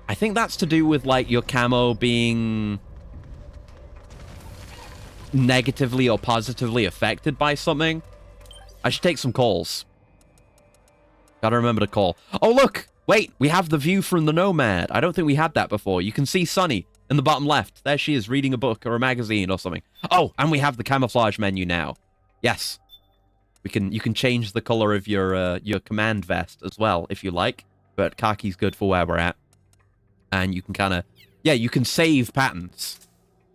I think that's to do with, like, your camo being negatively or positively affected by something. I should take some calls. Gotta remember to call. Oh, look! Wait, we have the view from the Nomad. I don't think we had that before. You can see Sunny in the bottom left. There she is, reading a book or a magazine or something. Oh, and we have the camouflage menu now. Yes. You can change the color of your command vest as well, if you like. But khaki's good for where we're at. And you can kind of... Yeah, you can save patterns.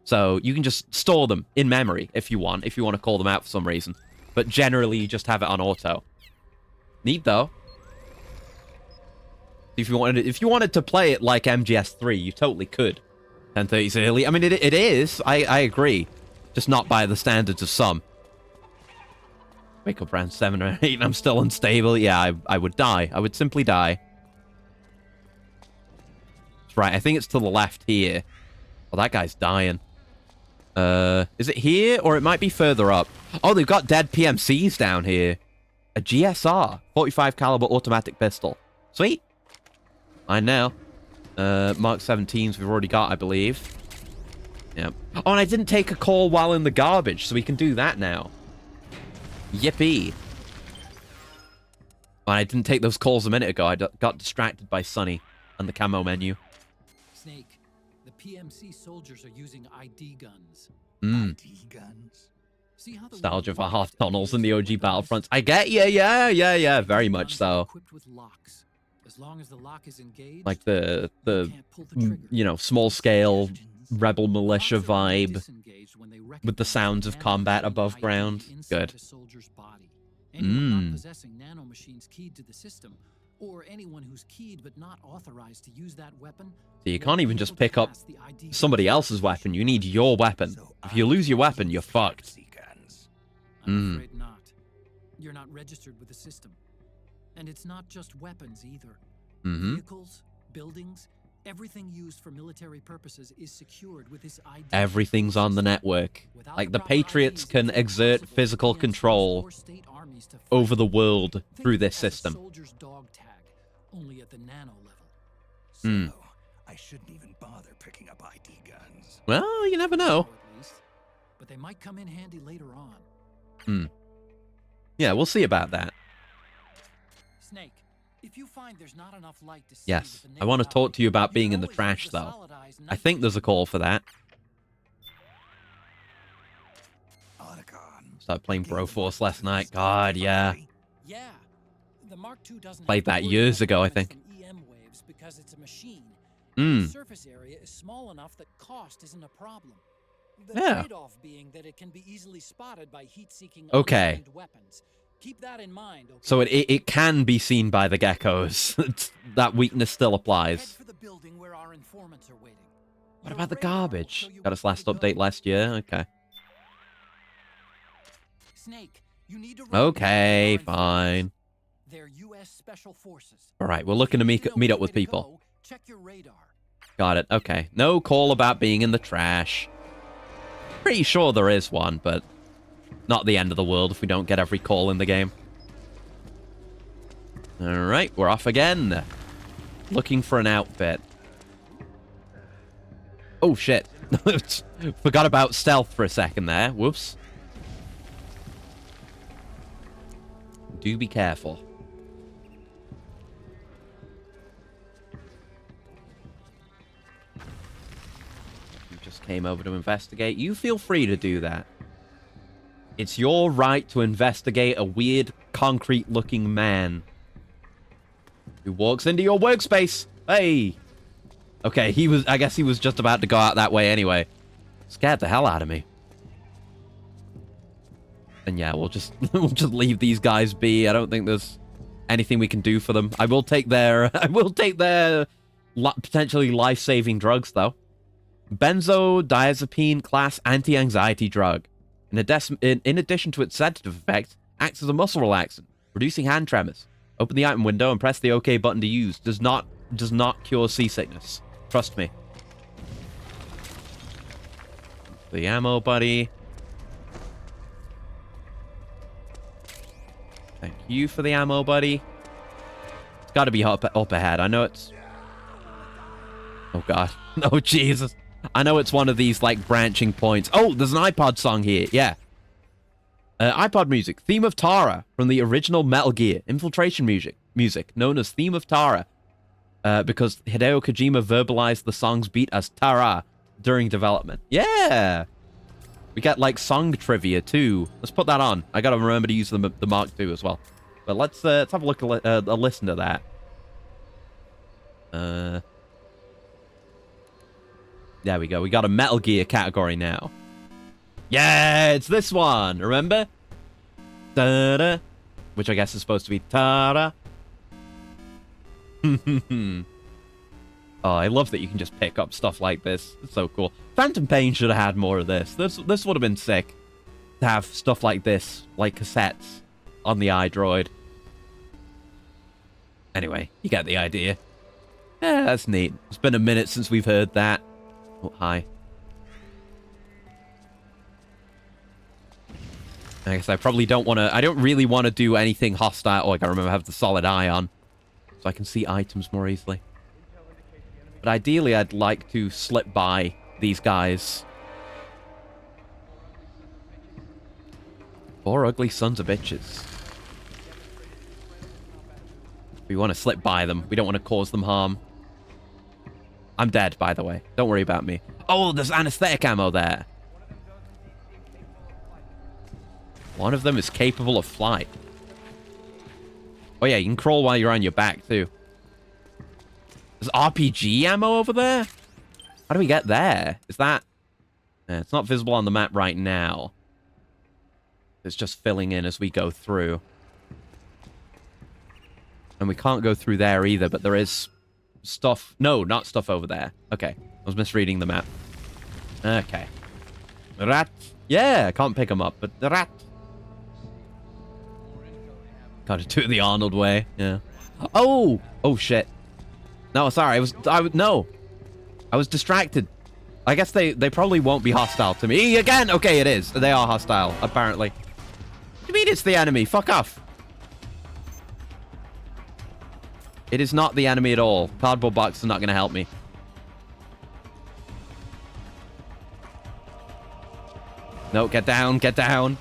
So you can just store them in memory if you want to call them out for some reason. But generally, you just have it on auto. Neat, though. If you wanted to play it like MGS3, you totally could. 10:30 is early. I mean, it is. I agree. Just not by the standards of some. Wake up around 7 or 8 and I'm still unstable. Yeah, I would die. I would simply die. That's right. I think it's to the left here. Oh, that guy's dying. Is it here? Or it might be further up. Oh, they've got dead PMCs down here. A GSR. 45 caliber automatic pistol. Sweet. I know. Mark 17s we've already got, I believe. Yep. Oh, and I didn't take a call while in the garbage, so we can do that now. Yippee. And I didn't take those calls a minute ago. I got distracted by Sunny and the camo menu. Snake, the PMC soldiers are using ID guns. ID guns? See how the Nostalgia for half tunnels in the OG Battlefronts. I get you, yeah, very much so. Equipped with locks. As long as the lock is engaged, Like the can't pull the trigger. you know, small scale rebel militia vibe with the sounds of combat above ground. Good. Anyone not possessing nanomachines keyed to the system, or anyone who's keyed but not authorized to use that weapon. So you can't even just pick up somebody else's weapon. You need your weapon. If you lose your weapon, you're fucked. I'm afraid not. You're not registered with the system. And it's not just weapons either. Vehicles, buildings, everything used for military purposes is secured with this ID. Everything's on the network. Like the Patriots can exert physical control over the world through this system. Soldier's dog tag, only at the nano level. So, I shouldn't even bother picking up ID guns. Well, you never know. At least. But they might come in handy later on. Yeah, we'll see about that. Snake, if you find there's not enough light to see Yes, with the I want to naked talk to you eye, about you being can in the always trash, use the though. solidized I night think there's a call for that. Otacon. Started playing Broforce last night. God, yeah. Yeah. The Mark II doesn't Played have to that worry years about ago, I damage think. from EM waves because it's a machine. Hmm. The surface area is small enough that cost isn't a problem. The Yeah. trade-off being that it can be easily spotted by heat-seeking Okay. untrained weapons. Keep that in mind, okay? So it can be seen by the geckos. That weakness still Head applies. for the building where our informants are waiting. What Your about the radar will garbage? show you Got its where last to go. update last year? Okay. Snake, you need to Okay, recognize our fine. informants. They're U.S. Special Forces. Alright, we're looking to If you know meet up which with way to people. go, check your radar. Got it. Okay. No call about being in the trash. Pretty sure there is one, but not the end of the world if we don't get every call in the game. Alright, we're off again. Looking for an outfit. Oh, shit. Forgot about stealth for a second there. Whoops. Do be careful. You just came over to investigate. You feel free to do that. It's your right to investigate a weird, concrete-looking man who walks into your workspace. Hey! Okay, I guess he was just about to go out that way anyway. Scared the hell out of me. And yeah, we'll just leave these guys be. I don't think there's anything we can do for them. I will take their potentially life-saving drugs though. Benzodiazepine class anti-anxiety drug. In addition to its sedative effect, acts as a muscle relaxant, reducing hand tremors. Open the item window and press the OK button to use. Does not cure seasickness. Trust me. The ammo, buddy. Thank you for the ammo, buddy. It's got to be up ahead. I know it's... Oh, God. Oh, Jesus. I know it's one of these, like, branching points. Oh, there's an iPod song here. Yeah. iPod music. Theme of Tara from the original Metal Gear. Infiltration music known as Theme of Tara. Because Hideo Kojima verbalized the song's beat as Tara during development. Yeah! We get, like, song trivia, too. Let's put that on. I gotta remember to use the Mark II as well. But let's have a look, a listen to that. There we go. We got a Metal Gear category now. Yeah, it's this one. Remember? Da-da. Which I guess is supposed to be ta-da. Oh, I love that you can just pick up stuff like this. It's so cool. Phantom Pain should have had more of this. This would have been sick. To have stuff like this, like cassettes, on the iDroid. Anyway, you get the idea. Yeah, that's neat. It's been a minute since we've heard that. Oh, hi. I guess I probably don't want to... I don't really want to do anything hostile. Oh, I gotta remember I have the solid eye on. So I can see items more easily. But ideally, I'd like to slip by these guys. 4 ugly sons of bitches. We want to slip by them. We don't want to cause them harm. I'm dead, by the way. Don't worry about me. Oh, there's anesthetic ammo there. One of them is capable of flight. Oh, yeah, you can crawl while you're on your back, too. There's RPG ammo over there? How do we get there? Is that... it's not visible on the map right now. It's just filling in as we go through. And we can't go through there either, but there is stuff... No, not stuff over there. Okay, I was misreading the map. Okay. Rat. Yeah, I can't pick them up, but the rat. Gotta do it the Arnold way, yeah. Oh! Oh, shit. No, sorry, no. I was distracted. I guess they probably won't be hostile to me. Again! Okay, it is. They are hostile, apparently. What do you mean it's the enemy? Fuck off. It is not the enemy at all. Cardboard box are not going to help me. No, get down, get down.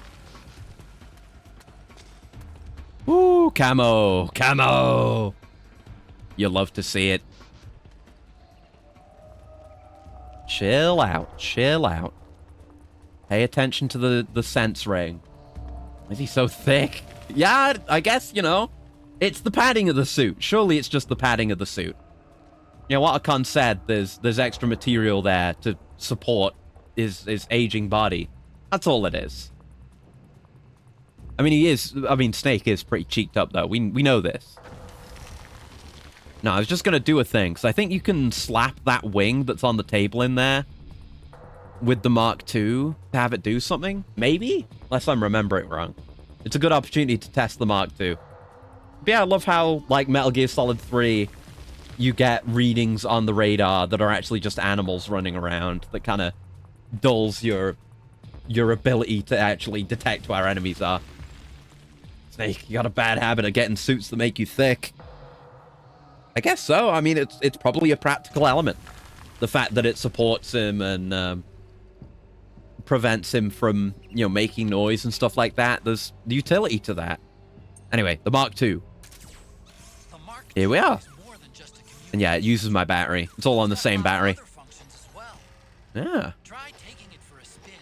Ooh, camo, camo. You love to see it. Chill out, chill out. Pay attention to the sense ring. Is he so thick? Yeah, I guess, you know, it's the padding of the suit. Surely it's just the padding of the suit. You know, what Akon said, there's extra material there to support his aging body. That's all it is. I mean, Snake is pretty cheeked up, though. We know this. No, I was just going to do a thing, because I think you can slap that wing that's on the table in there with the Mark II to have it do something. Maybe? Unless I'm remembering wrong. It's a good opportunity to test the Mark II. But yeah, I love how, like, Metal Gear Solid 3, you get readings on the radar that are actually just animals running around that kind of dulls your ability to actually detect where enemies are. Snake, you got a bad habit of getting suits that make you thick. I guess so. I mean, it's probably a practical element. The fact that it supports him and prevents him from, you know, making noise and stuff like that. There's utility to that. Anyway, the Mark II. Here we are. And yeah, it uses my battery. It's all on the same battery. Yeah. Try taking it for a spin.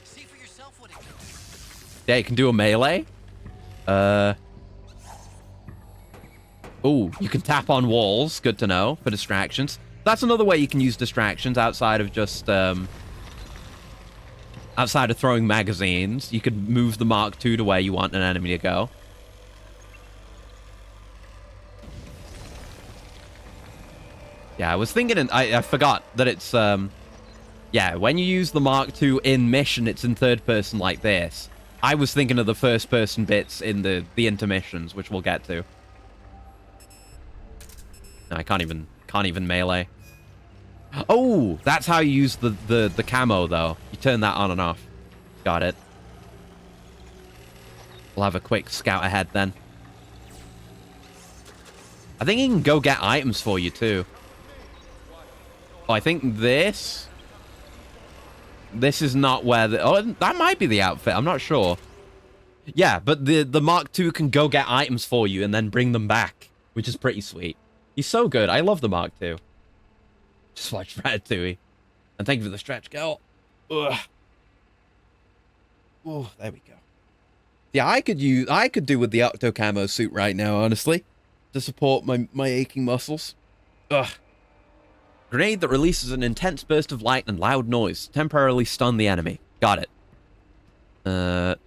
See for yourself what it does. Yeah, you can do a melee. Oh, you can tap on walls. Good to know for distractions. That's another way you can use distractions outside of just outside of throwing magazines. You could move the Mark II to where you want an enemy to go. Yeah, I was thinking, and I forgot that it's, yeah, when you use the Mark II in mission, it's in third person like this. I was thinking of the first person bits in the intermissions, which we'll get to. No, I can't even melee. Oh, that's how you use the camo, though. You turn that on and off. Got it. We'll have a quick scout ahead, then. I think he can go get items for you, too. Oh, I think this... This is not where the... Oh, that might be the outfit. I'm not sure. Yeah, but the Mark II can go get items for you and then bring them back, which is pretty sweet. He's so good. I love the Mark II. Just watch Ratatouille. And thank you for the stretch, girl. Ugh. Oh, there we go. Yeah, I could do with the Octo Camo suit right now, honestly, to support my aching muscles. Ugh. Grenade that releases an intense burst of light and loud noise. Temporarily stun the enemy. Got it.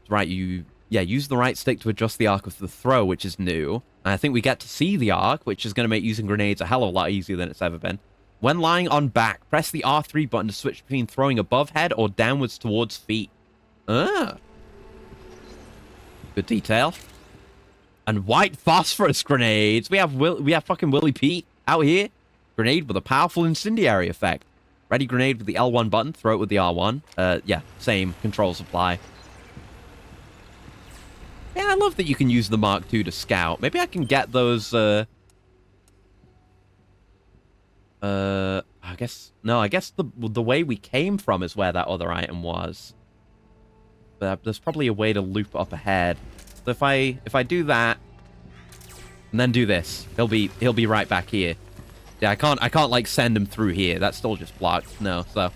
Right, use the right stick to adjust the arc of the throw, which is new. And I think we get to see the arc, which is going to make using grenades a hell of a lot easier than it's ever been. When lying on back, press the R3 button to switch between throwing above head or downwards towards feet. Ah. Good detail. And white phosphorus grenades. We have fucking Willie Pete out here. Grenade with a powerful incendiary effect. Ready grenade with the L1 button. Throw it with the R1. Yeah, same controls apply. Yeah, I love that you can use the Mark II to scout. Maybe I can get those, I guess the way we came from is where that other item was. But there's probably a way to loop up ahead. So if I do that and then do this, he'll be right back here. Yeah, I can't like send him through here. That's still just blocked. No, so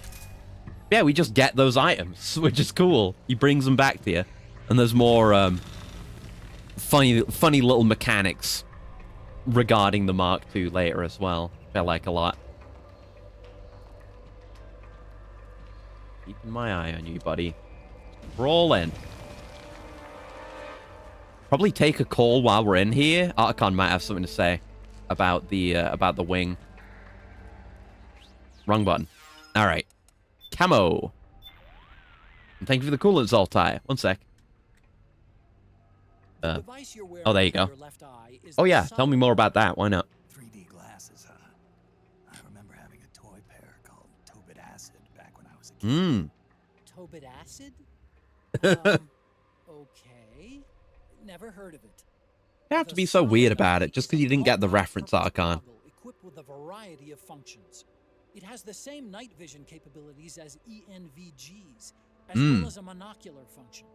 yeah, we just get those items, which is cool. He brings them back to you, and there's more funny little mechanics regarding the Mark II later as well, which I like a lot. Keeping my eye on you, buddy. Roll in. Probably take a call while we're in here. Archon might have something to say about the wing. Wrong button. All right. Camo. And thank you for the coolant, Zoltai. One sec. Oh, there you go. Oh yeah, tell me more about that. Why not? 3D glasses, huh? I remember having a toy pair called Tobit Acid back when I was a kid. Tobit acid? Okay. Never heard of it. You have to be so weird about it just because you didn't get the reference, Archon. Equipped with a variety of functions. It has the same night vision capabilities as ENVGs, as well as a monocular function.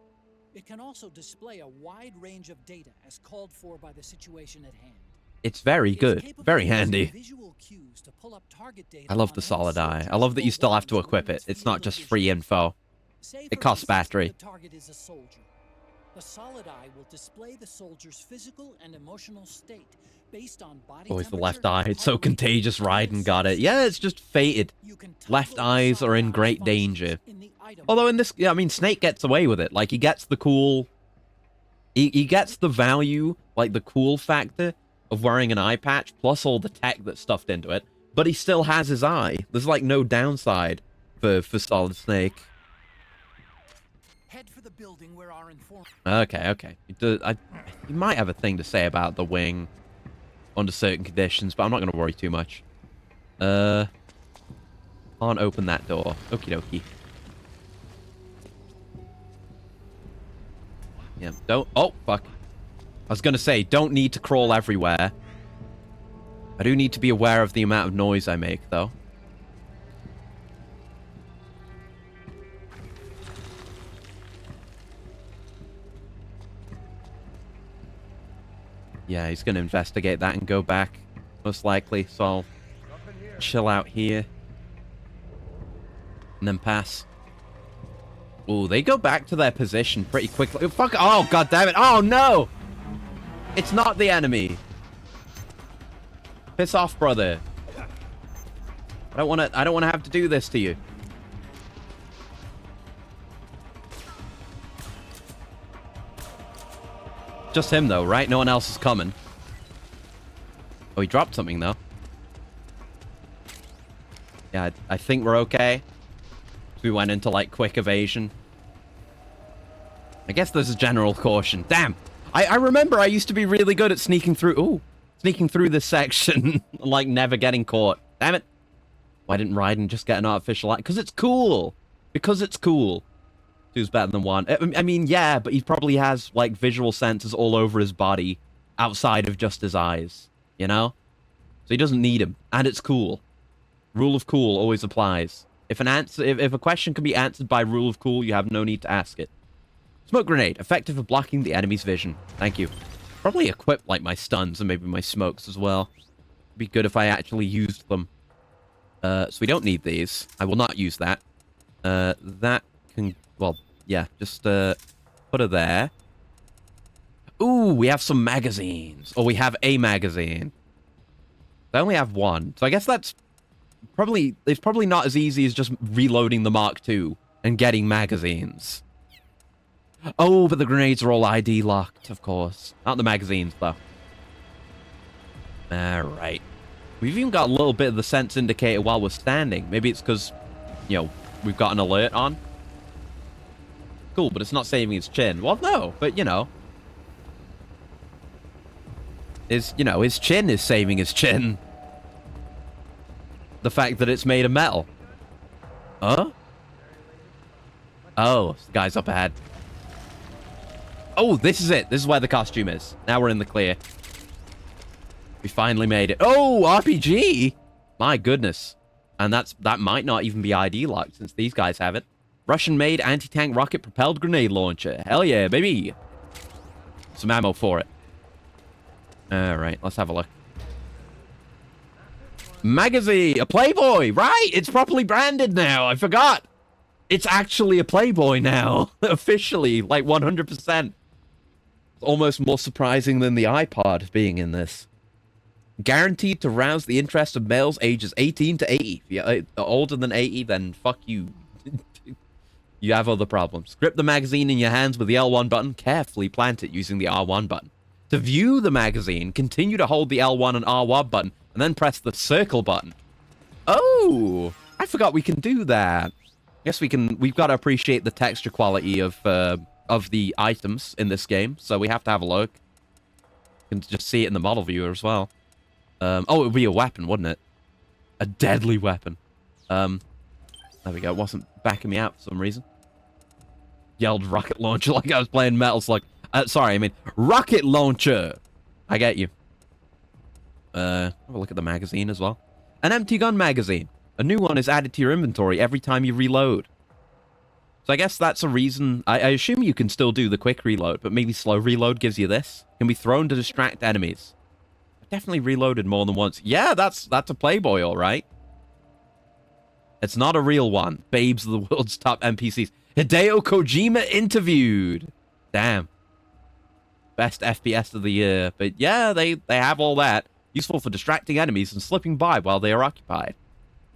It can also display a wide range of data as called for by the situation at hand. It's very good, very handy. I love the solid eye. I love that you still have to equip it. It's not just free info. It costs battery. The target is a soldier. The solid eye will display the soldier's physical and emotional state based on body Always the left eye. It's so contagious. Raiden got it. Yeah, it's just fated. Left eyes are in great danger. Although in this, yeah, I mean, Snake gets away with it. Like, he gets the cool... He gets the value, like the cool factor of wearing an eye patch, plus all the tech that's stuffed into it. But he still has his eye. There's, like, no downside for Solid Snake. Head for the building where our Okay. He might have a thing to say about the wing under certain conditions, but I'm not going to worry too much. Can't open that door. Okie dokie. Yeah, don't... Oh, fuck. I was going to say, don't need to crawl everywhere. I do need to be aware of the amount of noise I make, though. Yeah, he's going to investigate that and go back, most likely, so I'll chill out here. And then pass. Oh, they go back to their position pretty quickly. Oh, fuck! Oh, god damn it! Oh no! It's not the enemy. Piss off, brother. I don't want to have to do this to you. Just him though, right? No one else is coming. Oh, he dropped something though. Yeah, I think we're okay. We went into, like, quick evasion. I guess there's a general caution. Damn! I remember I used to be really good at sneaking through... Ooh. Sneaking through this section. Like, never getting caught. Damn it. Why didn't Raiden just get an artificial eye? Because it's cool. Because it's cool. Two's better than one. I mean, yeah, but he probably has, like, visual sensors all over his body outside of just his eyes. You know? So he doesn't need him. And it's cool. Rule of cool always applies. If a question can be answered by rule of cool, you have no need to ask it. Smoke grenade. Effective at blocking the enemy's vision. Thank you. Probably equip, like, my stuns and maybe my smokes as well. Be good if I actually used them. So we don't need these. I will not use that. That can... Well, yeah. Just, put it there. Ooh, we have some magazines. Or we have a magazine. I only have one. So I guess that's... Probably... It's probably not as easy as just reloading the Mark II and getting magazines. Oh, but the grenades are all ID locked, of course. Not the magazines, though. Alright. We've even got a little bit of the sense indicator while we're standing. Maybe it's because, you know, we've got an alert on. Cool, but it's not saving his chin. Well, no, but, you know. His chin is saving his chin. The fact that it's made of metal. Huh? Oh, the guy's up ahead. Oh, this is it. This is where the costume is. Now we're in the clear. We finally made it. Oh, RPG! My goodness. And that might not even be ID locked since these guys have it. Russian-made anti-tank rocket-propelled grenade launcher. Hell yeah, baby! Some ammo for it. Alright, let's have a look. Magazine! A Playboy! Right! It's properly branded now! I forgot! It's actually a Playboy now. Officially, like 100%. Almost more surprising than the iPod being in this. Guaranteed to rouse the interest of males ages 18 to 80. If you're older than 80, then fuck you. You have other problems. Grip the magazine in your hands with the L1 button. Carefully plant it using the R1 button. To view the magazine, continue to hold the L1 and R1 button, and then press the circle button. Oh! I forgot we can do that. Guess we've got to appreciate the texture quality of the items in this game, so we have to have a look. You can just see it in the model viewer as well. Oh, it would be a weapon, wouldn't it? A deadly weapon. There we go. It wasn't backing me out for some reason. Yelled rocket launcher like I was playing Metal Slug. Sorry, I mean rocket launcher. I get you. Have a look at the magazine as well. An empty gun magazine. A new one is added to your inventory every time you reload. So I guess that's a reason. I assume you can still do the quick reload, but maybe slow reload gives you this. Can be thrown to distract enemies. I've definitely reloaded more than once. Yeah, that's a Playboy, all right. It's not a real one. Babes are the world's top NPCs. Hideo Kojima interviewed. Damn. Best FPS of the year. But yeah, they have all that. Useful for distracting enemies and slipping by while they are occupied.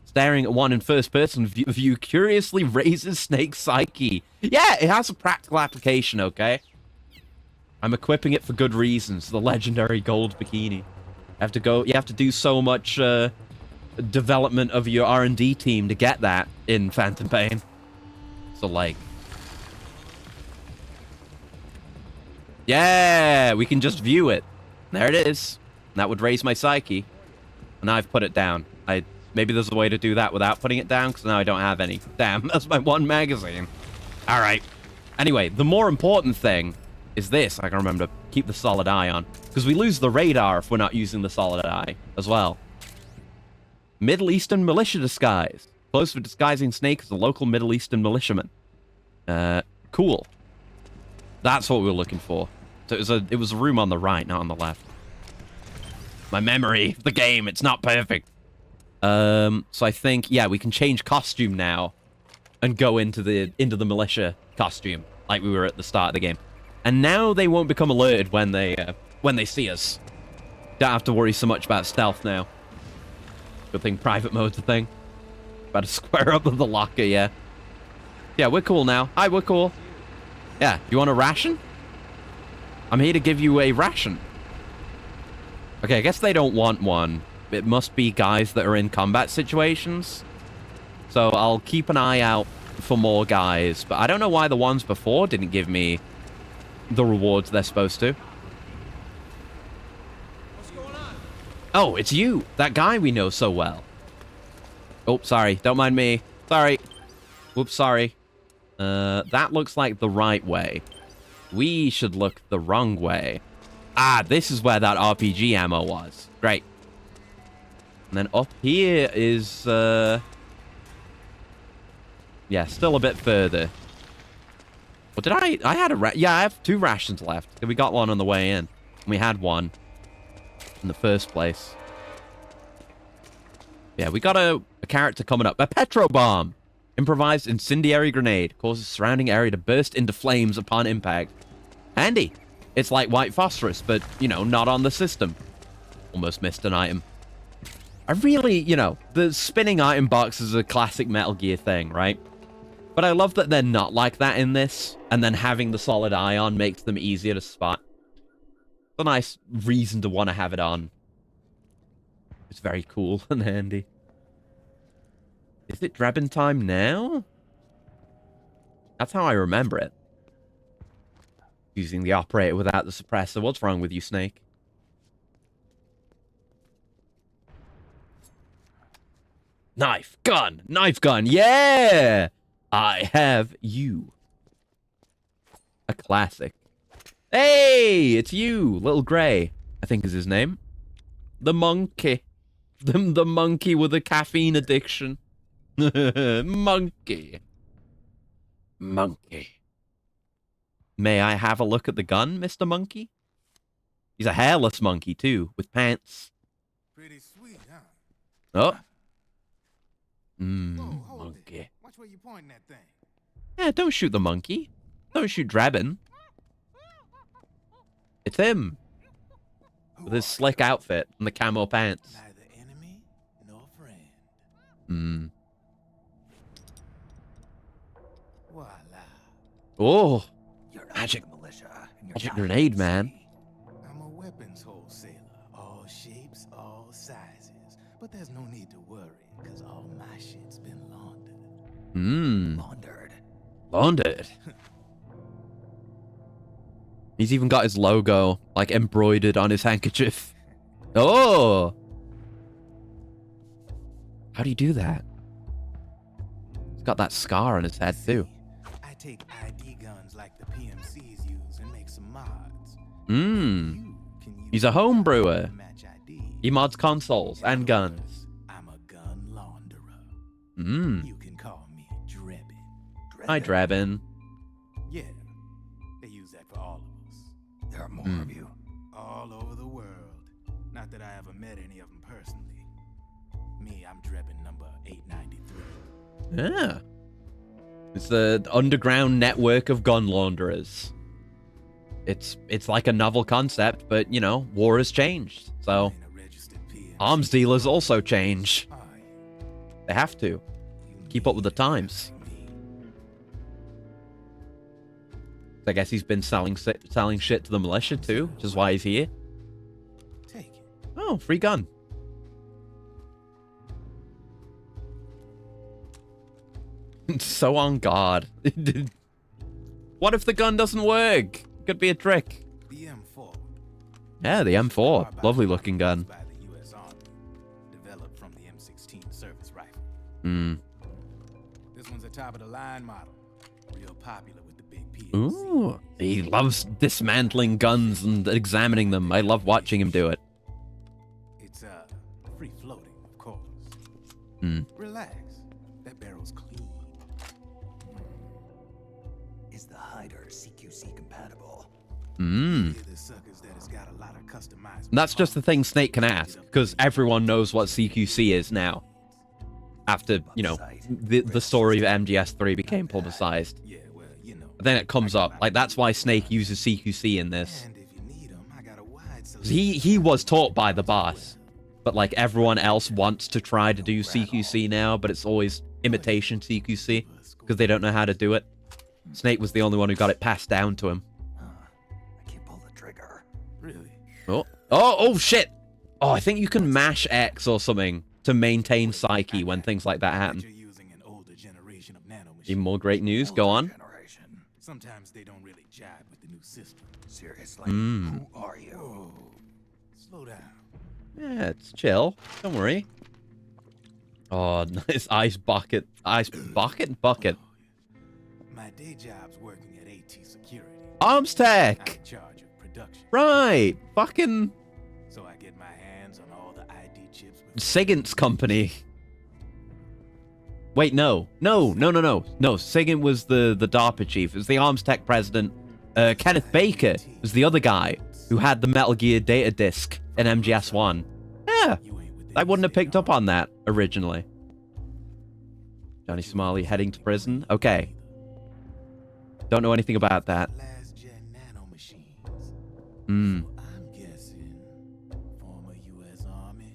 Staring at one in first-person view curiously raises Snake's psyche. Yeah, it has a practical application, okay? I'm equipping it for good reasons. The legendary gold bikini. You have to do so much development of your R&D team to get that in Phantom Pain. So, like... Yeah, we can just view it. There it is. That would raise my psyche. And I've put it down. Maybe there's a way to do that without putting it down, because now I don't have any. Damn, that's my one magazine. All right. Anyway, the more important thing is this. I can remember to keep the solid eye on, because we lose the radar if we're not using the solid eye as well. Middle Eastern militia disguise. Close for disguising Snake as a local Middle Eastern militiaman. Cool. That's what we were looking for. So it was a room on the right, not on the left. My memory of the game, it's not perfect. So I think, yeah, we can change costume now and go into the militia costume like we were at the start of the game. And now they won't become alerted when they see us. Don't have to worry so much about stealth now. Good thing private mode's a thing. About to square up with the locker, yeah. Yeah, we're cool now. Hi, we're cool. Yeah, you want a ration? I'm here to give you a ration. Okay, I guess they don't want one. It must be guys that are in combat situations. So I'll keep an eye out for more guys. But I don't know why the ones before didn't give me the rewards they're supposed to. What's going on? Oh, it's you. That guy we know so well. Oh, sorry. Don't mind me. Sorry. Whoops, sorry. That looks like the right way. We should look the wrong way. Ah, this is where that RPG ammo was. Great. And then up here is, yeah, still a bit further. What did I had a yeah, I have 2 rations left. We got one on the way in. We had one in the first place. Yeah, we got a character coming up. A Petro Bomb. Improvised incendiary grenade. Causes surrounding area to burst into flames upon impact. Handy. It's like white phosphorus, but, you know, not on the system. Almost missed an item. I really, you know, the spinning item box is a classic Metal Gear thing, right? But I love that they're not like that in this, and then having the solid ion makes them easier to spot. It's a nice reason to want to have it on. It's very cool and handy. Is it Drebin time now? That's how I remember it. Using the operator without the suppressor. What's wrong with you, Snake? Knife gun! Knife gun! Yeah! I have you. A classic. Hey! It's you! Little Gray, I think is his name. The monkey. The monkey with a caffeine addiction. Monkey. Monkey. May I have a look at the gun, Mr. Monkey? He's a hairless monkey, too, with pants. Pretty sweet, huh? Oh. Whoa, hold Monkey. it. Watch where you pointing that thing. Yeah, don't shoot the monkey. Don't shoot Drebin. It's him. With his slick outfit and the camo pants. Neither enemy nor friend. Hmm. Voila. Oh. You're Magic. militia. And you're Magic not grenade, man. easy. I'm a weapons wholesaler. All shapes, all sizes. But there's no need to worry, because all my shit's been laundered. Hmm. Laundered. Laundered. He's even got his logo, like, embroidered on his handkerchief. Oh! How do you do that? He's got that scar on his head, too. I take ID guns like the PMCs use and make some mods. Mmm. You can use He's a home brewer. match ID. He mods consoles and guns. I'm a gun launderer. Mmm. You can call me Drebin. Hi, Drebin. Yeah, they use that for all of us. There are more Hmm. of you. All over the world. Not that I ever met any of them personally. Me, I'm Drebin number 893. Yeah. It's the underground network of gun launderers. It's like a novel concept, but, you know, war has changed. So, Ain't a registered PMC. arms dealers also change. Are you? They have to. You Keep up with the need times. me. I guess he's been selling shit to the militia too, which is why he's here. Take it. Oh, free gun. So on guard. What if the gun doesn't work? Could be a trick. The M4. Yeah, the M4. Lovely looking gun. By the US Army. Developed from the M16 service rifle. Hmm. This one's a top of the line model. Real popular with the big PMC. Ooh. He loves dismantling guns and examining them. I love watching him do it. It's free floating, of course. Hmm. Relax. That barrel's clean. Is the hider CQC compatible? Hmm. They're the suckers that has got a lot of customized. And that's just the thing Snake can ask, because everyone knows what CQC is now. After, you know, the story of MGS3 became publicized. Yeah, well, you know. Then it comes up. Like, that's why Snake uses CQC in this. And if you need 'em, I got a wide 'Cause he was taught by the boss. But, like, everyone else wants to try to do CQC now, but it's always imitation CQC, because they don't know how to do it. Snake was the only one who got it passed down to him. I can't pull the trigger. Really? Oh, shit! Oh, I think you can mash X or something to maintain Psyche when things like that happen. You're using an machine. Even more great news. Go on. Generation. Sometimes they don't really jive with the new system. Seriously, who are you? Whoa. Slow down. Yeah, it's chill. Don't worry. Oh, nice ice bucket. Ice bucket? Bucket. My day job's working at AT Security. Arms I'm Tech. in charge of production. Right. Fucking So I get my hands on all the ID chips. Sigint's company. Wait, no. No. Sigint was the DARPA chief. It was the Arms Tech president. Kenneth Baker was the other guy who had the Metal Gear data disc in MGS1. Yeah. I wouldn't have picked up on that originally. Johnny Somali heading to prison. Okay. Don't know anything about that. Last gen nano machines. Hmm. I'm guessing former U.S. Army.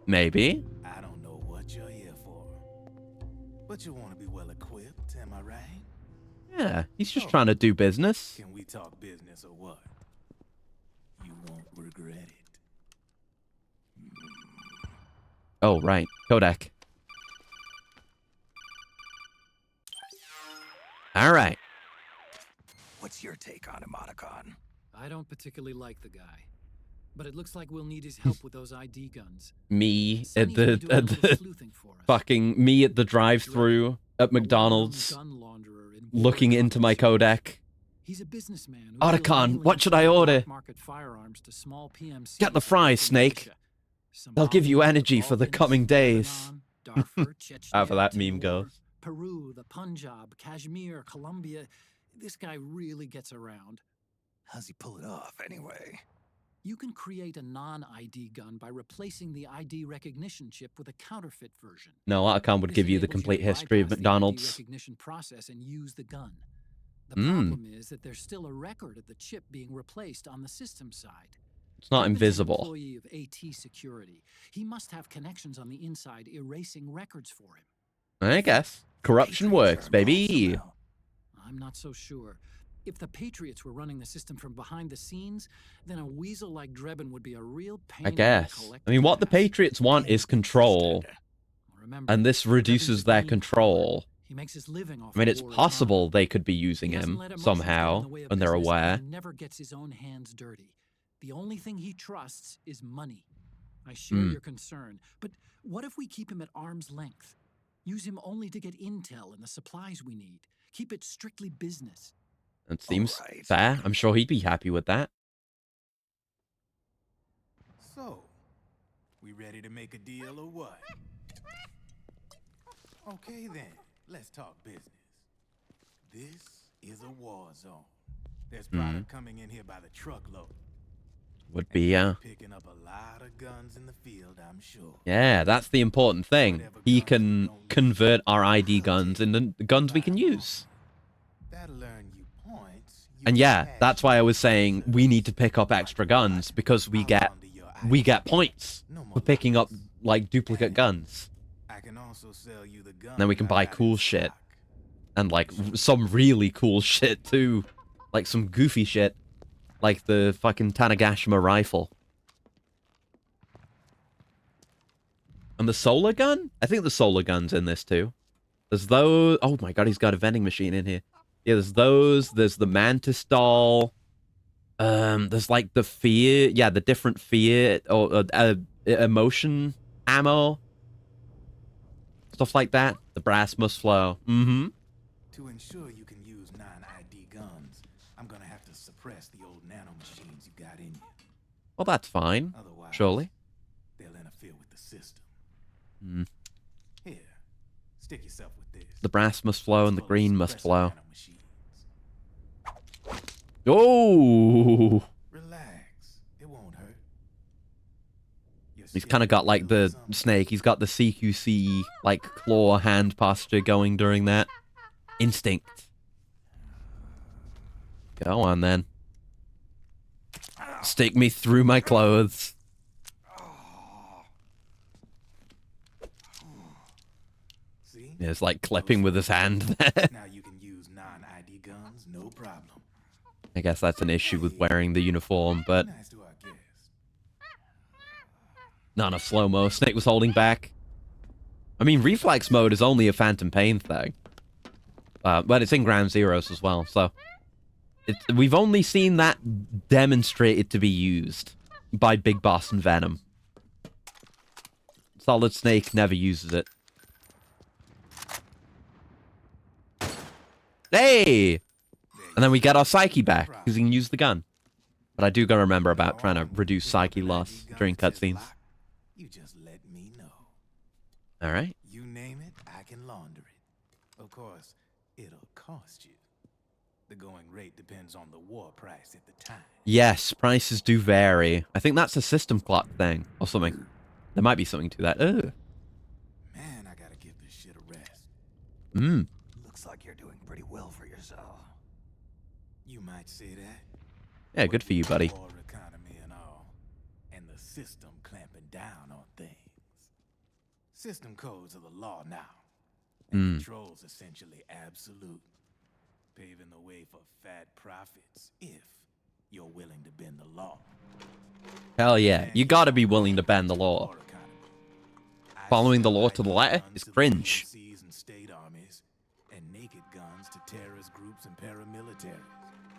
Maybe. I don't know what you're here for, but you want to be well equipped, am I right? Yeah. He's just trying to do business. Can we talk business or what? You won't regret it. Oh, right. Kodak. All right. What's your take on him, Otacon? I don't particularly like the guy. But it looks like we'll need his help with those ID guns. Me Sonny's at been the doing a at little the sleuthing for us. fucking me at the drive-through at A well-known McDonald's, gun launderer in looking Warwick, into my Arkansas. Kodak. He's a businessman. who Otacon, deals mainly what in should I selling order? black market firearms to small PMCs Get the fries, in Snake. Malaysia, They'll give you Somalia, energy for the Balkans, coming days. Lebanon, Darfur, Chechnya, However that meme Timor, goes. Peru, the Punjab, Kashmir, Colombia. This guy really gets around. How's he pull it off, anyway? You can create a non-ID gun by replacing the ID recognition chip with a counterfeit version. No, Otacon would This give you the enables complete to history of bypass the ID McDonald's. recognition process and use the gun. The Mm. problem is that there's still a record of the chip being replaced on the system side. It's not Depp is an invisible. employee of AT Security. He must have connections on the inside erasing records for him. I guess. Corruption Patriots works, are involved baby. somehow. I'm not so sure. If the Patriots were running the system from behind the scenes, then a weasel like Drebin would be a real pain I in the guess. I collective mean, what the ass. Patriots want is control, Remember, and this Drebin's reduces a their green control. card. He makes his living off I mean, of it's war possible economy. they could be using He doesn't him let emotions get in somehow, the way of and they're business, aware. He never gets his own hands dirty. The only thing he trusts is money. I share your concern, but what if we keep him at arm's length? Use him only to get intel and the supplies we need. Keep it strictly business. That seems Alright. fair. I'm sure he'd be happy with that. So, we ready to make a deal or what? Okay then, let's talk business. This is a war zone. There's product coming in here by the truckload. Would be, yeah. Picking up a lot of guns in the field, I'm sure. Yeah, that's the important thing. He can convert our ID guns into guns we can use. That'll earn you points. You And can yeah, cash that's why I was in saying we need to pick up extra guns because we get points for picking up like duplicate guns. I can also sell you the gun Then we can I buy got in cool shit. stock. And like some really cool shit too. Like some goofy shit. Like the fucking Tanagashima rifle. And the solar gun? I think the solar gun's in this too. There's those. Oh my god, he's got a vending machine in here. Yeah, there's those. There's the Mantis doll. There's like the fear. Yeah, the different fear or emotion ammo. Stuff like that. The brass must flow. Mm-hmm. To ensure you can use non-ID guns, I'm gonna have to suppress the old nano machines you got in you. Well, that's fine. Otherwise, Surely. they'll interfere with the system. Mm. Here, stick yourself with this. The brass must flow and the Full of green must suppressor flow. nano machines. Oh! Relax, it won't hurt. You're He's kind of got like the scheduled to do snake. He's got the CQC like claw hand posture going during that. Instinct. Go on then. Stick me through my clothes. See? Yeah, it's like clipping with his hand there. Now you can use non-ID guns, no problem. I guess that's an issue with wearing the uniform, but Nice to our guest. not enough slow-mo. Snake was holding back. I mean, reflex mode is only a phantom pain thing. But it's in Ground Zeroes as well, so we've only seen that demonstrated to be used by Big Boss and Venom. Solid Snake never uses it. Hey! And then we get our Psyche back, because he can use the gun. But I do gotta remember about trying to reduce Psyche loss during cutscenes. You just let me know. Alright. You name it, I can launder it. Of course, it'll cost you. The going rate depends on the war price at the time. Yes, prices do vary. I think that's a system clock thing, or something. There might be something to that. Ugh. Man, I gotta give this shit a rest. Hmm. Looks like you're doing pretty well for yourself. You might say that. Yeah, good for you, buddy. War economy and all, and the system clamping down on things. System codes are the law now, and control's essentially absolute, paving the way for fat profits if you're willing to bend the law. Hell yeah, you gotta be willing to bend the law. War economy. I Following the sell law to the letter guns is to the cringe. PMCs and state armies, and naked guns to terrorist groups and paramilitaries.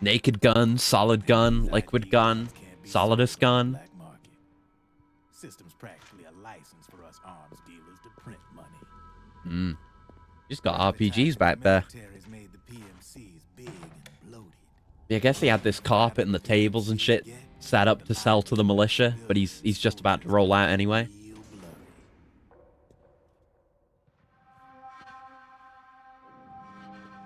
Naked gun, solid gun, liquid gun, solidus gun. Black market. System's practically a license for us arms dealers to print money. Just got RPGs back there. Militaries made the PMCs big and bloated. Yeah, I guess he had this carpet and the tables and shit set up to sell to the militia, but he's just about to roll out anyway. Real blurry.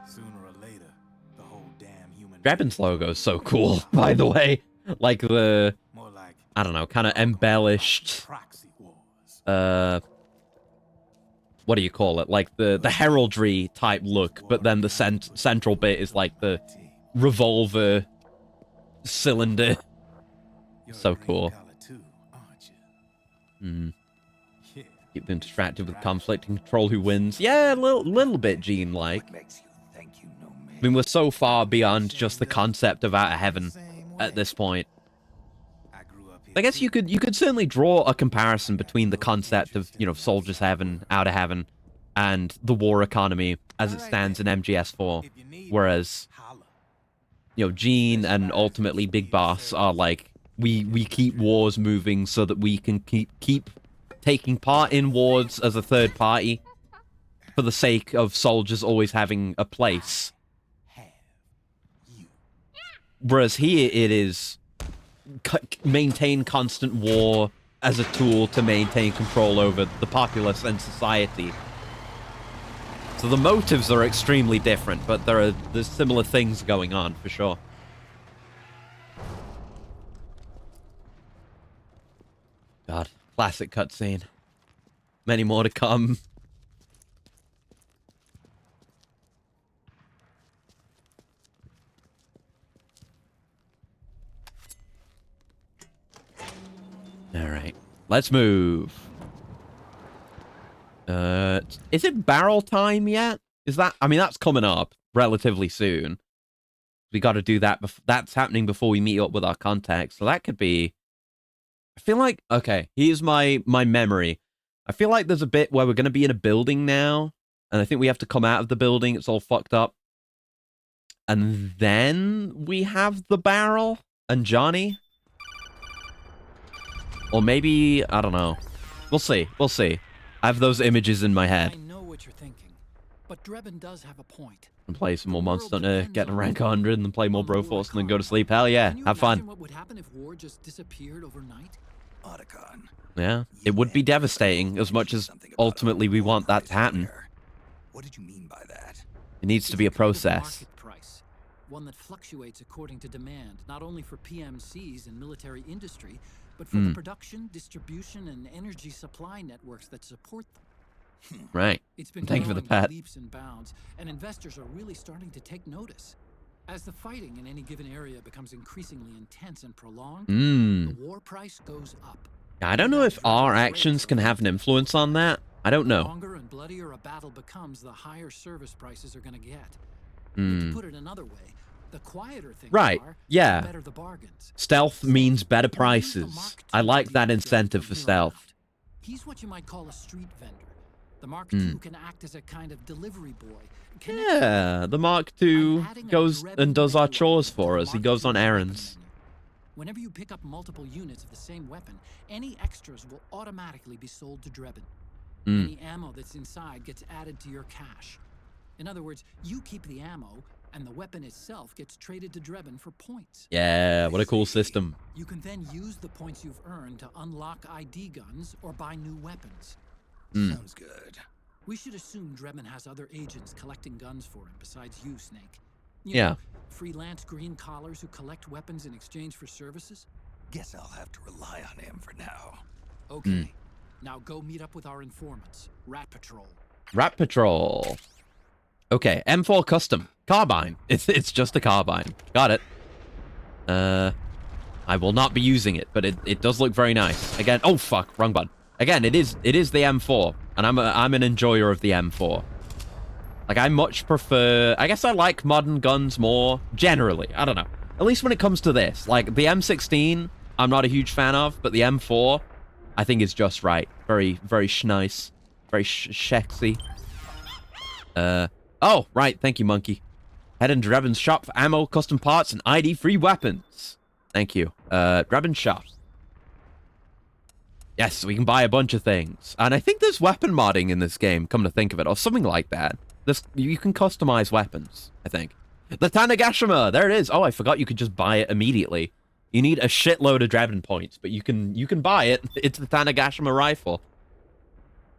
Sooner or later, the whole damn human Drebin's logo is so cool, by the way. Like the, more like I don't know, kind of embellished, proxy wars. what do you call it? Like the heraldry type look, but then the central bit is like the revolver cylinder. You're So a green cool. collar too, aren't you? Yeah. Keep them distracted with conflict and control who wins. Yeah, a little bit Gene-like. Makes you think you know me. I mean, we're so far beyond just the concept of Out of Heaven at this point. I grew up here I guess you could certainly draw a comparison between the concept of, you know, Soldier's Heaven, Out of Heaven, and the war economy as it stands in MGS4. If you need Whereas, holla. you know, Gene and ultimately Big Boss are like, we keep wars moving so that we can keep taking part in wars as a third party for the sake of soldiers always having a place. Whereas here it is maintain constant war as a tool to maintain control over the populace and society. So the motives are extremely different, but there's similar things going on for sure. God, classic cutscene. Many more to come. Alright, let's move. Is it barrel time yet? Is that, I mean, that's coming up relatively soon. We got to do that, that's happening before we meet up with our contacts, so that could be, I feel like, okay, here's my memory. I feel like there's a bit where we're going to be in a building now, and I think we have to come out of the building, it's all fucked up. And then we have the barrel and Johnny. Or maybe, I don't know. We'll see. We'll see. I have those images in my I head. know what you're thinking, but Drebin does have a point. And play some more Monster Hunter, get to rank 100, and then play more Broforce, and then go to sleep. Hell yeah, Can you have imagine fun. what would happen if war just disappeared overnight? Otacon. Yeah, it would be devastating, as much as ultimately we want that to happen. What did you mean by that? It needs to be a It's kind of process. market price, one that fluctuates according to demand, not only for PMCs and military industry, but for the production, distribution, and energy supply networks that support them. Right. It's been Thank you for the growing by pat. leaps and bounds, and investors are really starting to take notice. As the fighting in any given area becomes increasingly intense and prolonged, the war price goes up. I don't know if our actions can have an influence on that. I don't The know. longer and bloodier a battle becomes, the higher service prices are going to get. But to put it another way, the quieter things Right, are, yeah. the better the bargains. Stealth means better Now, here's the prices. Mark I II like that dealer incentive for from here on stealth. out. He's what you might call a street vendor. The Mark II can act as a kind of delivery boy. Yeah, the Mark II goes and does our chores for us. He goes on errands. Whenever you pick up multiple units of the same weapon, any extras will automatically be sold to Drebin. Any ammo that's inside gets added to your cache. In other words, you keep the ammo, and the weapon itself gets traded to Drebin for points. Yeah, what a cool system. You can then use the points you've earned to unlock ID guns or buy new weapons. Sounds good. We should assume Drebin has other agents collecting guns for him besides you, Snake. You Yeah. know, freelance green collars who collect weapons in exchange for services? Guess I'll have to rely on him for now. Okay. Now go meet up with our informants, Rat Patrol. Rat Patrol. Okay, M4 custom. Carbine. It's just a carbine. Got it. I will not be using it, but it does look very nice. Again, oh fuck, wrong button. Again, it is the M4, and I'm an enjoyer of the M4. Like, I much prefer... I guess I like modern guns more, generally. I don't know. At least when it comes to this. Like, the M16, I'm not a huge fan of, but the M4, I think is just right. Very, very schnice. Very sexy. Oh, right. Thank you, Monkey. Head in Drebin's shop for ammo, custom parts, and ID-free weapons. Thank you. Drebin's shop. Yes, we can buy a bunch of things. And I think there's weapon modding in this game, come to think of it, or something like that. You can customize weapons, I think. The Tanagashima! There it is! Oh, I forgot you could just buy it immediately. You need a shitload of Drebin points, but you can buy it. It's the Tanagashima rifle.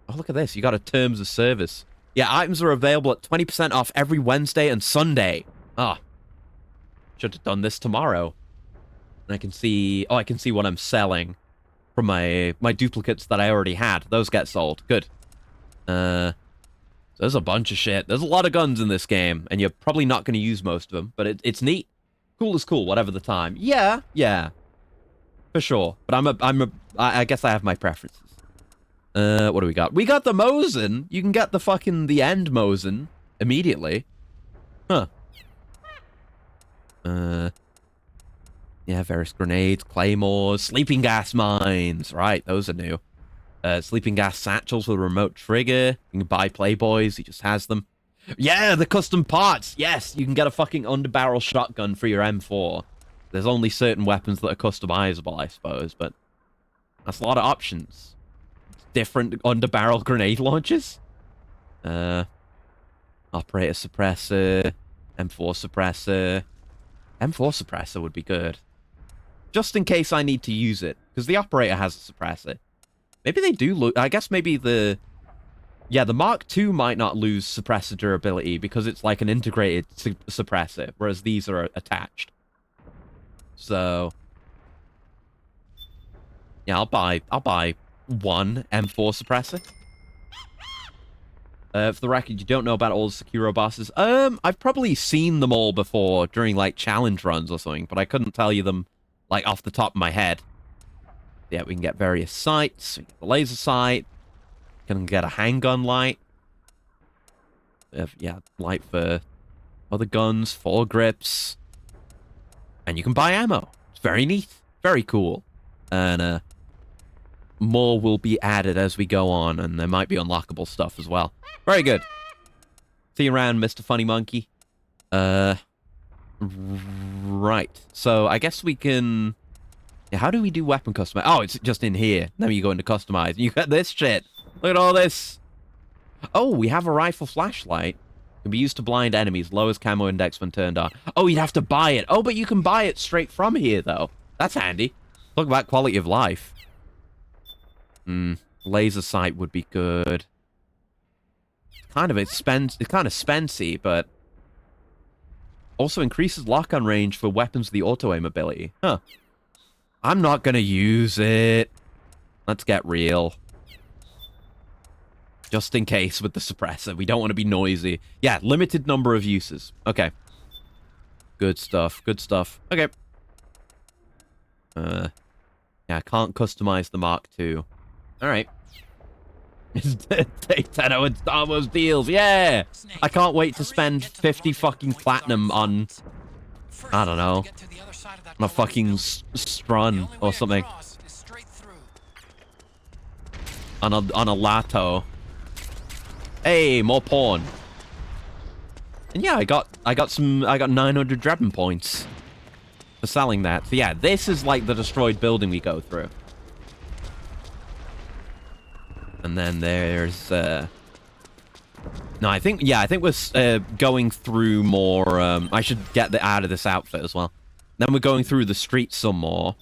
Oh, look at this. You got a terms of service. Yeah, items are available at 20% off every Wednesday and Sunday. Ah. Should have done this tomorrow. And I can see... Oh, I can see what I'm selling from my duplicates that I already had. Those get sold. Good. There's a bunch of shit. There's a lot of guns in this game, and you're probably not going to use most of them, but it's neat. Cool is cool, whatever the time. Yeah. For sure. But I guess I have my preferences. What do we got? We got the Mosin. You can get the end Mosin immediately. Huh. Yeah, various grenades, claymores, sleeping gas mines. Right, those are new. Sleeping gas satchels with a remote trigger. You can buy Playboys. He just has them. Yeah, the custom parts. Yes, you can get a fucking underbarrel shotgun for your M4. There's only certain weapons that are customizable, I suppose, but that's a lot of options. Different underbarrel grenade launchers. Operator suppressor. M4 suppressor. M4 suppressor would be good. Just in case I need to use it, because the operator has a suppressor. Maybe they do look... I guess maybe the... Yeah, the Mark II might not lose suppressor durability because it's like an integrated suppressor, whereas these are attached. So... Yeah, I'll buy one M4 suppressor. For the record, you don't know about all the Sekiro bosses. I've probably seen them all before during, like, challenge runs or something, but I couldn't tell you them, like, off the top of my head. Yeah, we can get various sights. We can get the laser sight. Can get a handgun light. Yeah, light for other guns, foregrips. And you can buy ammo. It's very neat. Very cool. And, more will be added as we go on, and there might be unlockable stuff as well. Very good. See you around, Mr. Funny Monkey. Right. So, I guess we can... Yeah, how do we do weapon customize? Oh, it's just in here. Then you go into customize. And you get this shit. Look at all this. Oh, we have a rifle flashlight. Can be used to blind enemies. Lowers camo index when turned on. Oh, you'd have to buy it. Oh, but you can buy it straight from here, though. That's handy. Talk about quality of life. Laser sight would be good. It's kind of spensy, but also increases lock-on range for weapons with the auto-aim ability. Huh. I'm not gonna use it. Let's get real. Just in case with the suppressor. We don't want to be noisy. Yeah, limited number of uses. Okay. Good stuff. Good stuff. Okay. Yeah, I can't customize the Mark II. Alright. Take 10 out of Star Wars deals. Yeah! I can't wait to spend 50 fucking platinum on... I don't know. On a fucking Strun or something. On a Lato. Hey, more porn. And yeah, I got 900 Drebin points for selling that. So yeah, this is like the destroyed building we go through. And then there's no, I think we're going through more. I should get out of this outfit as well. Then we're going through the streets some more.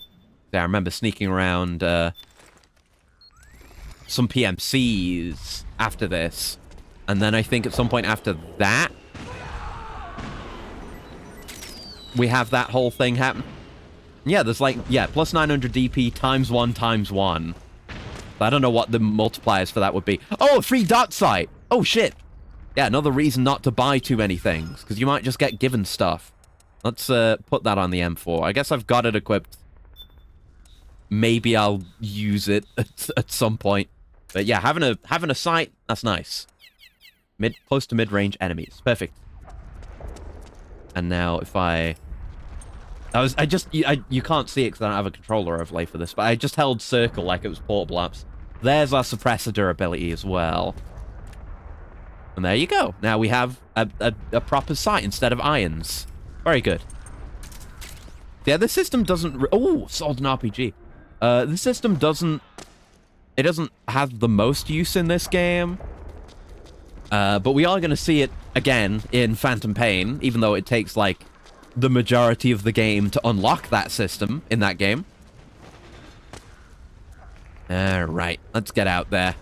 Yeah, I remember sneaking around some PMCs after this. And then I think at some point after that, we have that whole thing happen. Yeah, there's like, yeah, plus 900 DP times 1 times 1. I don't know what the multipliers for that would be. Oh, a free dot site. Oh, shit. Yeah, another reason not to buy too many things, because you might just get given stuff. Let's put that on the M4. I guess I've got it equipped. Maybe I'll use it at some point. But yeah, having a sight, that's nice. Close to mid-range enemies. Perfect. And now if you can't see it because I don't have a controller overlay for this, but I just held circle like it was portable apps. There's our suppressor durability as well. And there you go. Now we have a proper sight instead of irons. Very good. Yeah, the system doesn't... Oh, sold an RPG. The system doesn't... It doesn't have the most use in this game. But we are going to see it again in Phantom Pain, even though it takes, like, the majority of the game to unlock that system in that game. Alright, let's get out there.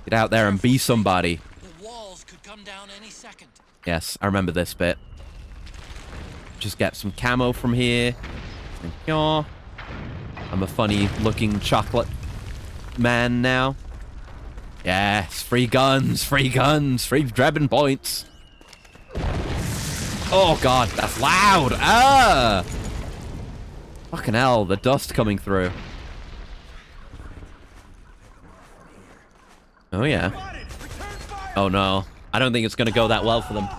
Get out there and be somebody. The walls could come down any second. Yes, I remember this bit. Just get some camo from here. Thank you. I'm a funny-looking chocolate man now. Yes, free guns, free Drebin points. Oh god, that's loud! Ah! Fucking hell, the dust coming through. Oh yeah. Oh no, I don't think it's gonna go that well for them.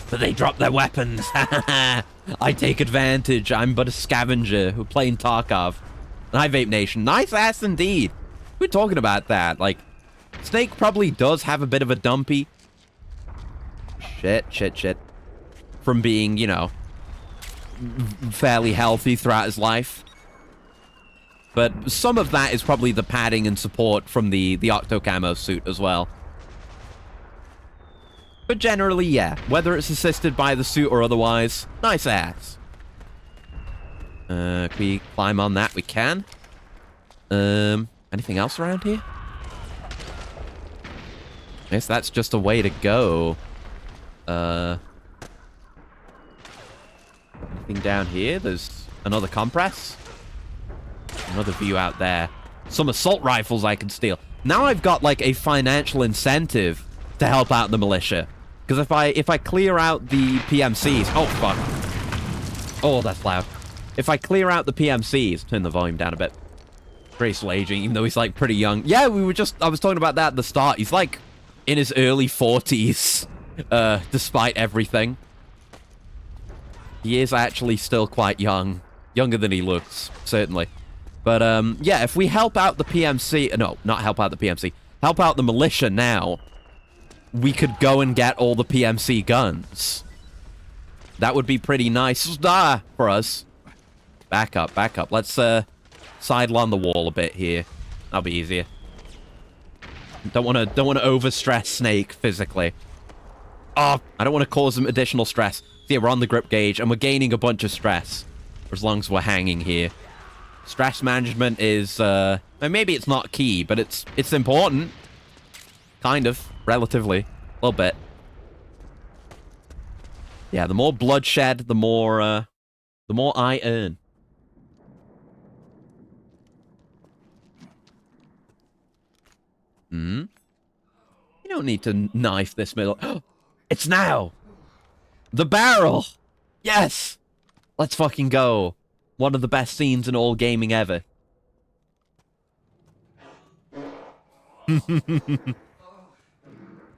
But they drop their weapons. I take advantage. I'm but a scavenger who playing Tarkov. And I Vape Nation. Nice ass indeed. We're talking about that. Like, Snake probably does have a bit of a dumpy. Shit. From being, you know, fairly healthy throughout his life. But some of that is probably the padding and support from the Octo Camo suit as well. But generally, yeah. Whether it's assisted by the suit or otherwise, nice ass. Can we climb on that? We can. Anything else around here? I guess that's just a way to go. Anything down here? There's another compress. Another view out there. Some assault rifles I can steal. Now I've got like a financial incentive to help out the militia. Because if I clear out the PMCs... Oh, fuck. Oh, that's loud. If I clear out the PMCs... Turn the volume down a bit. Graceful aging, even though he's like pretty young. Yeah, I was talking about that at the start. He's like in his early 40s. Despite everything. He is actually still quite young. Younger than he looks, certainly. But, yeah, if we help out the PMC... No, not help out the PMC. Help out the militia now. We could go and get all the PMC guns. That would be pretty nice for us. Back up. Let's, sidle on the wall a bit here. That'll be easier. Don't want to overstress Snake physically. Oh, I don't want to cause him additional stress. Yeah, we're on the grip gauge, and we're gaining a bunch of stress. For as long as we're hanging here. Stress management is, maybe it's not key, but it's important. Kind of. Relatively. A little bit. Yeah, the more bloodshed, the more I earn. You don't need to knife this middle. It's now! The barrel! Yes! Let's fucking go. One of the best scenes in all gaming ever.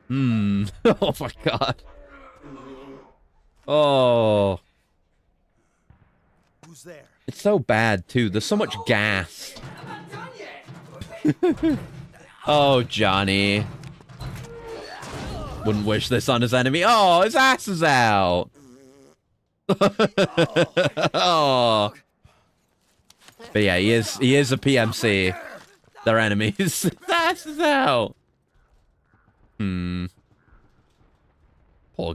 Oh my god. Oh. Who's there? It's so bad too. There's so much gas. Oh, Johnny. Wouldn't wish this on his enemy. Oh, his ass is out. Oh. But yeah, he is a PMC. They're enemies. His ass is out. Poor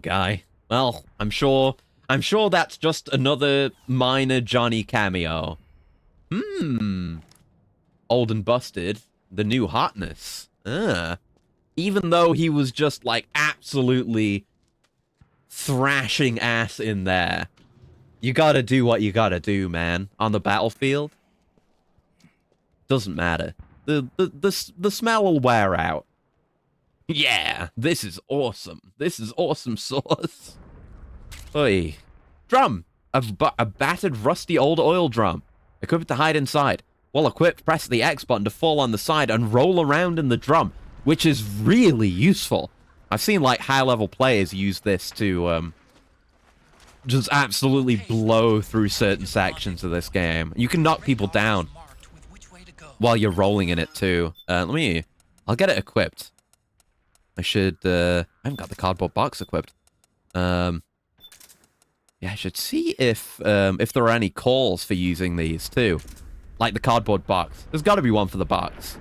guy. Well, I'm sure that's just another minor Johnny cameo. Old and busted. The new hotness. Even though he was just like absolutely thrashing ass in there. You gotta do what you gotta do, man. On the battlefield. Doesn't matter. The smell will wear out. Yeah, this is awesome. This is awesome sauce. Oi. Drum. A battered, rusty old oil drum. Equipped to hide inside. Well equipped, press the X button to fall on the side and roll around in the drum, which is really useful. I've seen, like, high-level players use this to, just absolutely blow through certain sections of this game. You can knock people down while you're rolling in it, too. I'll get it equipped. I haven't got the cardboard box equipped. Yeah, I should see if there are any calls for using these, too. Like the cardboard box. There's got to be one for the box.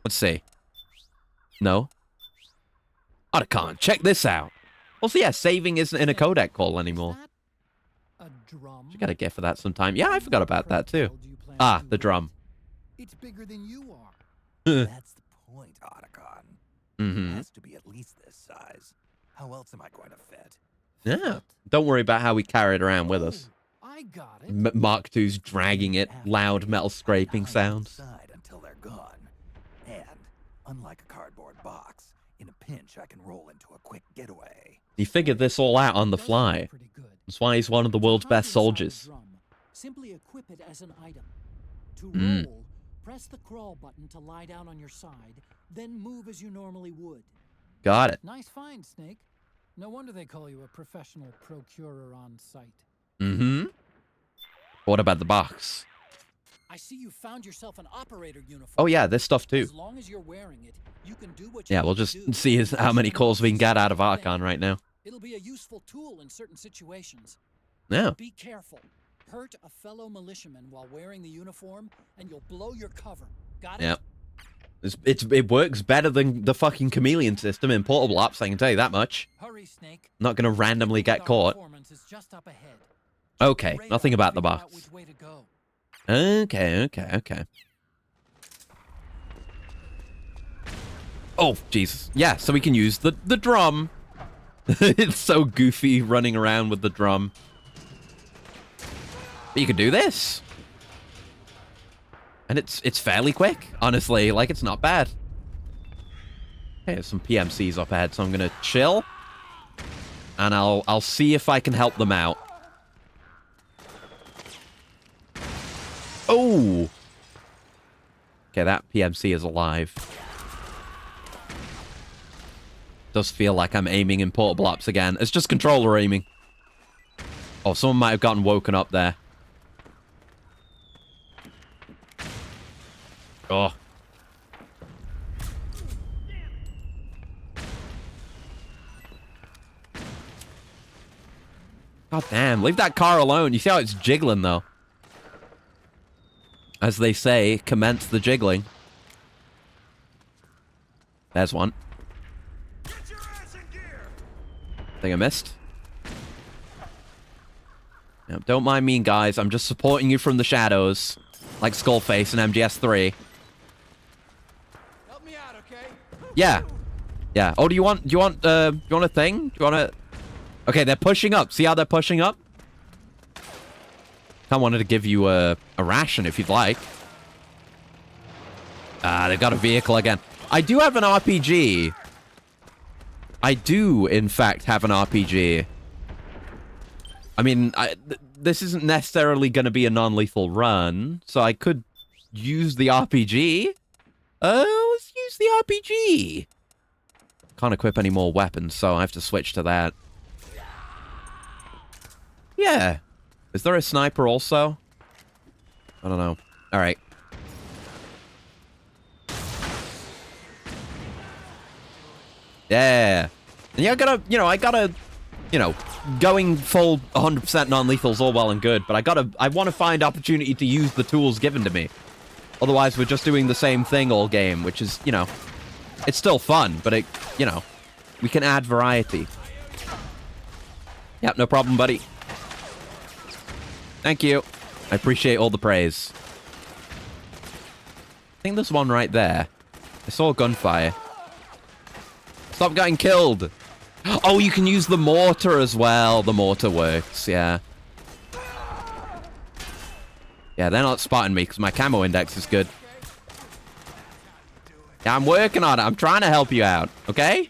Let's see. No? Otacon, check this out. Also, yeah, saving isn't in a codec call anymore. You got a gift for that sometime. Yeah, I forgot about that, too. Ah, the drum. It's bigger than you are. That's the point, Otacon. Mm-hmm. It has to be at least this size. How else am I going to fit? Yeah. Don't worry about how we carry it around with us. I got it. Mark II's dragging it. Loud metal scraping sounds. Until they're gone. And, unlike a cardboard box, in a pinch I can roll into a quick getaway. He figured this all out on the fly. That's why he's one of the world's best soldiers. Simply equip it as an item. To roll, press the crawl button to lie down on your side, then move as you normally would. Got it. Nice find, Snake. No wonder they call you a professional procurer on site. Mm-hmm. What about the box? I see you found yourself an operator uniform. Oh yeah, this stuff too. As long as you're wearing it, you can do what you Yeah, we'll need to just do. see how many calls we can get out of Archon right now. It'll be a useful tool in certain situations. Yeah. Be careful. Hurt a fellow militiaman while wearing the uniform, and you'll blow your cover. Got it? Yep. It works better than the fucking chameleon system in portable ops, I can tell you that much. Hurry, Snake. Not gonna randomly get caught. Performance is just up ahead. Okay, nothing about the Figure out box. which way to go. Okay. Oh, Jesus. Yeah, so we can use the drum. It's so goofy running around with the drum. But you can do this. And it's fairly quick, honestly. Like, it's not bad. Okay, there's some PMCs up ahead, so I'm gonna chill. And I'll see if I can help them out. Oh! Okay, that PMC is alive. Does feel like I'm aiming in portable ops again. It's just controller aiming. Oh, someone might have gotten woken up there. Oh. God damn, leave that car alone. You see how it's jiggling, though? As they say, commence the jiggling. There's one. Think I missed. Now, don't mind me, guys. I'm just supporting you from the shadows. Like Skullface and MGS3. Help me out, okay? Yeah. Yeah. Oh, do you want a thing? Do you want a... Okay, they're pushing up. See how they're pushing up? I wanted to give you a ration if you'd like. Ah, they've got a vehicle again. I do have an RPG. I do, in fact, have an RPG. I mean, this isn't necessarily going to be a non-lethal run, so I could use the RPG. Let's use the RPG. Can't equip any more weapons, so I have to switch to that. Yeah. Is there a sniper also? I don't know. All right. Yeah. And yeah, I gotta, going full 100% non-lethal is all well and good, but I want to find opportunity to use the tools given to me. Otherwise, we're just doing the same thing all game, which is, it's still fun, but we can add variety. Yep, no problem, buddy. Thank you. I appreciate all the praise. I think there's one right there. I saw gunfire. Stop getting killed. Oh, you can use the mortar as well. The mortar works, yeah. Yeah, they're not spotting me because my camo index is good. Yeah, I'm working on it. I'm trying to help you out, okay?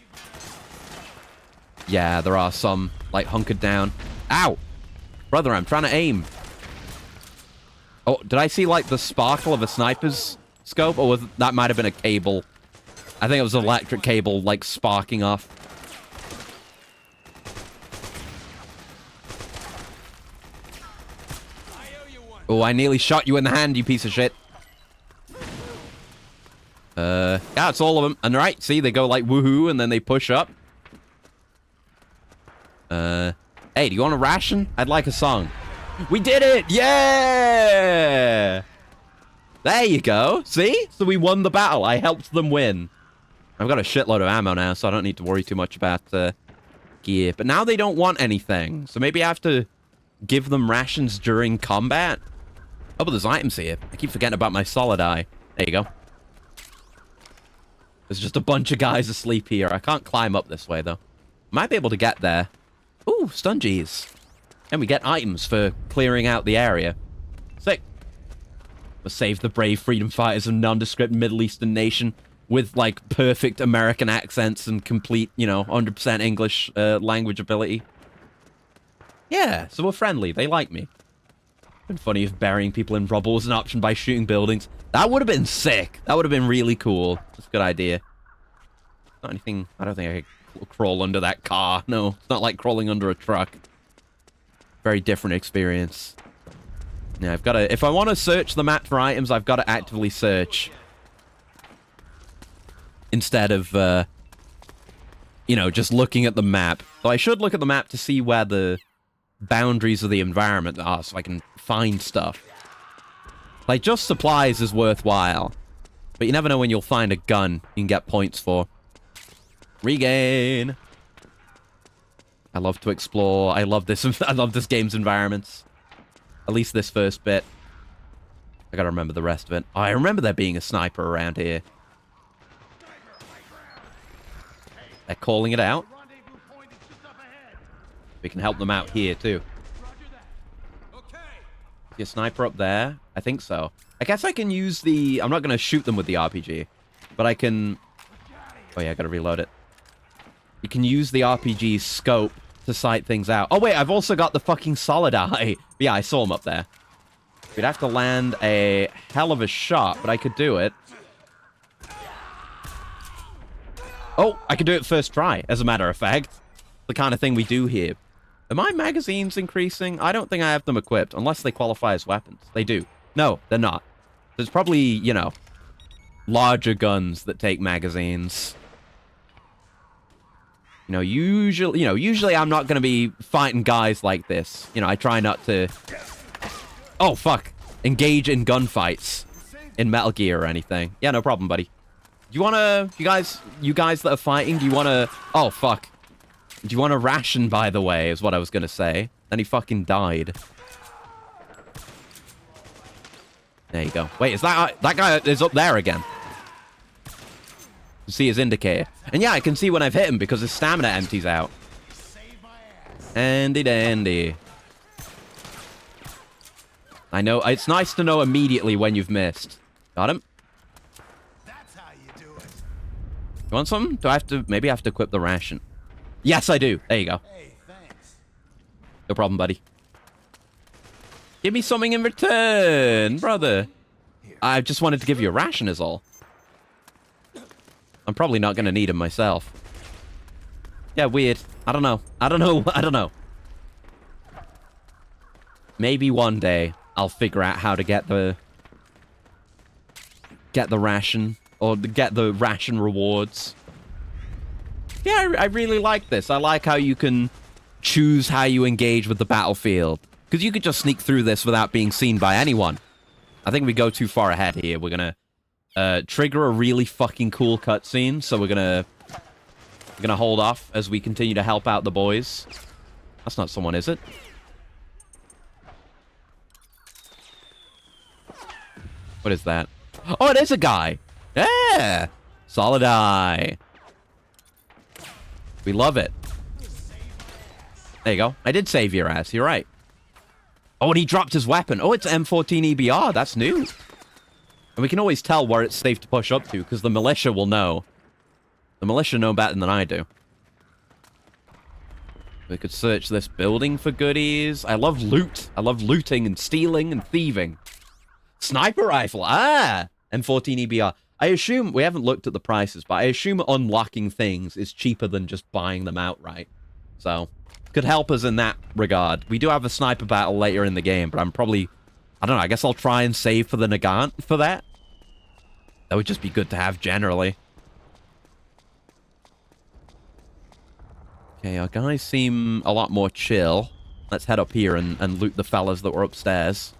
Yeah, there are some, like, hunkered down. Ow! Brother, I'm trying to aim. Oh, did I see, like, the sparkle of a sniper's scope? Or that might have been a cable. I think it was an electric cable, like, sparking off. Oh, I nearly shot you in the hand, you piece of shit. Yeah, it's all of them. And right, see, they go like woohoo, and then they push up. Hey, do you want a ration? I'd like a song. We did it! Yeah! There you go. See? So we won the battle. I helped them win. I've got a shitload of ammo now, so I don't need to worry too much about gear. But now they don't want anything. So maybe I have to give them rations during combat. Oh, but there's items here. I keep forgetting about my solid eye. There you go. There's just a bunch of guys asleep here. I can't climb up this way, though. Might be able to get there. Ooh, stungies. And we get items for clearing out the area. Sick. We'll save the brave freedom fighters of a nondescript Middle Eastern nation with, like, perfect American accents and complete, 100% English language ability. Yeah, so we're friendly. They like me. Been funny if burying people in rubble was an option by shooting buildings. That would have been sick. That would have been really cool. That's a good idea. Not anything... I don't think I could crawl under that car. No, it's not like crawling under a truck. Very different experience. Yeah, I've got to... If I want to search the map for items, I've got to actively search. Instead of, just looking at the map. So I should look at the map to see where the boundaries of the environment are so I can find stuff. Like, just supplies is worthwhile. But you never know when you'll find a gun you can get points for. Regain! I love to explore. I love this game's environments. At least this first bit. I gotta remember the rest of it. Oh, I remember there being a sniper around here. They're calling it out. We can help them out here, too. See a sniper up there? I think so. I guess I can use the... I'm not going to shoot them with the RPG. But I can... Oh, yeah, I got to reload it. You can use the RPG scope to sight things out. Oh, wait, I've also got the fucking solid eye. Yeah, I saw him up there. We'd have to land a hell of a shot, but I could do it. Oh, I can do it first try, as a matter of fact. The kind of thing we do here. Are my magazines increasing? I don't think I have them equipped, unless they qualify as weapons. They do. No, they're not. There's probably, larger guns that take magazines. Usually I'm not going to be fighting guys like this. I try not to... Oh, fuck. Engage in gunfights in Metal Gear or anything. Yeah, no problem, buddy. Do you want to... You guys that are fighting, do you want to... Oh, fuck. Do you want a ration, by the way, is what I was going to say. Then he fucking died. There you go. Wait, is that guy is up there again? You see his indicator. And yeah, I can see when I've hit him because his stamina empties out. Handy dandy. I know. It's nice to know immediately when you've missed. Got him. That's how you do it. You want something? Do I have to... Maybe I have to equip the ration. Yes, I do. There you go. Hey, thanks. No problem, buddy. Give me something in return, brother. I just wanted to give you a ration is all. I'm probably not going to need him myself. Yeah, weird. I don't know. I don't know. Maybe one day I'll figure out how to get the ration or get the ration rewards. Yeah, I really like this. I like how you can choose how you engage with the battlefield. Because you could just sneak through this without being seen by anyone. I think we go too far ahead here. We're gonna trigger a really fucking cool cutscene, so we're gonna hold off as we continue to help out the boys. That's not someone, is it? What is that? Oh, it is a guy. Yeah, solid eye. We love it. There you go. I did save your ass. You're right. Oh, and he dropped his weapon. Oh, it's M14 EBR. That's new. And we can always tell where it's safe to push up to, because the militia will know. The militia know better than I do. We could search this building for goodies. I love loot. I love looting and stealing and thieving. Sniper rifle. Ah! M14 EBR. I assume, we haven't looked at the prices, but I assume unlocking things is cheaper than just buying them outright. So, could help us in that regard. We do have a sniper battle later in the game, but I'm probably... I don't know, I guess I'll try and save for the Nagant for that. That would just be good to have generally. Okay, our guys seem a lot more chill. Let's head up here and loot the fellas that were upstairs.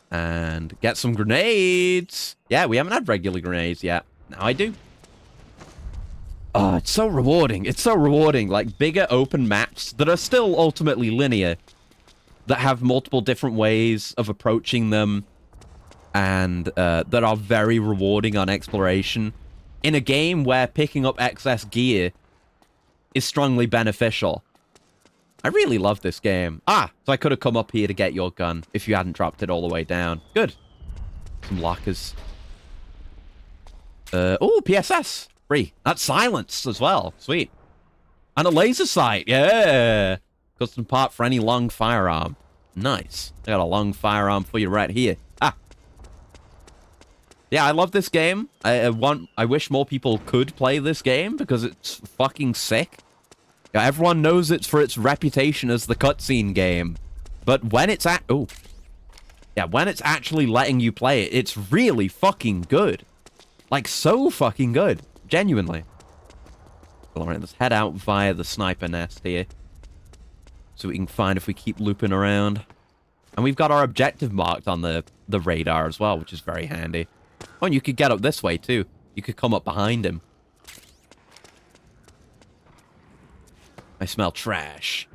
And get some grenades. Yeah, we haven't had regular grenades yet. Now I do. Oh, it's so rewarding. It's so rewarding. Like, bigger open maps that are still ultimately linear. That have multiple different ways of approaching them. And that are very rewarding on exploration. In a game where picking up excess gear is strongly beneficial. I really love this game. Ah, so I could have come up here to get your gun if you hadn't dropped it all the way down. Good. Some lockers. Oh, PSS. Free. That's silenced as well. Sweet. And a laser sight. Yeah. Custom part for any long firearm. Nice. I got a long firearm for you right here. Ah. Yeah, I love this game. I wish more people could play this game because it's fucking sick. Yeah, everyone knows it's for its reputation as the cutscene game. But when it's when it's actually letting you play it, it's really fucking good. Like, so fucking good. Genuinely. Well, alright, let's head out via the sniper nest here. So we can find if we keep looping around. And we've got our objective marked on the radar as well, which is very handy. Oh, and you could get up this way, too. You could come up behind him. I smell trash.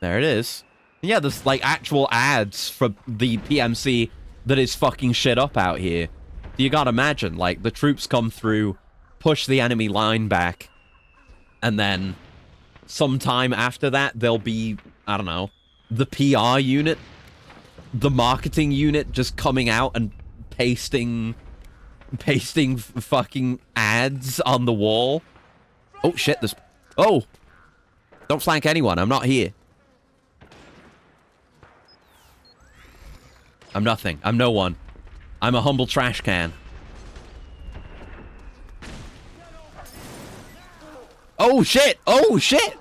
There it is. Yeah, there's, like, actual ads for the PMC that is fucking shit up out here. You gotta imagine, like, the troops come through, push the enemy line back, and then sometime after that, there'll be, I don't know, the PR unit, the marketing unit just coming out and pasting fucking ads on the wall. Oh, shit, there's... Oh! Don't flank anyone, I'm not here. I'm nothing. I'm no one. I'm a humble trash can. Oh, shit! Oh, shit!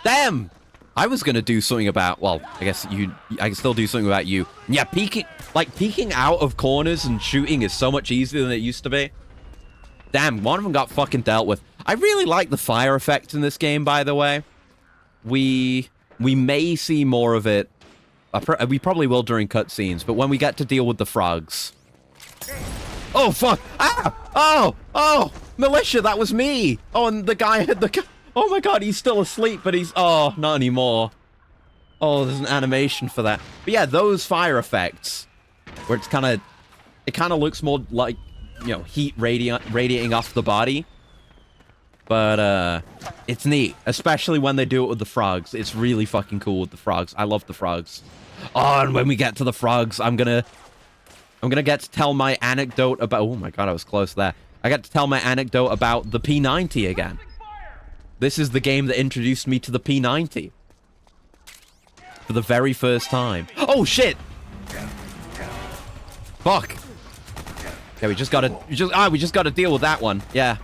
Damn! I was gonna do something about... Well, I guess I can still do something about you. Yeah, peeking out of corners and shooting is so much easier than it used to be. Damn, one of them got fucking dealt with. I really like the fire effect in this game, by the way. We may see more of it. We probably will during cutscenes, but when we get to deal with the frogs... Oh, fuck! Ah! Oh! Oh! Militia, that was me! Oh, and the guy had the... Oh my god, he's still asleep, but he's... Oh, not anymore. Oh, there's an animation for that. But yeah, those fire effects, where it's kind of... It kind of looks more like, you know, heat radiating off the body. But, it's neat. Especially when they do it with the frogs. It's really fucking cool with the frogs. I love the frogs. Oh, and when we get to the frogs, I'm gonna get to tell my anecdote about... Oh my god, I was close there. I get to tell my anecdote about the P90 again. This is the game that introduced me to the P90. For the very first time. Oh, shit! Fuck. Okay, we just gotta deal with that one. Yeah.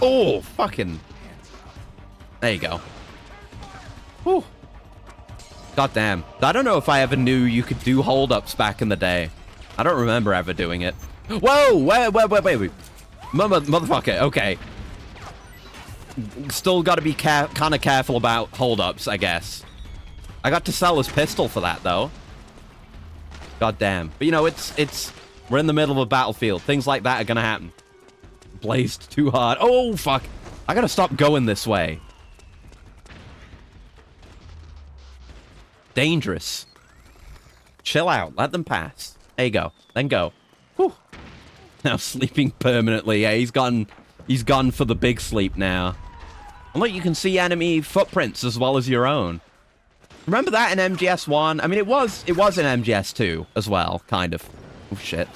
Oh, fucking... There you go. Whew. God damn. I don't know if I ever knew you could do hold-ups back in the day. I don't remember ever doing it. Whoa! Wait. Motherfucker, okay. Still gotta be kind of careful about hold-ups, I guess. I got to sell his pistol for that, though. God damn. But, you know, we're in the middle of a battlefield. Things like that are gonna happen. Blazed too hard. Oh, fuck. I gotta stop going this way. Dangerous. Chill out. Let them pass. There you go. Then go. Whew. Now sleeping permanently. Yeah, he's gone for the big sleep now. And look, you can see enemy footprints as well as your own. Remember that in MGS1? I mean, it was in MGS2 as well, kind of. Oh, shit.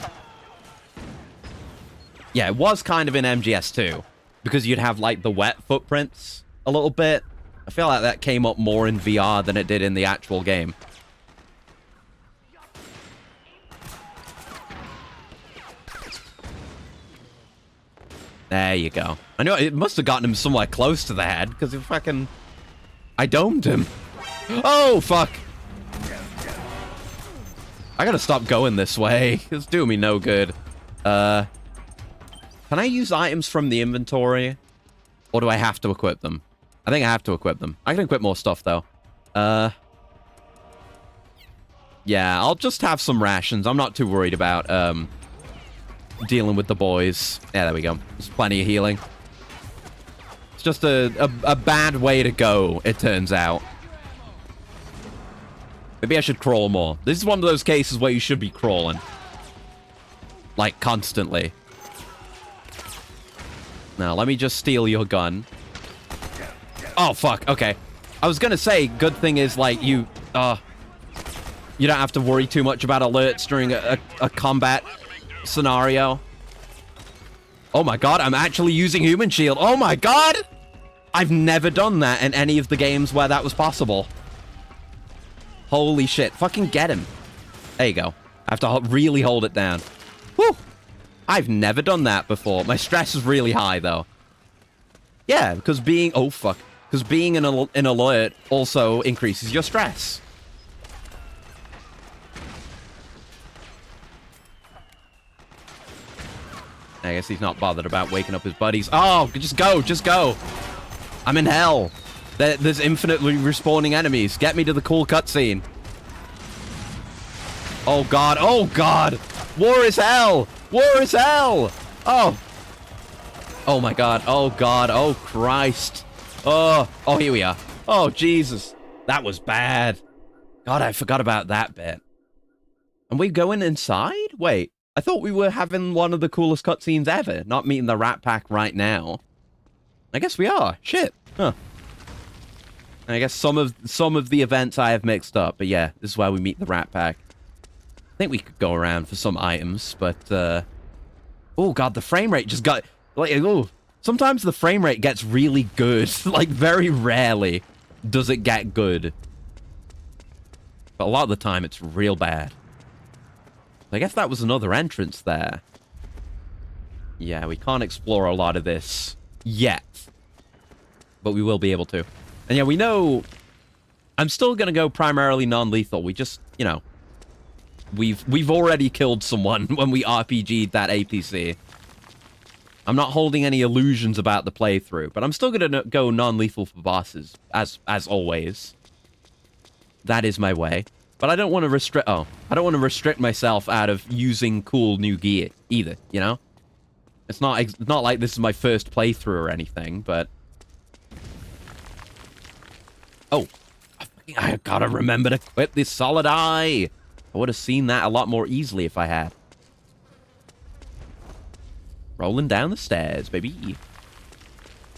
Yeah, it was kind of in MGS2. Because you'd have, like, the wet footprints a little bit. I feel like that came up more in VR than it did in the actual game. There you go. I know it must have gotten him somewhere close to the head, because if fucking... I domed him. Oh, fuck. I gotta stop going this way. It's doing me no good. Can I use items from the inventory? Or do I have to equip them? I think I have to equip them. I can equip more stuff, though. Yeah, I'll just have some rations. I'm not too worried about, dealing with the boys. Yeah, there we go. There's plenty of healing. It's just a bad way to go, it turns out. Maybe I should crawl more. This is one of those cases where you should be crawling. Like, constantly. Now, let me just steal your gun. Oh, fuck. Okay. I was gonna say, good thing is, like, you don't have to worry too much about alerts during a combat scenario. Oh my god, I'm actually using human shield. Oh my god! I've never done that in any of the games where that was possible. Holy shit. Fucking get him. There you go. I have to really hold it down. Whew! I've never done that before. My stress is really high, though. Yeah, because being... Oh, fuck. Because being an alert also increases your stress. I guess he's not bothered about waking up his buddies. Oh, just go, just go. I'm in hell. There's infinitely respawning enemies. Get me to the cool cutscene. Oh, God. Oh, God. War is hell. War is hell. Oh. Oh, my God. Oh, God. Oh, Christ. Oh. Oh, here we are. Oh, Jesus. That was bad. God, I forgot about that bit. And we going inside? Wait. I thought we were having one of the coolest cutscenes ever, not meeting the Rat Pack right now. I guess we are. Shit. Huh. And I guess some of the events I have mixed up, but yeah, this is where we meet the Rat Pack. I think we could go around for some items, but oh god, the frame rate just got like oh. Sometimes the frame rate gets really good. Like very rarely does it get good. But a lot of the time it's real bad. I guess that was another entrance there. Yeah, we can't explore a lot of this yet. But we will be able to. And yeah, we know... I'm still going to go primarily non-lethal. We just, you know... We've already killed someone when we RPG'd that APC. I'm not holding any illusions about the playthrough. But I'm still going to go non-lethal for bosses. As always. That is my way. But I don't want to restrict... Oh, I don't want to restrict myself out of using cool new gear either, you know? It's not like this is my first playthrough or anything, but... Oh. I gotta remember to equip this solid eye. I would have seen that a lot more easily if I had. Rolling down the stairs, baby.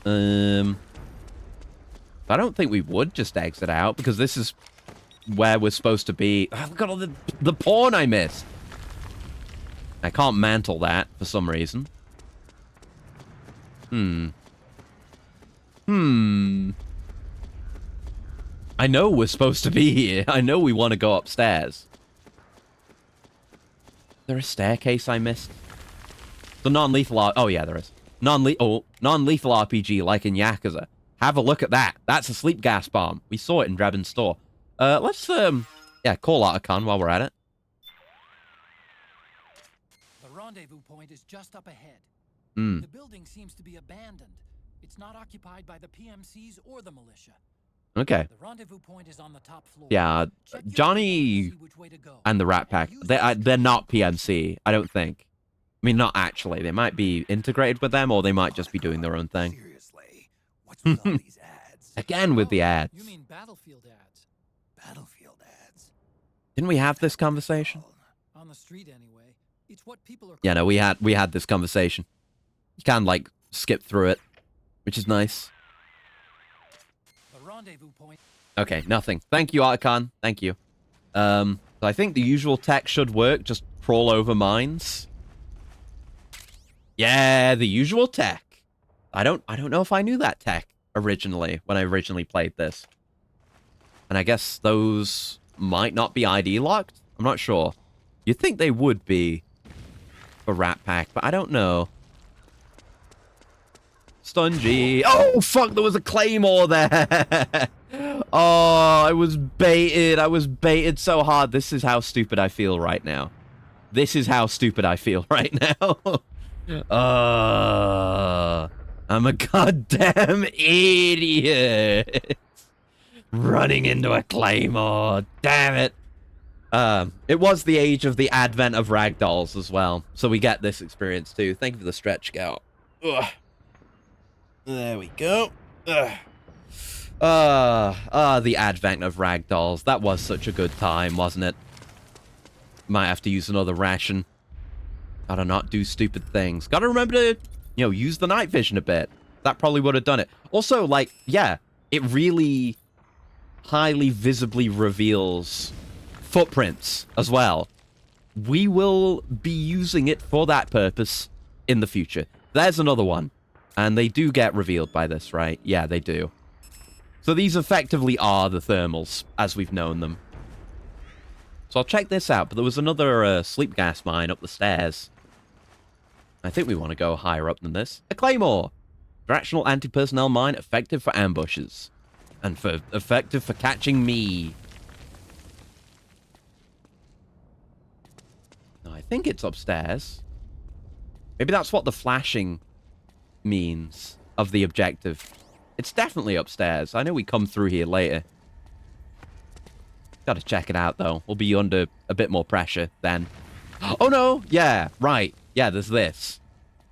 I don't think we would just exit out, because this is... where we're supposed to be. Oh, look at all the porn I missed. I can't mantle that for some reason. I know we're supposed to be here. I know we want to go upstairs. Is there a staircase I missed? The non-lethal... Oh, yeah, there is. Non-lethal RPG like in Yakuza. Have a look at that. That's a sleep gas bomb. We saw it in Drebin's store. Let's, yeah, call out a con while we're at it. rendezvous point is just up ahead. Hmm. The building seems to be abandoned. It's not occupied by the PMCs or the militia. Okay. The rendezvous point is on the top floor. Yeah, Check your Johnny radar to see which way to go. and the Rat Pack, use they're not PMC, I don't think. I mean, not actually. They might be integrated with them, or they might just be doing their own thing. Seriously, what's with all these ads? Again with the Oh, ads. You mean Battlefield ads? Battlefield ads. Didn't we have this conversation? On the street anyway. It's what people are Yeah, no, we had this conversation. You can like skip through it, which is nice. The rendezvous point. Okay, nothing. Thank you, Archon. Thank you. So I think the usual tech should work. Just crawl over mines. Yeah, the usual tech. I don't know if I knew that tech originally when I originally played this. And I guess those might not be ID locked. I'm not sure. You'd think they would be for Rat Pack, but I don't know. Stungy. Oh, fuck, there was a claymore there. Oh, I was baited. I was baited so hard. This is how stupid I feel right now. This is how stupid I feel right now. I'm a goddamn idiot. Running into a claymore. Damn it. It was the age of the advent of ragdolls as well, so we get this experience too. Thank you for the stretch, Scout. Ugh. There we go. The advent of ragdolls. That was such a good time, wasn't it? Might have to use another ration. Gotta not do stupid things. Gotta remember to, use the night vision a bit. That probably would have done it. Also, like, yeah, it really highly visibly reveals footprints as well. We will be using it for that purpose in the future. There's another one. And they do get revealed by this, right? Yeah, they do. So these effectively are the thermals, as we've known them. So I'll check this out, but there was another sleep gas mine up the stairs. I think we want to go higher up than this. A claymore! Fractional anti-personnel mine, effective for ambushes. And effective for catching me. No, I think it's upstairs. Maybe that's what the flashing means of the objective. It's definitely upstairs. I know we come through here later. Gotta check it out, though. We'll be under a bit more pressure then. Oh, no! Yeah, right. Yeah, there's this.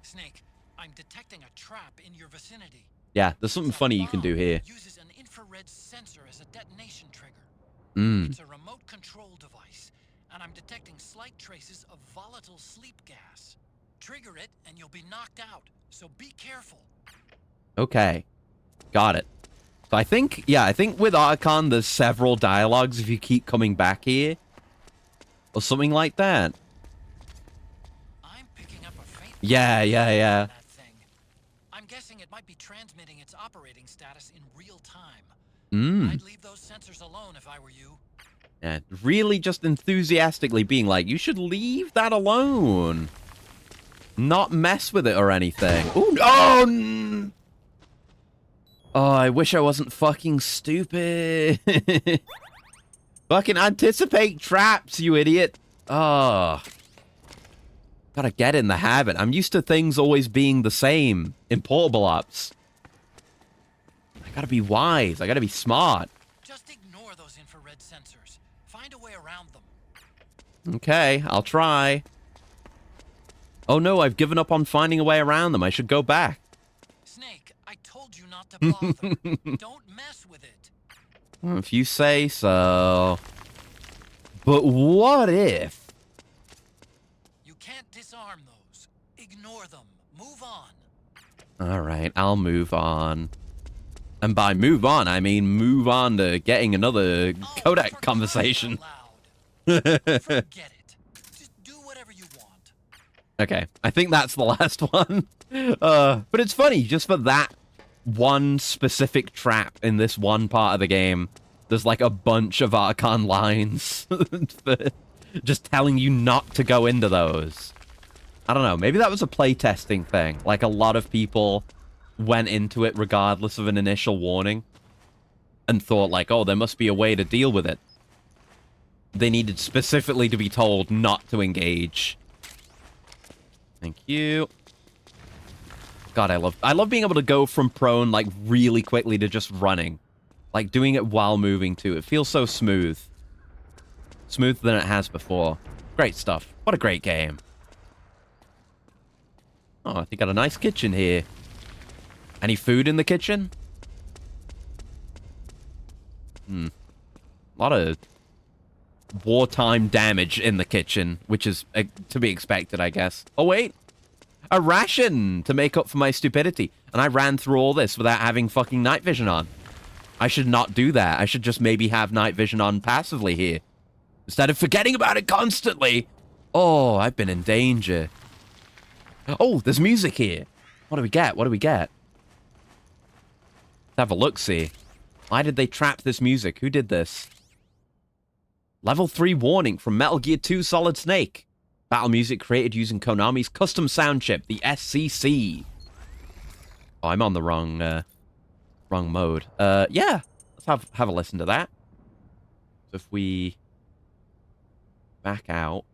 Snake, I'm detecting a trap in your vicinity. Yeah, there's something The funny you can do bomb here. Uses an infrared sensor as a detonation trigger. Mm. It's a remote control device, and I'm detecting slight traces of volatile sleep gas. Trigger it, and you'll be knocked out, so be careful. Okay. Got it. So I think with Archon, there's several dialogues if you keep coming back here. Or something like that. I'm picking up a faint Yeah. that thing. I'm guessing it might be transmitting its operating status in real time. I'd leave those sensors alone if I were you. Yeah, really just enthusiastically being like, you should leave that alone. Not mess with it or anything. Ooh, oh, oh, I wish I wasn't fucking stupid. Fucking anticipate traps, you idiot. Oh. Gotta get in the habit. I'm used to things always being the same in portable ops. I gotta be wise. I gotta be smart. Just ignore those infrared sensors. Find a way around them. Okay, I'll try. Oh no, I've given up on finding a way around them. I should go back. Snake, I told you not to bother. Don't mess with it. If you say so. But what if? You can't disarm those. Ignore them. Move on. Alright, I'll move on. And by move on, I mean move on to getting another Oh, Kodak for conversation. crying out loud. Forget it. Just do whatever you want. Okay, I think that's the last one. But it's funny, just for that one specific trap in this one part of the game, there's like a bunch of Archon lines for just telling you not to go into those. I don't know, maybe that was a playtesting thing. Like a lot of people went into it regardless of an initial warning and thought like, oh, there must be a way to deal with it. They needed specifically to be told not to engage. Thank you. God, I love being able to go from prone, like, really quickly to just running. Like, doing it while moving, too. It feels so smooth. Smoother than it has before. Great stuff. What a great game. Oh, I think got a nice kitchen here. Any food in the kitchen? A lot of wartime damage in the kitchen, which is to be expected, I guess. Oh, wait. A ration to make up for my stupidity. And I ran through all this without having fucking night vision on. I should not do that. I should just maybe have night vision on passively here. Instead of forgetting about it constantly. Oh, I've been in danger. Oh, there's music here. What do we get? What do we get? Let's have a look-see. Why did they trap this music? Who did this? Level 3 warning from Metal Gear 2 Solid Snake. Battle music created using Konami's custom sound chip, the SCC. Oh, I'm on the wrong mode. Yeah. Let's have a listen to that. So if we back out,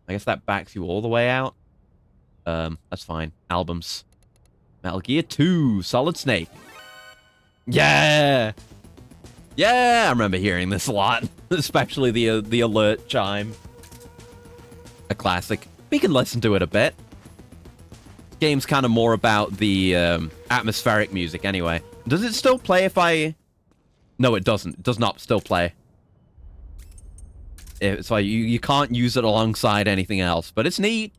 I guess that backs you all the way out. That's fine. Albums. Metal Gear 2 Solid Snake. Yeah! Yeah, I remember hearing this a lot. Especially the alert chime. A classic. We can listen to it a bit. This game's kind of more about the atmospheric music anyway. Does it still play if I... No, it doesn't. It does not still play. It's like you can't use it alongside anything else, but it's neat.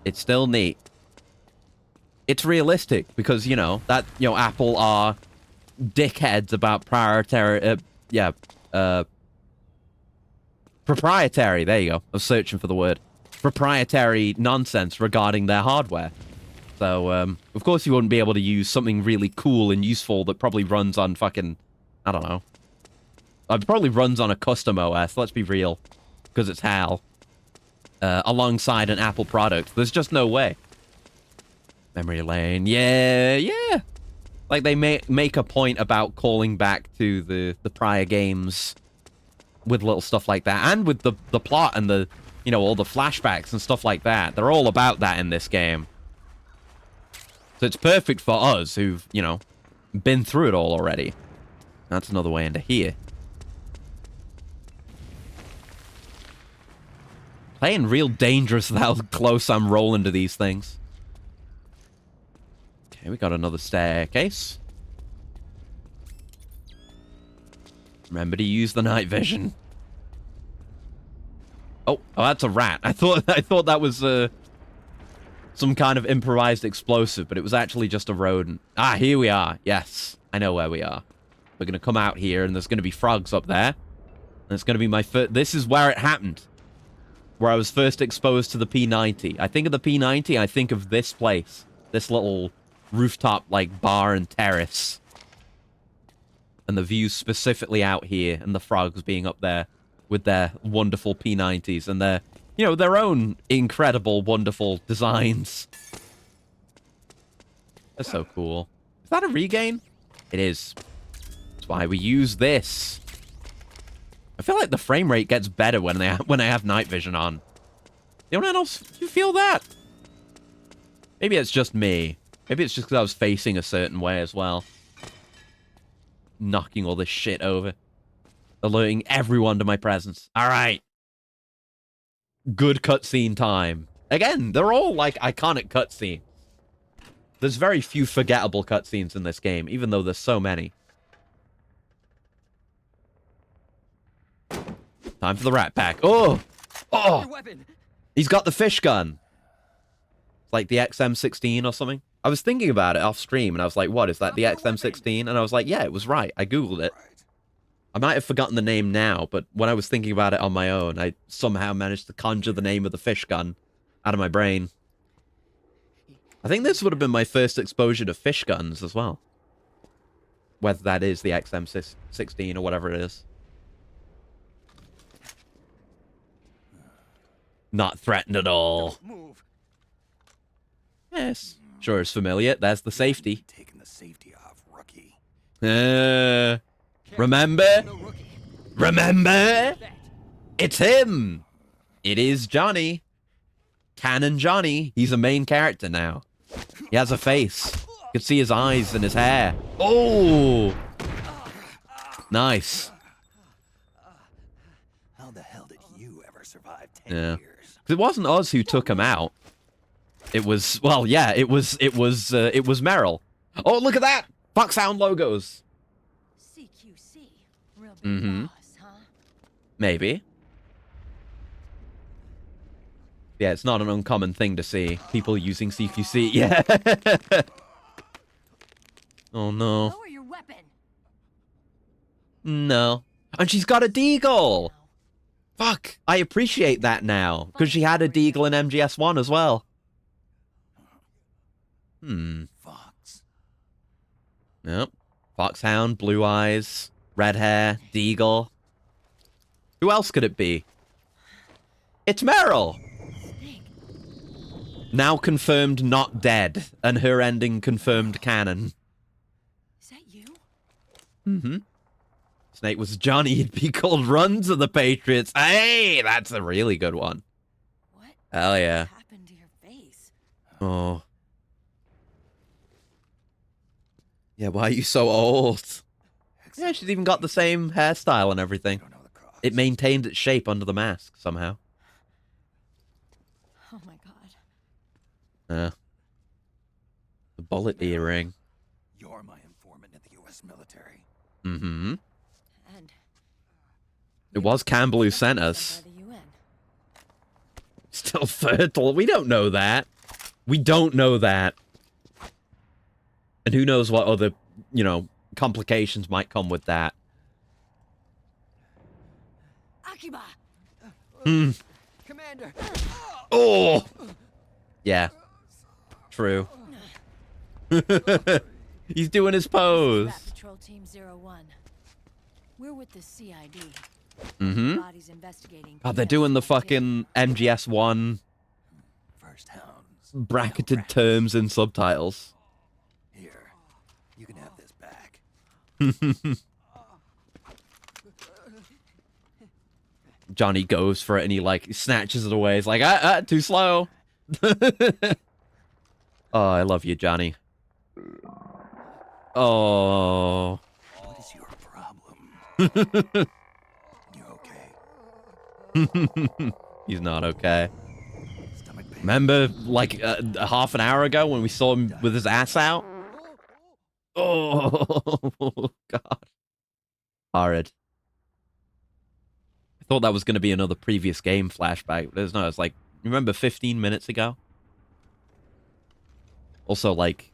It's still neat. It's realistic because, you know, Apple are dickheads about proprietary, there you go. I was searching for the word. Proprietary nonsense regarding their hardware. So, of course you wouldn't be able to use something really cool and useful that probably runs on fucking, I don't know. It probably runs on a custom OS, let's be real. Because it's HAL. Alongside an Apple product. There's just no way. Memory lane. Yeah. Like, they make a point about calling back to the prior games with little stuff like that. And with the plot and the, you know, all the flashbacks and stuff like that. They're all about that in this game. So it's perfect for us who've, you know, been through it all already. That's another way into here. Playing real dangerous with how close I'm rolling to these things. Okay, we got another staircase. Remember to use the night vision. Oh, that's a rat. I thought that was some kind of improvised explosive, but it was actually just a rodent. Ah, here we are. Yes, I know where we are. We're gonna come out here, and there's gonna be frogs up there. And it's gonna be my first. This is where it happened. Where I was first exposed to the P90. I think of the P90, I think of this place. This little rooftop, like, bar and terrace. And the views specifically out here, and the frogs being up there with their wonderful P90s and their, you know, their own incredible, wonderful designs. That's so cool. Is that a regain? It is. That's why we use this. I feel like the frame rate gets better when I have night vision on. Anyone else, you feel that? Maybe it's just me. Maybe it's just because I was facing a certain way as well. Knocking all this shit over. Alerting everyone to my presence. Alright. Good cutscene time. Again, they're all like iconic cutscenes. There's very few forgettable cutscenes in this game, even though there's so many. Time for the rat pack. Oh! Oh! He's got the fish gun. It's like the XM16 or something. I was thinking about it off stream, and I was like, what, is that the XM16? And I was like, yeah, it was right. I googled it. I might have forgotten the name now, but when I was thinking about it on my own, I somehow managed to conjure the name of the fish gun out of my brain. I think this would have been my first exposure to fish guns as well. Whether that is the XM16 or whatever it is. Not threatened at all. Yes. Sure is familiar. There's the safety. Taking the safety off, rookie. Remember? Remember? It's him! It is Johnny. Canon Johnny. He's a main character now. He has a face. You can see his eyes and his hair. Oh! Nice. How the hell did you ever survive 10 Yeah. years? 'Cause it wasn't us who took him out. It was, well, yeah, it was Meryl. Oh, look at that! Foxhound logos. CQC. Real big boss, huh? Maybe. Yeah, it's not an uncommon thing to see. People using CQC. Yeah. Oh, no. Lower your weapon. No. And she's got a deagle! Fuck! I appreciate that now. Because she had a deagle in MGS1 as well. Fox. Yep. Foxhound, blue eyes, red hair, deagle. Who else could it be? It's Meryl! Now confirmed not dead, and her ending confirmed canon. Is that you? Mm-hmm. Snake was Johnny, he'd be called Run to the Patriots. Hey, that's a really good one. What? Hell yeah. Happened to your face? Oh. Yeah, why are you so old? Yeah, she's even got the same hairstyle and everything. It maintained its shape under the mask, somehow. Oh my god. The bullet earring. You're my informant in the U.S. military. Mm-hmm. And It was Campbell who sent us. by the UN. Still fertile. We don't know that. We don't know that. And who knows what other, you know, complications might come with that. Akiba. Commander! Oh! Yeah. True. He's doing his pose. Rat Patrol Team 01. We're with the CID. Mm-hmm. Bodies investigating. God, they're doing the fucking MGS1 First hounds. bracketed terms and subtitles. Here. You can have this back. Johnny goes for it and he, like, snatches it away. He's like, too slow. Oh, I love you, Johnny. Oh. What is your problem? You okay? He's not okay. Stomach pain. Remember, like, half an hour ago when we saw him with his ass out? Oh, God. Horrid. I thought that was going to be another previous game flashback. But no, it's like, remember 15 minutes ago? Also, like,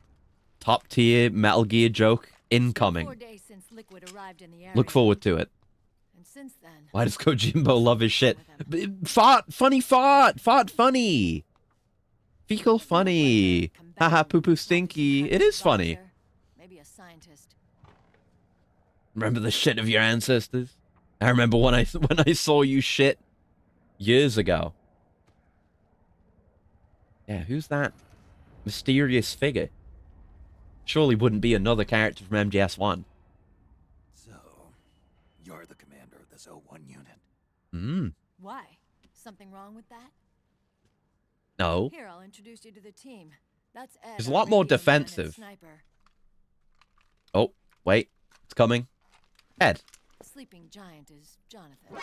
top tier Metal Gear joke incoming. 4 days since Liquid arrived in the area. Look forward to it. And since then, Why does Kojimbo love his shit? Fart funny. Fecal funny. Haha, poo poo stinky. It is funny. Maybe a scientist. Remember the shit of your ancestors? I remember when I saw you shit years ago. Yeah, who's that mysterious figure? Surely wouldn't be another character from MGS1. So, you're the commander of this O1 unit. Hmm. Why? Something wrong with that? No. Here, I'll introduce you to the team. That's Ed. He's a our lot more radio man and defensive. Sniper. Oh, wait. It's coming. Ed. Sleeping giant is Jonathan.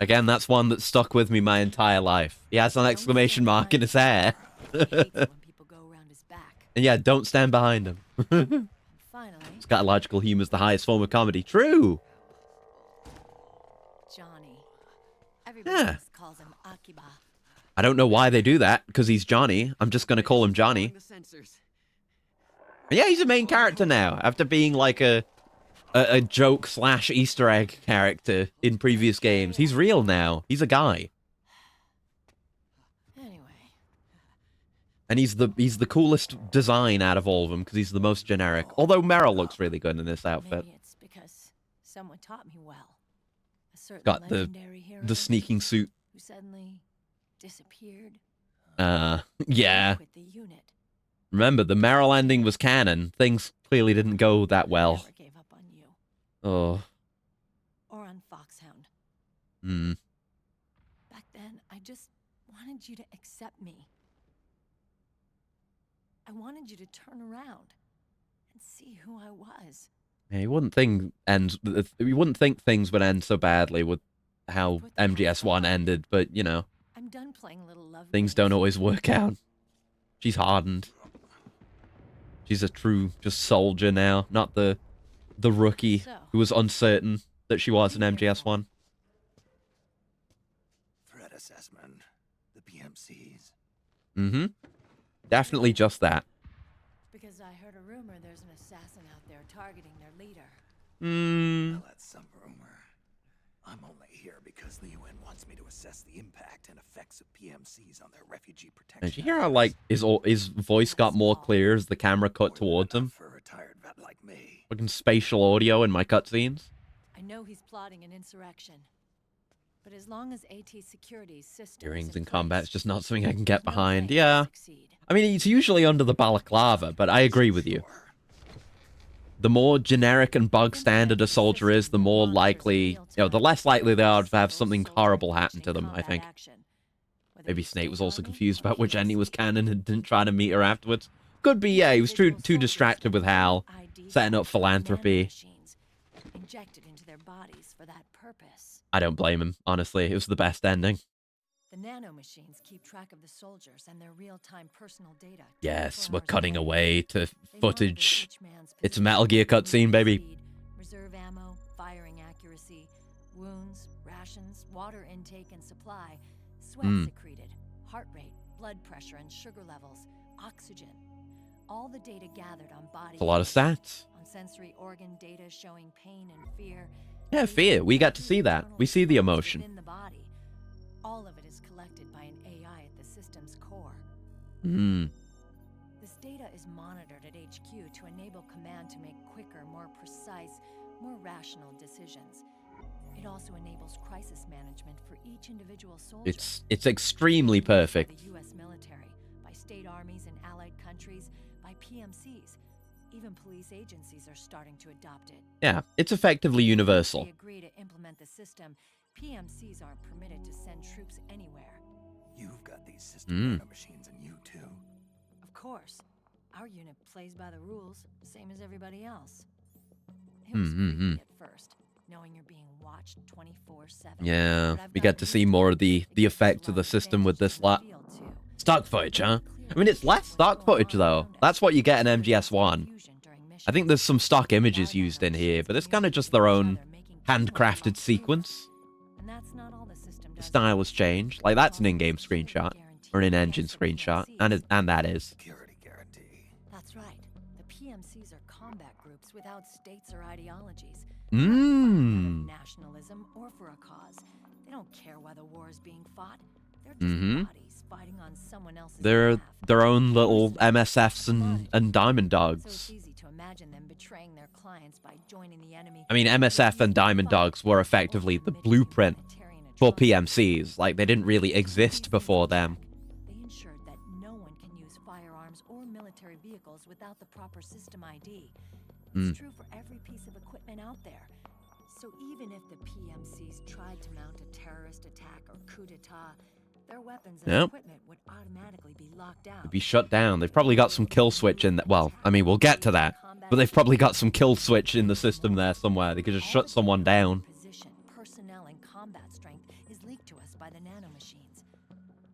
Again, that's one that stuck with me my entire life. He has an exclamation mark in his hair. He hates it when people go around his back. And yeah, don't stand behind him. And finally, Scatological humor is the highest form of comedy. True. Johnny. Everybody Yeah. else calls him Akiba. I don't know why they do that, because he's Johnny. I'm just going to call him Johnny. The sensors. Yeah, he's a main character now, after being like a joke / Easter egg character in previous games. He's real now. He's a guy. Anyway, And he's the coolest design out of all of them, because he's the most generic. Although Meryl looks really good in this outfit. maybe it's because someone taught me well. A certain Got legendary hero the sneaking suit. who suddenly disappeared. Yeah. Quit the unit. Remember, the Meryl ending was canon. Things clearly didn't go that well. Never gave up on you Oh. or on Foxhound. Hmm. then I just wanted you to accept me. I wanted you to turn around and see who I was. Yeah, you wouldn't think things would end so badly with how MGS1 ended, but you know, I'm done playing little love things games. don't always work out. She's hardened. She's a true just soldier now, not the rookie who was uncertain that she was in MGS1. Threat assessment. The PMCs. Mm-hmm. Definitely just that. Because I heard a rumor there's an assassin out there targeting their leader. Well, that's some rumor. I'm only here because the UN wants me to assess the impact and effects of PMCs on their refugee protection. Did you hear how, like, his voice got more clear as the camera cut towards him? For a retired vet like me. Fucking spatial audio in my cutscenes. I know he's plotting an insurrection. But as long as AT Security's system Earrings is in place, combat is just not something I can get there's no behind. way Yeah. he'll succeed. I mean, it's usually under the balaclava, but I agree with you. The more generic and bug standard a soldier is, the more likely, the less likely they are to have something horrible happen to them, I think. Maybe Snake was also confused about which end he was canon and didn't try to meet her afterwards. Could be, yeah, he was too distracted with Hal, setting up philanthropy. Injected into their bodies for that purpose. I don't blame him, honestly. It was the best ending. The nanomachines keep track of the soldiers and their real-time personal data. Yes, 24 we're hours cutting a day. away to They monitor footage. each man's It's a position, Metal Gear cutscene, baby. speed, reserve ammo, firing accuracy, wounds, rations, water intake and supply, sweat secreted, heart rate, blood pressure and sugar levels, oxygen. All the data gathered on body. It's a lot of stats. On sensory organ data showing pain and fear. Yeah, fear. We got to see that. We see the emotion. Within the body. All of it is collected by an AI at the system's core. This data is monitored at HQ to enable command to make quicker, more precise, more rational decisions. It also enables crisis management for each individual soldier. It's extremely perfect. By the U.S. military, by state armies in allied countries, by PMCs. Even police agencies are starting to adopt it. Yeah, it's effectively If universal. they agree to implement the system, PMCs aren't permitted to send troops anywhere. You've got these system machines and you too. Of course, our unit plays by the rules, same as everybody else. It was creepy at first, knowing you're being watched 24/7. Yeah, But I've we gotten get to used see it. more of the It gives us effects a of the lot system with this advantages lot. in the field, too. Stock footage, huh? I mean, it's less stock footage, though. That's what you get in MGS1. I think there's some stock images used in here, but it's kind of just their own handcrafted sequence. And that's not all the system The does. style has changed. Like, that's an in-game screenshot. Or an in-engine screenshot. And that is. Security guarantee. That's right. The PMCs are combat groups without states or ideologies. Nationalism or for a cause. They don't care why the war is being fought. They're just bodies fighting on someone else's They're behalf. their own little MSFs and Diamond So Dogs. it's easy to imagine them betraying their clients by joining the enemy. I mean, MSF and Diamond Dogs were effectively the blueprint for PMCs. Like, they didn't really exist before them. They ensured that no one can use firearms or military vehicles without the proper system ID. It's true for every piece of equipment out there. So even if the PMCs tried to mount a terrorist attack or coup d'etat, their weapons and Yep. equipment would automatically be locked down. Be shut down. They've probably got some kill switch in that. Well, I mean, we'll get to that. But they've probably got some kill switch in the system there somewhere. They could just shut someone down. Position, personnel, and combat strength is leaked to us by the nanomachines.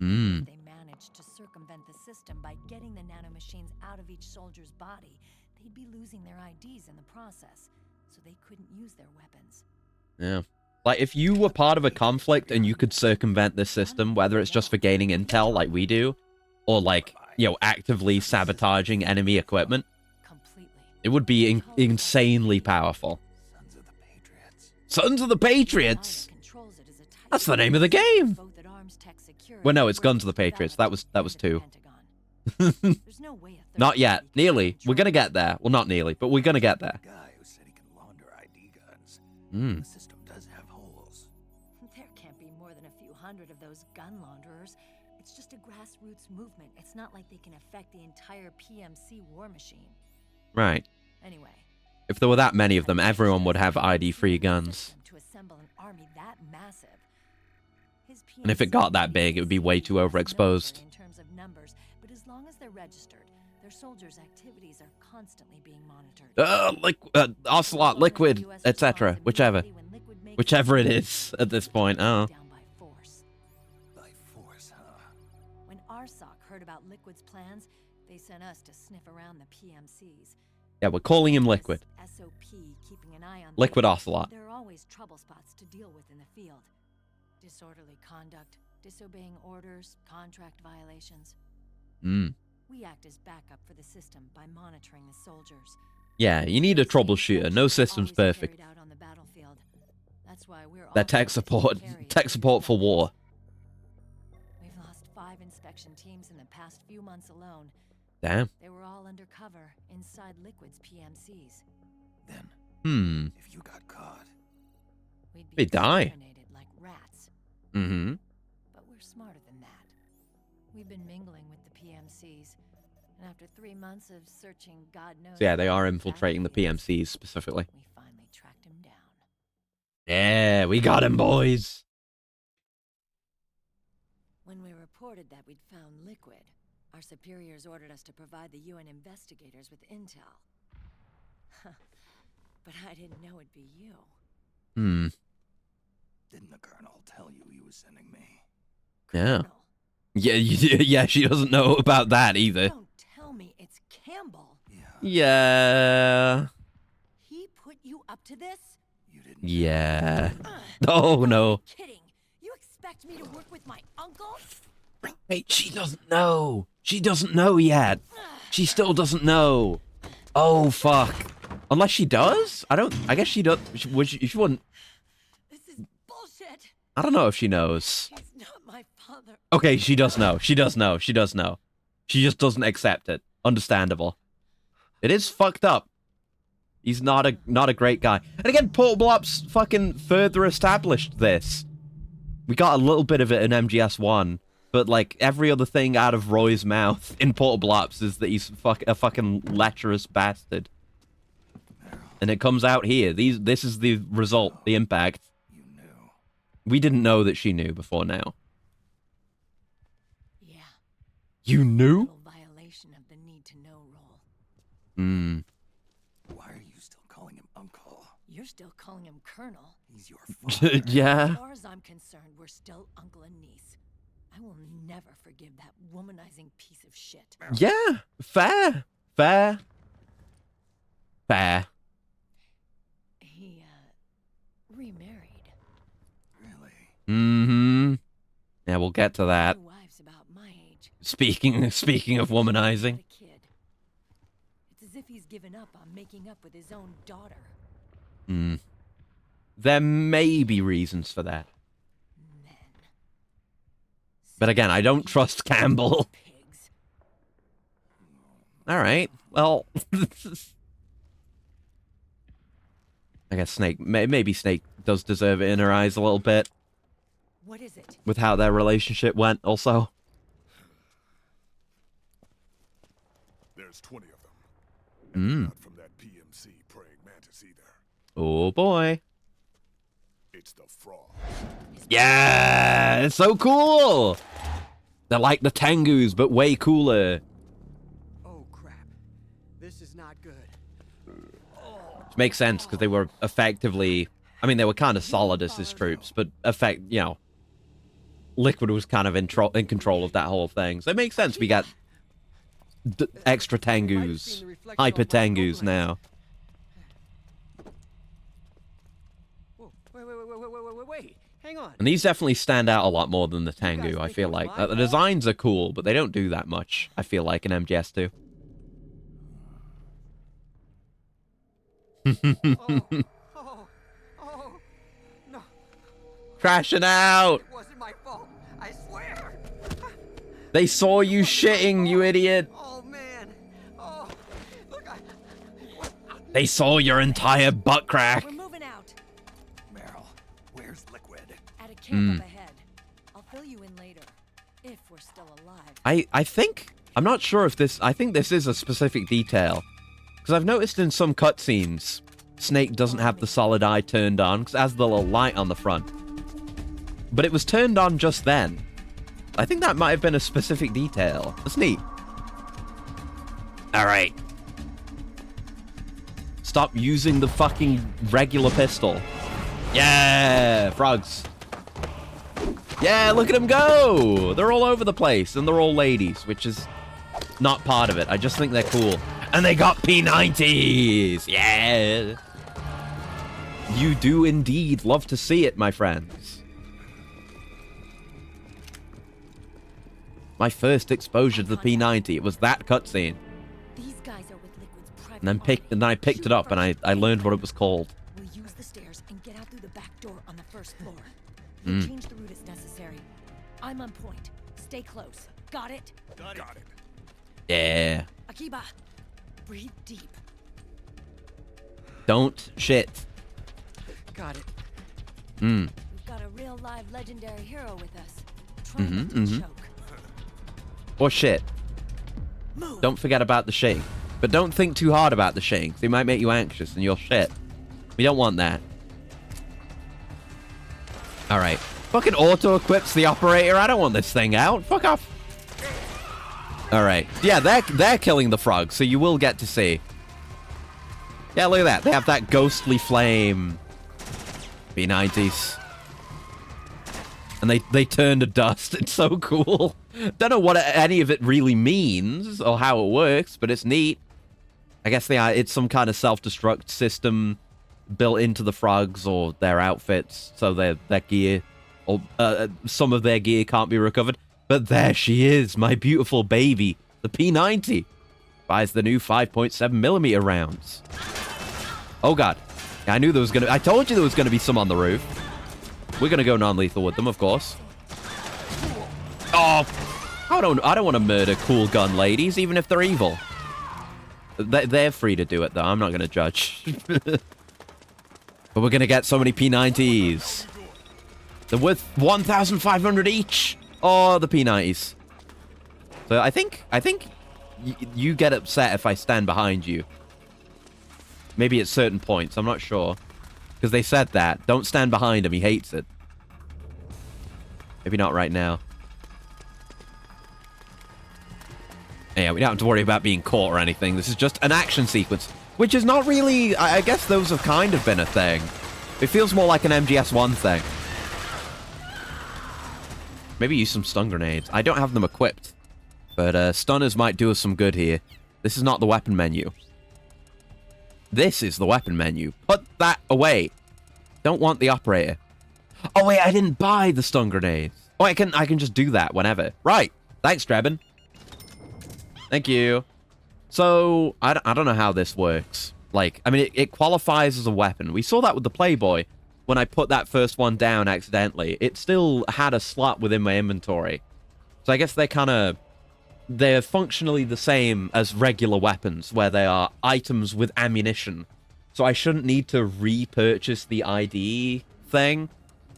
Hmm. If they managed to circumvent the system by getting the nanomachines out of each soldier's body, they'd be losing their IDs in the process, so they couldn't use their weapons. Yeah. Like, if you were part of a conflict and you could circumvent this system, whether it's just for gaining intel like we do, or like, actively sabotaging enemy equipment, Completely. it would be insanely powerful. Sons of the Patriots. Sons of the Patriots! That's the name of the game! Well, no, it's Guns of the Patriots. That was 2. Not yet. Nearly. We're gonna get there. Well, not nearly, but we're gonna get there. Guy who said he can launder ID guns. Hmm. The system does have holes. There can't be more than a few hundred of those gun launderers. It's just a grassroots movement. It's not like they can affect the entire PMC war machine. Right. Anyway. If there were that many of them, everyone would have ID-free guns. To assemble an army that massive. And if it got that big, it would be way too overexposed. In terms of numbers, but as long as they're registered, their soldiers' activities are constantly being monitored. Ocelot, Liquid, etc. Whichever it is at this point. Oh. Down by force. By force, huh? When RSOC heard about Liquid's plans, they sent us to sniff around the PMCs. Yeah, we're calling him Liquid. SOP keeping an eye on Liquid things. Ocelot. There are always trouble spots to deal with in the field. Disorderly conduct, disobeying orders, contract violations. We act as backup for the system by monitoring the soldiers. Yeah, you need a troubleshooter. No system's Always perfect. carried out on the battlefield. That's why we're They're all tech support. Tech support for war. We've lost 5 inspection teams in the past few months alone. Damn. They were all undercover inside Liquid's PMCs. Then, if you got caught, We'd be They die. exterminated like rats. Mm-hmm. But we're smarter than that. We've been mingling with the PMCs, and after 3 months of searching, God knows. So yeah, they are what infiltrating the battlefields, PMCs specifically. We finally tracked him down. Yeah, we got him, boys. When we reported that we'd found Liquid, our superiors ordered us to provide the UN investigators with intel. But I didn't know it'd be you. didn't the Colonel tell you he was sending me? Yeah. Colonel, Yeah, yeah, she doesn't know about that either. don't tell me it's Campbell. Yeah. He put you up to this? You didn't. Yeah. Oh, no. Kidding. You expect me to work with my uncle? Hey, she doesn't know. She doesn't know yet. She still doesn't know. Oh, fuck. Unless she does? I guess she does. She wouldn't. This is bullshit. I don't know if she knows. He's not my father. Okay, she does know. She does know. She does know. She just doesn't accept it. Understandable. It is fucked up. He's not a great guy. And again, Portable Ops fucking further established this. We got a little bit of it in MGS1, but like every other thing out of Roy's mouth in Portable Ops is that he's a fucking lecherous bastard. And it comes out here. This is the result, the impact. You knew. We didn't know that she knew before now. Yeah. You knew? Little violation of the need to know rule. Why are you still calling him Uncle? You're still calling him Colonel. He's your father. Yeah. As far as I'm concerned, we're still uncle and niece. I will never forgive that womanizing piece of shit. Yeah. Fair. Fair. Fair. He, remarried. Really? Mm-hmm. Yeah, we'll get to that. Two wives about my age. Speaking of womanizing. A kid. It's as if he's given up on making up with his own daughter. There may be reasons for that. Men. But again, I don't trust Campbell. Pigs. Alright, well... I guess Snake... Maybe Snake does deserve it in her eyes a little bit. What is it? With how their relationship went, also. There's 20 of them. And they're not from that PMC praying mantis either. Oh boy. It's the frog. Yeah! It's so cool! They're like the Tengus, but way cooler. Oh crap. This is not good. Which makes sense, because they were effectively... I mean, they were kind of solid as his troops, but Liquid was kind of in control of that whole thing. So it makes sense we got extra Tengus, hyper Tengus now. Whoa, wait. Hang on. And these definitely stand out a lot more than the Tengu, I feel like. The designs are cool, but they don't do that much, I feel like, in MGS2. Oh, no. Crashing out! It wasn't my fault. I swear. They saw you shitting, you idiot! Oh man. Oh, look, They saw your entire butt crack! We're moving out. Meryl, where's Liquid? At a camp up ahead. I'll fill you in later. If we're still alive. I think... I'm not sure if this... I think this is a specific detail. Because I've noticed in some cutscenes, Snake doesn't have the solid eye turned on, because it has the little light on the front. but it was turned on just then. I think that might have been a specific detail. That's neat. All right. Stop using the fucking regular pistol. Yeah, frogs. Yeah, look at them go. They're all over the place, and they're all ladies, which is not part of it. I just think they're cool. And they got P90s. Yeah. You do indeed love to see it, my friends. My first exposure to the P90, it was that cutscene. These guys are with Liquid's private And then I picked it up and I learned what it was called. We'll use the stairs and get out through the back door on the first floor. We'll change the route as necessary. I'm on point. Stay close. Got it? Got it. Yeah. Akiba, breathe deep. Don't shit. Got it. We've got a real live legendary hero with us. Try not to choke. Or shit. Move. Don't forget about the shitting. But don't think too hard about the shitting, 'cause it might make you anxious and you'll shit. We don't want that. Alright. Fucking auto-equips the operator. I don't want this thing out. Fuck off. Alright. Yeah, they're killing the frog, so you will get to see. Yeah, look at that. They have that ghostly flame. P90s. And they turn to dust. It's so cool. Don't know what any of it really means or how it works, but it's neat. I guess it's some kind of self-destruct system built into the frogs or their outfits, so their gear or some of their gear can't be recovered. But there she is, my beautiful baby, the P90. Buys the new 5.7mm rounds. Oh god, I knew there was I told you there was gonna be some on the roof. We're gonna go non-lethal with them, of course. Oh, I don't want to murder cool gun ladies, even if they're evil. They're free to do it, though. I'm not gonna judge. But we're gonna get so many P90s. They're worth 1,500 each. Oh, the P90s. So I think you get upset if I stand behind you. Maybe at certain points. I'm not sure. Because they said that. Don't stand behind him. He hates it. Maybe not right now. Yeah, we don't have to worry about being caught or anything. This is just an action sequence. Which is not really... I guess those have kind of been a thing. It feels more like an MGS1 thing. Maybe use some stun grenades. I don't have them equipped. But stunners might do us some good here. This is not the weapon menu. This is the weapon menu. Put that away. Don't want the operator. Oh, wait, I didn't buy the stun grenades. Oh, I can just do that whenever. Right. Thanks, Drebin. Thank you. So, I don't know how this works. Like, I mean, it qualifies as a weapon. We saw that with the Playboy. When I put that first one down accidentally, it still had a slot within my inventory. So I guess they're functionally the same as regular weapons, where they are items with ammunition. So I shouldn't need to repurchase the ID thing.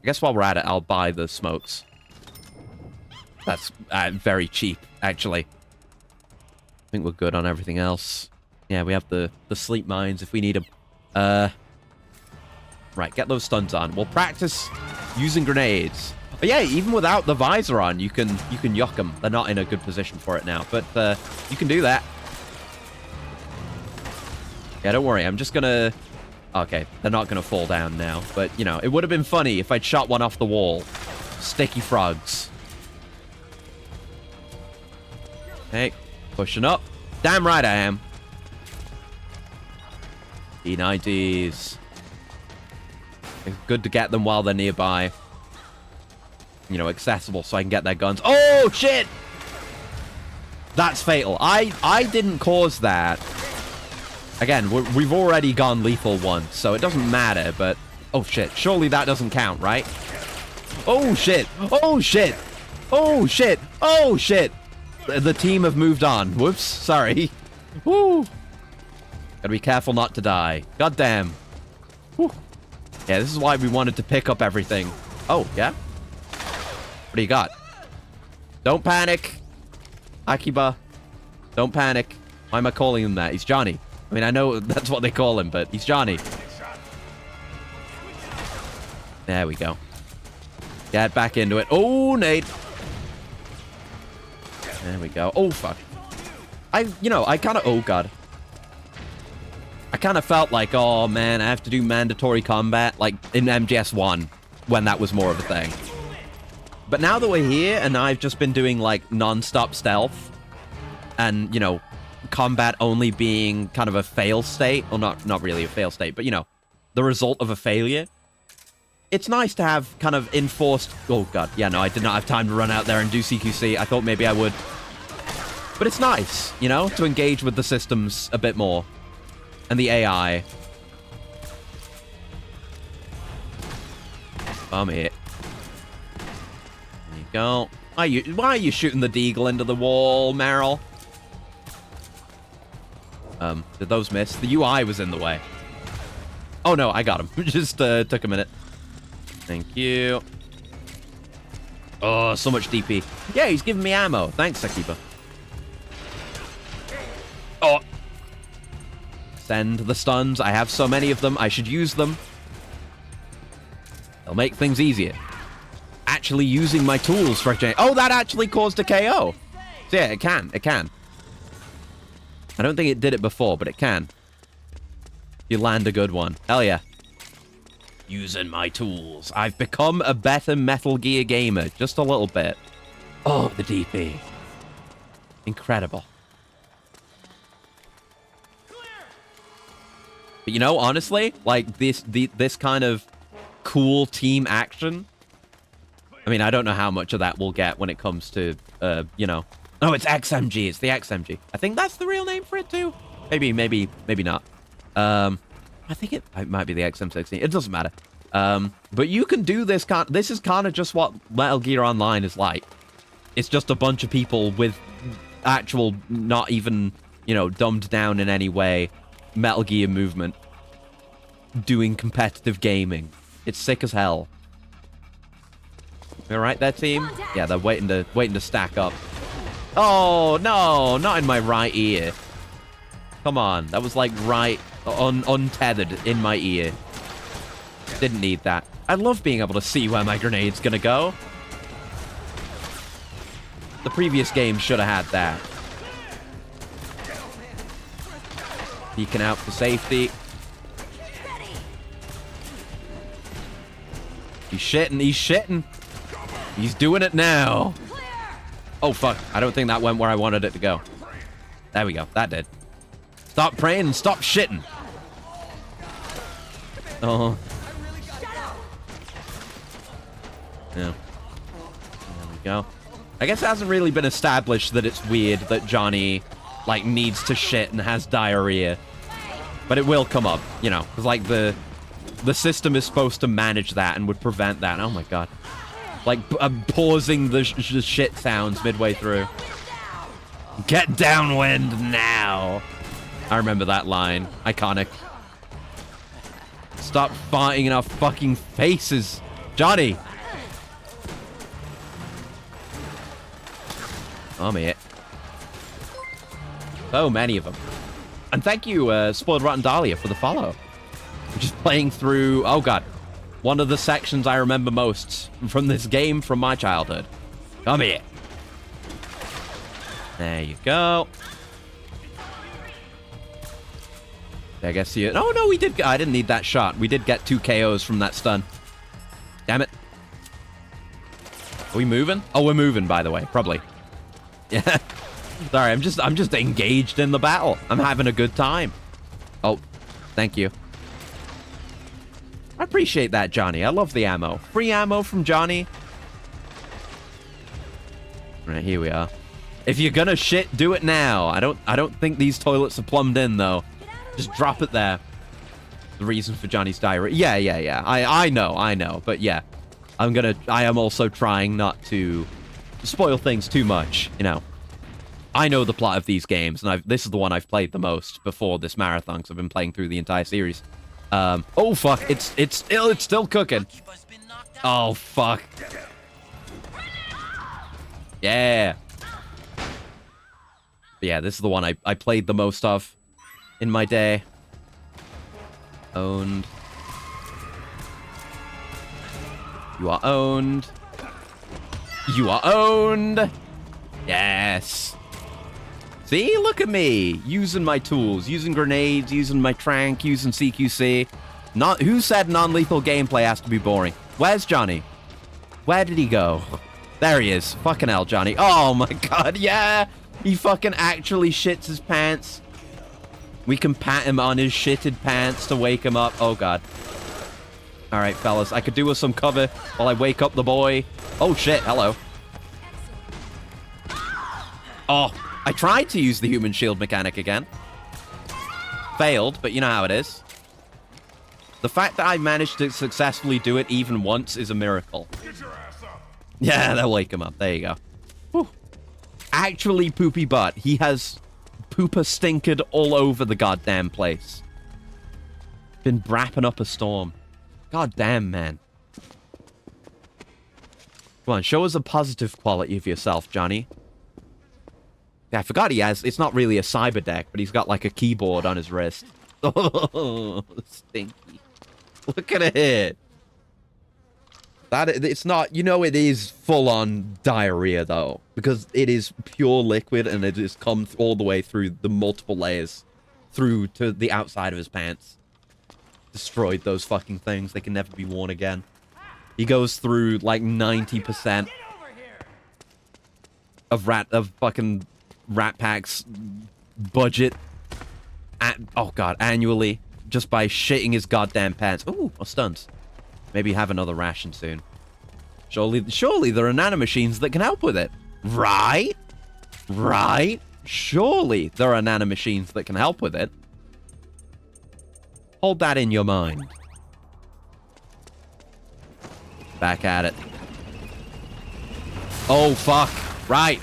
I guess while we're at it, I'll buy the smokes. That's very cheap, actually. I think we're good on everything else. Yeah, we have the sleep mines if we need them. Right, get those stuns on. We'll practice using grenades. But yeah, even without the visor on, you can yuck them. They're not in a good position for it now, but you can do that. Yeah, don't worry. I'm just gonna... Okay, they're not gonna fall down now. But, you know, it would have been funny if I'd shot one off the wall. Sticky frogs. Hey, pushing up. Damn right I am. P90s. It's good to get them while they're nearby. You know, accessible so I can get their guns. Oh, shit! That's fatal. I didn't cause that. Again, we've already gone lethal once, so it doesn't matter, but... Oh, shit. Surely that doesn't count, right? Oh, shit! Oh, shit! Oh, shit! Oh, shit! The team have moved on. Whoops. Sorry. Woo! Gotta be careful not to die. God damn. Whew. Yeah, this is why we wanted to pick up everything. Oh, yeah? What do you got? Don't panic. Akiba. Don't panic. Why am I calling him that? He's Johnny. I mean, I know that's what they call him, but he's Johnny. There we go. Get back into it. Oh, nade. There we go. Oh, fuck. I kind of... Oh, God. I kind of felt like, oh, man, I have to do mandatory combat, like, in MGS1, when that was more of a thing. But now that we're here, and I've just been doing, like, non-stop stealth, and, you know, combat only being kind of a fail state, or not really a fail state, but, you know, the result of a failure, it's nice to have kind of enforced... Oh, God. Yeah, no, I did not have time to run out there and do CQC. I thought maybe I would. But it's nice, you know, to engage with the systems a bit more. And the AI. Come here. There you go. Why are you shooting the deagle into the wall, Meryl? Did those miss? The UI was in the way. Oh, no, I got him. Just took a minute. Thank you. Oh, so much DP. Yeah, he's giving me ammo. Thanks, Sakiba. Oh. Send the stuns. I have so many of them. I should use them. They'll make things easier. Actually using my tools for exchange. Oh, that actually caused a KO. So yeah, it can. It can. I don't think it did it before, but it can. You land a good one. Hell yeah. Using my tools. I've become a better Metal Gear gamer. Just a little bit. Oh, the DP. Incredible. But you know, honestly, like this kind of cool team action. I mean, I don't know how much of that we'll get when it comes to, you know. Oh, it's XMG. It's the XMG. I think that's the real name for it too. Maybe not. I think it might be the XM16. It doesn't matter. But you can do this. This is kind of just what Metal Gear Online is like. It's just a bunch of people with actual, not even, you know, dumbed down in any way, Metal Gear movement, doing competitive gaming. It's sick as hell. You all right there, team? Yeah, they're waiting to stack up. Oh no, not in my right ear. Come on, that was like right untethered in my ear. Didn't need that. I love being able to see where my grenade's gonna go. The previous game should have had that. Beacon out for safety. He's shitting, he's shitting. He's doing it now. Oh, fuck. I don't think that went where I wanted it to go. There we go. That did. Stop praying and stop shitting. Oh. Yeah. There we go. I guess it hasn't really been established that it's weird that Johnny, like, needs to shit and has diarrhea. But it will come up, you know, because, like, the system is supposed to manage that and would prevent that. Oh, my God. Like, pausing the shit sounds midway through. Get downwind now. I remember that line. Iconic. Stop farting in our fucking faces. Johnny. Oh, man. So many of them. And thank you, Spoiled Rotten Dahlia, for the follow. I'm just playing through... Oh, God. One of the sections I remember most from this game from my childhood. Come here. There you go. I guess you... Oh, no, we did... I didn't need that shot. We did get 2 KOs from that stun. Damn it. Are we moving? Oh, we're moving, by the way. Probably. Yeah. Sorry, I'm just engaged in the battle. I'm having a good time. Oh, thank you. I appreciate that, Johnny. I love the ammo. Free ammo from Johnny. Right, here we are. If you're gonna shit, do it now. I don't think these toilets are plumbed in, though. Just drop it there. The reason for Johnny's diarrhea. Yeah. I know. But yeah, I am also trying not to spoil things too much, you know. I know the plot of these games, and this is the one I've played the most before this marathon, because I've been playing through the entire series. Oh fuck, it's still cooking. Oh fuck. Yeah. But yeah, this is the one I played the most of in my day. Owned. You are owned. You are owned. Yes. See, look at me. Using my tools, using grenades, using my trank, using CQC. Who said non-lethal gameplay has to be boring? Where's Johnny? Where did he go? There he is. Fucking hell, Johnny. Oh my god, yeah. He fucking actually shits his pants. We can pat him on his shitted pants to wake him up. Oh god. All right, fellas. I could do with some cover while I wake up the boy. Oh shit, hello. Oh, I tried to use the human shield mechanic again. Failed, but you know how it is. The fact that I managed to successfully do it even once is a miracle. Get your ass up. Yeah, they'll wake him up. There you go. Whew. Actually, poopy butt. He has pooper stinkered all over the goddamn place. Been wrapping up a storm. God damn, man. Come on, show us a positive quality of yourself, Johnny. Yeah, I forgot he has... It's not really a cyber deck, but he's got like a keyboard on his wrist. Oh, stinky. Look at it. It's not... You know, it is full-on diarrhea, though. Because it is pure liquid, and it just comes all the way through the multiple layers. Through to the outside of his pants. Destroyed those fucking things. They can never be worn again. He goes through, like, 90% of fucking Rat Pack's budget. Oh, God. Annually. Just by shitting his goddamn pants. Ooh, or stuns. Maybe have another ration soon. Surely there are nanomachines that can help with it. Right? Right? Surely there are nanomachines that can help with it. Hold that in your mind. Back at it. Oh, fuck. Right.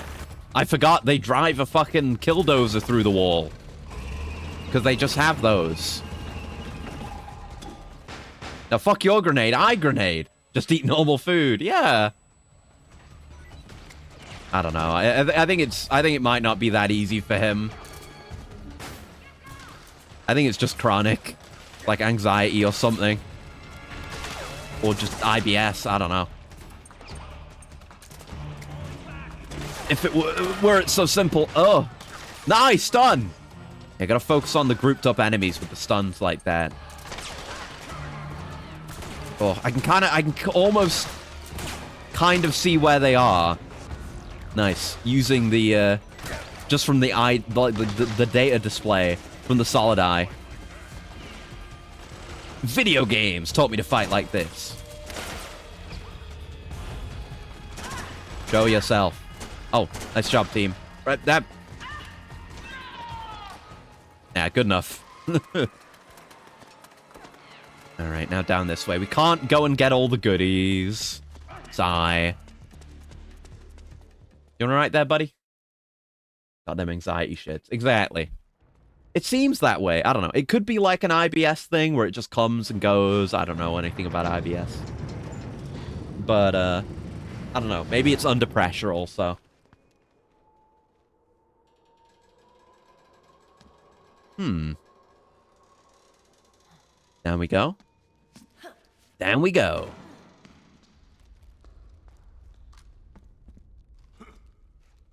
I forgot they drive a fucking killdozer through the wall. Because they just have those. Now, fuck your grenade. I grenade. Just eat normal food. Yeah. I don't know. I think it might not be that easy for him. I think it's just chronic. Like anxiety or something. Or just IBS. I don't know. If it were it so simple. Oh. Nice stun. You gotta focus on the grouped up enemies with the stuns like that. Oh, I can almost kind of see where they are. Nice. Using the, just from the data display from the solid eye. Video games taught me to fight like this. Show yourself. Oh, nice job, team. Right, that. Yeah, good enough. Alright, now down this way. We can't go and get all the goodies. Sigh. You alright there, buddy? Got them anxiety shits. Exactly. It seems that way. I don't know. It could be like an IBS thing where it just comes and goes. I don't know anything about IBS. But, I don't know. Maybe it's under pressure also. Down we go. Down we go.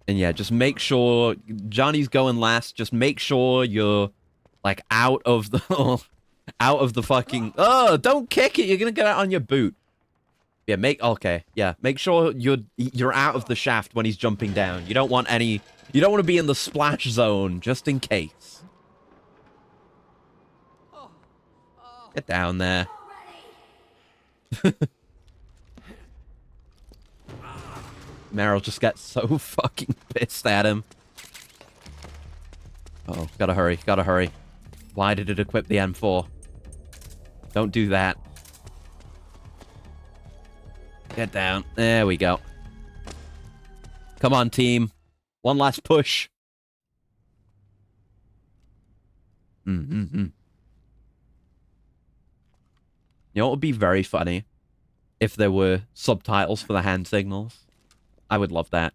And yeah, just make sure Johnny's going last. Just make sure you're like out of the fucking. Oh, don't kick it. You're gonna get it on your boot. Yeah, okay. Yeah, make sure you're out of the shaft when he's jumping down. You don't want to be in the splash zone just in case. Get down there. Meryl just gets so fucking pissed at him. Oh, gotta hurry, gotta hurry. Why did it equip the M4? Don't do that. Get down. There we go. Come on, team. One last push. You know what would be very funny? If there were subtitles for the hand signals. I would love that.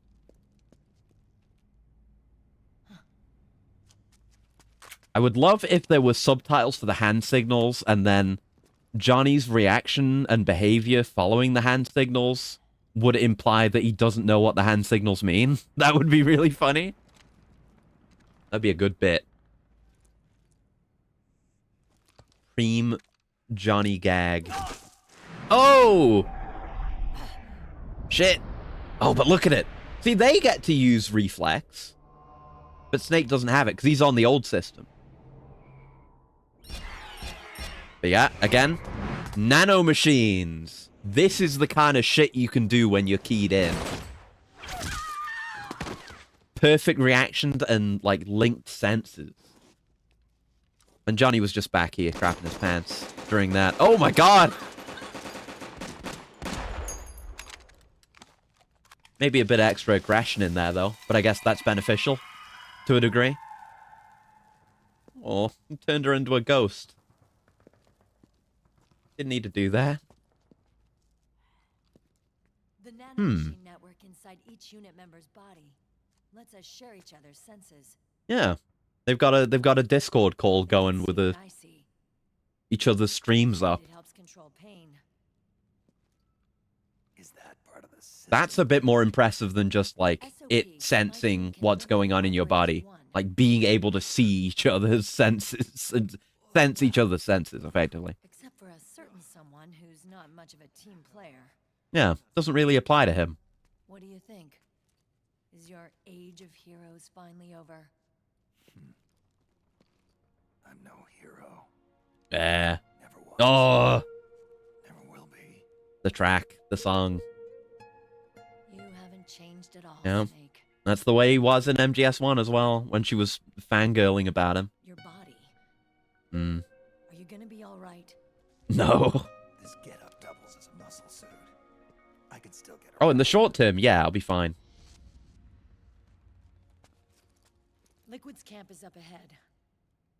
I would love if there were subtitles for the hand signals and then Johnny's reaction and behavior following the hand signals would imply that he doesn't know what the hand signals mean. That would be really funny. That'd be a good bit. Preem Johnny gag. Oh! Shit. Oh, but look at it. See, they get to use reflex. But Snake doesn't have it because he's on the old system. But yeah, again, nano machines. This is the kind of shit you can do when you're keyed in. Perfect reaction and, like, linked senses. And Johnny was just back here crapping his pants during that. Oh my god! Maybe a bit of extra aggression in there, though. But I guess that's beneficial. To a degree. Oh, he turned her into a ghost. Didn't need to do that. The nanomachine network inside each unit member's body lets us share each other's senses. Yeah. They've got a Discord call going with each other's streams up. It helps control pain. Is that part of the system? That's a bit more impressive than just, like, it sensing what's going on in your body. Like, being able to see each other's senses and sense each other's senses, effectively. Except for a certain someone who's not much of a team player. Yeah, doesn't really apply to him. What do you think? Is your age of heroes finally over? I'm no hero. Yeah. Never was. Oh! Never will be. The track, the song. You haven't changed at all, Yeah. Snake. That's the way he was in MGS1 as well, when she was fangirling about him. Your body. Hmm. Are you gonna be alright? No. This get-up doubles as a muscle suit. I can still get Oh, in the short term, yeah, I'll be fine. Liquid's camp is up ahead.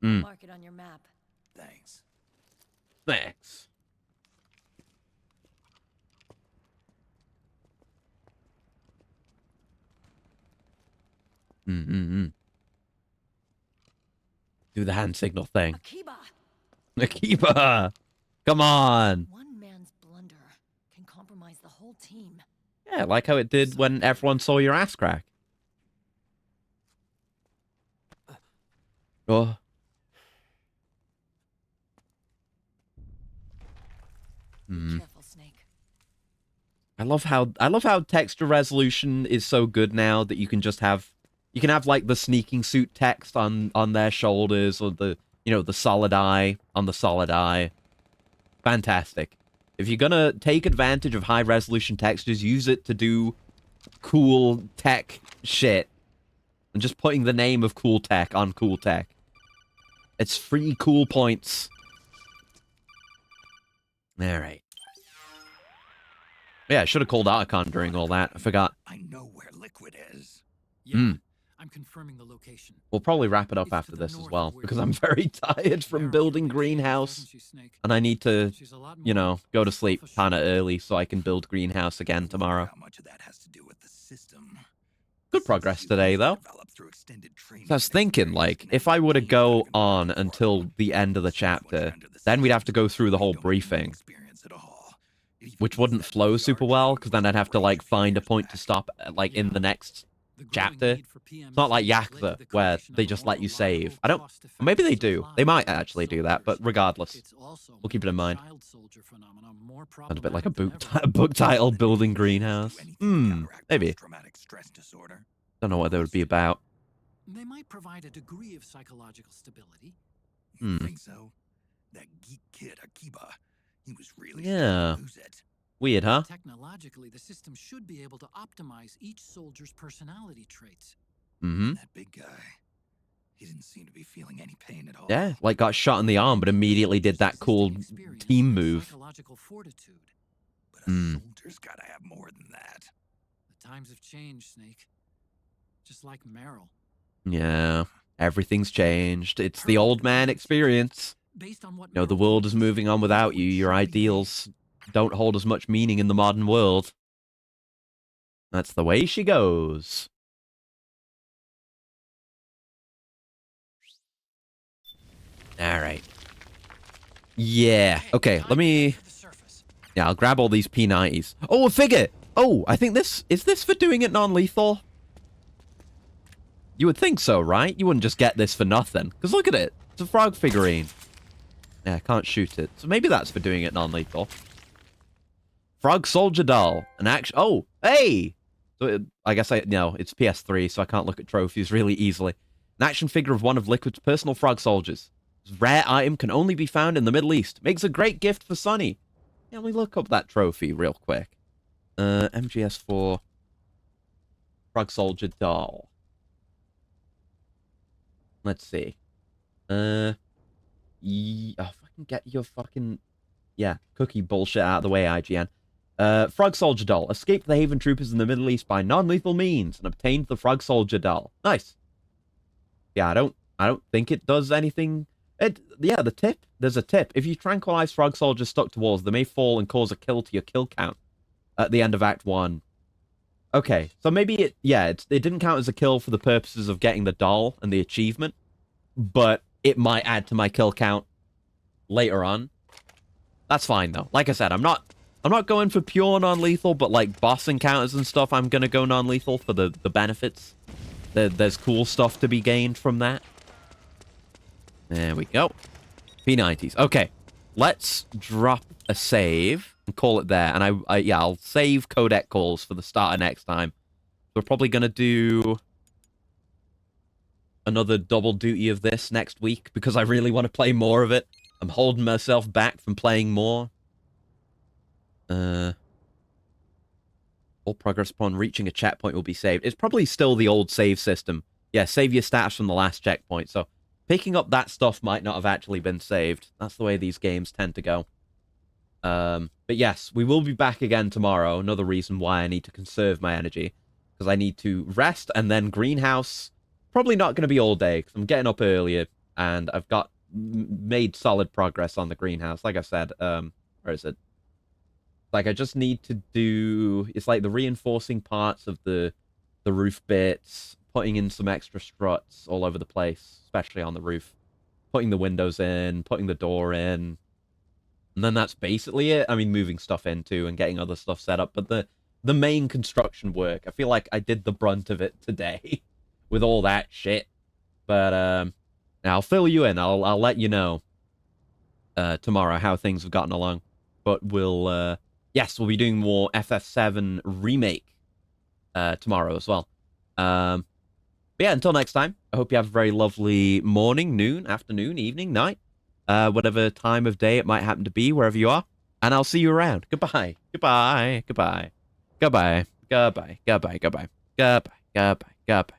Mm. Mark it on your map. Thanks. Thanks. Do the hand signal thing. Akiba! Akiba! Come on! One man's blunder can compromise the whole team. Yeah, like how it did when everyone saw your ass crack. Oh. Be careful, Snake. I love how texture resolution is so good now that you can just have like the sneaking suit text on their shoulders, or the the solid eye on the solid eye. Fantastic. If you're gonna take advantage of high resolution textures, use it to do cool tech shit. And just putting the name of cool tech on cool tech. It's free cool points. Alright. Yeah, I should have called Archon during all that. I forgot. I know where Liquid is. Yeah, I'm confirming the location. We'll probably wrap it up after this as well, because I'm very tired from building Greenhouse. And I need to, go to sleep kind of early so I can build Greenhouse again tomorrow. How much of that has to do with the system? Good progress today, though. So I was thinking, like, if I were to go on until the end of the chapter, then we'd have to go through the whole briefing. Which wouldn't flow super well, because then I'd have to, like, find a point to stop, like, in the next chapter. It's not like Yakuza, where they just let you save. I don't... Maybe they do. They might actually do that, but regardless. We'll keep it in mind. Sounds a bit like a book title, Building Greenhouse. Maybe. Don't know what that would be about. They might provide a degree of psychological stability. You think so? That geek kid, Akiba, he was really Yeah. starting to lose it. Weird, huh? Technologically, the system should be able to optimize each soldier's personality traits. That big guy, he didn't seem to be feeling any pain at all. Yeah, like got shot in the arm, but immediately did that cool team move. Psychological fortitude. But a soldier's gotta have more than that. The times have changed, Snake. Just like Meryl. Yeah, everything's changed. It's the old man experience. Based on what The world is moving on without you. Your ideals don't hold as much meaning in the modern world. That's the way she goes. All right. Yeah. Okay, let me... Yeah, I'll grab all these P90s. Oh, a figure! Oh, I think this... Is this for doing it non-lethal? You would think so, right? You wouldn't just get this for nothing. Because look at it. It's a frog figurine. Yeah, I can't shoot it. So maybe that's for doing it non-lethal. Frog Soldier Doll. An action... Oh, hey! So I guess no, it's PS3, so I can't look at trophies really easily. An action figure of one of Liquid's personal frog soldiers. This rare item can only be found in the Middle East. Makes a great gift for Sonny. Yeah, let me look up that trophy real quick. MGS4 Frog Soldier Doll. Let's see. Fucking get your fucking... Yeah, cookie bullshit out of the way, IGN. Frog Soldier Doll. Escaped the Haven Troopers in the Middle East by non-lethal means and obtained the Frog Soldier Doll. Nice. Yeah, I don't think it does anything. Yeah, the tip. There's a tip. If you tranquilize frog soldiers stuck to walls, they may fall and cause a kill to your kill count at the end of Act 1. Okay, so maybe it didn't count as a kill for the purposes of getting the doll and the achievement, but it might add to my kill count later on. That's fine though. Like I said, I'm not going for pure non-lethal, but like boss encounters and stuff, I'm gonna go non-lethal for the benefits. There's cool stuff to be gained from that. There we go. P90s. Okay, let's drop a save and call it there. And I'll save codec calls for the start of next time. We're probably gonna do another double duty of this next week because I really want to play more of it. I'm holding myself back from playing more. All progress upon reaching a checkpoint will be saved. It's probably still the old save system. Yeah, save your stats from the last checkpoint. So picking up that stuff might not have actually been saved. That's the way these games tend to go. But yes, we will be back again tomorrow. Another reason why I need to conserve my energy. Because I need to rest and then greenhouse. Probably not going to be all day because I'm getting up earlier. And I've got made solid progress on the greenhouse. Like I said, where is it? Like I just need to do, it's like the reinforcing parts of the roof bits, putting in some extra struts all over the place, especially on the roof, putting the windows in, putting the door in, and then that's basically it. I mean, moving stuff into and getting other stuff set up, but the main construction work, I feel like I did the brunt of it today with all that shit. But I'll fill you in. I'll let you know tomorrow how things have gotten along. But we'll yes, we'll be doing more FF7 Remake tomorrow as well. But yeah, until next time, I hope you have a very lovely morning, noon, afternoon, evening, night, whatever time of day it might happen to be, wherever you are. And I'll see you around. Goodbye. Goodbye. Goodbye. Goodbye. Goodbye. Goodbye. Goodbye. Goodbye. Goodbye. Goodbye.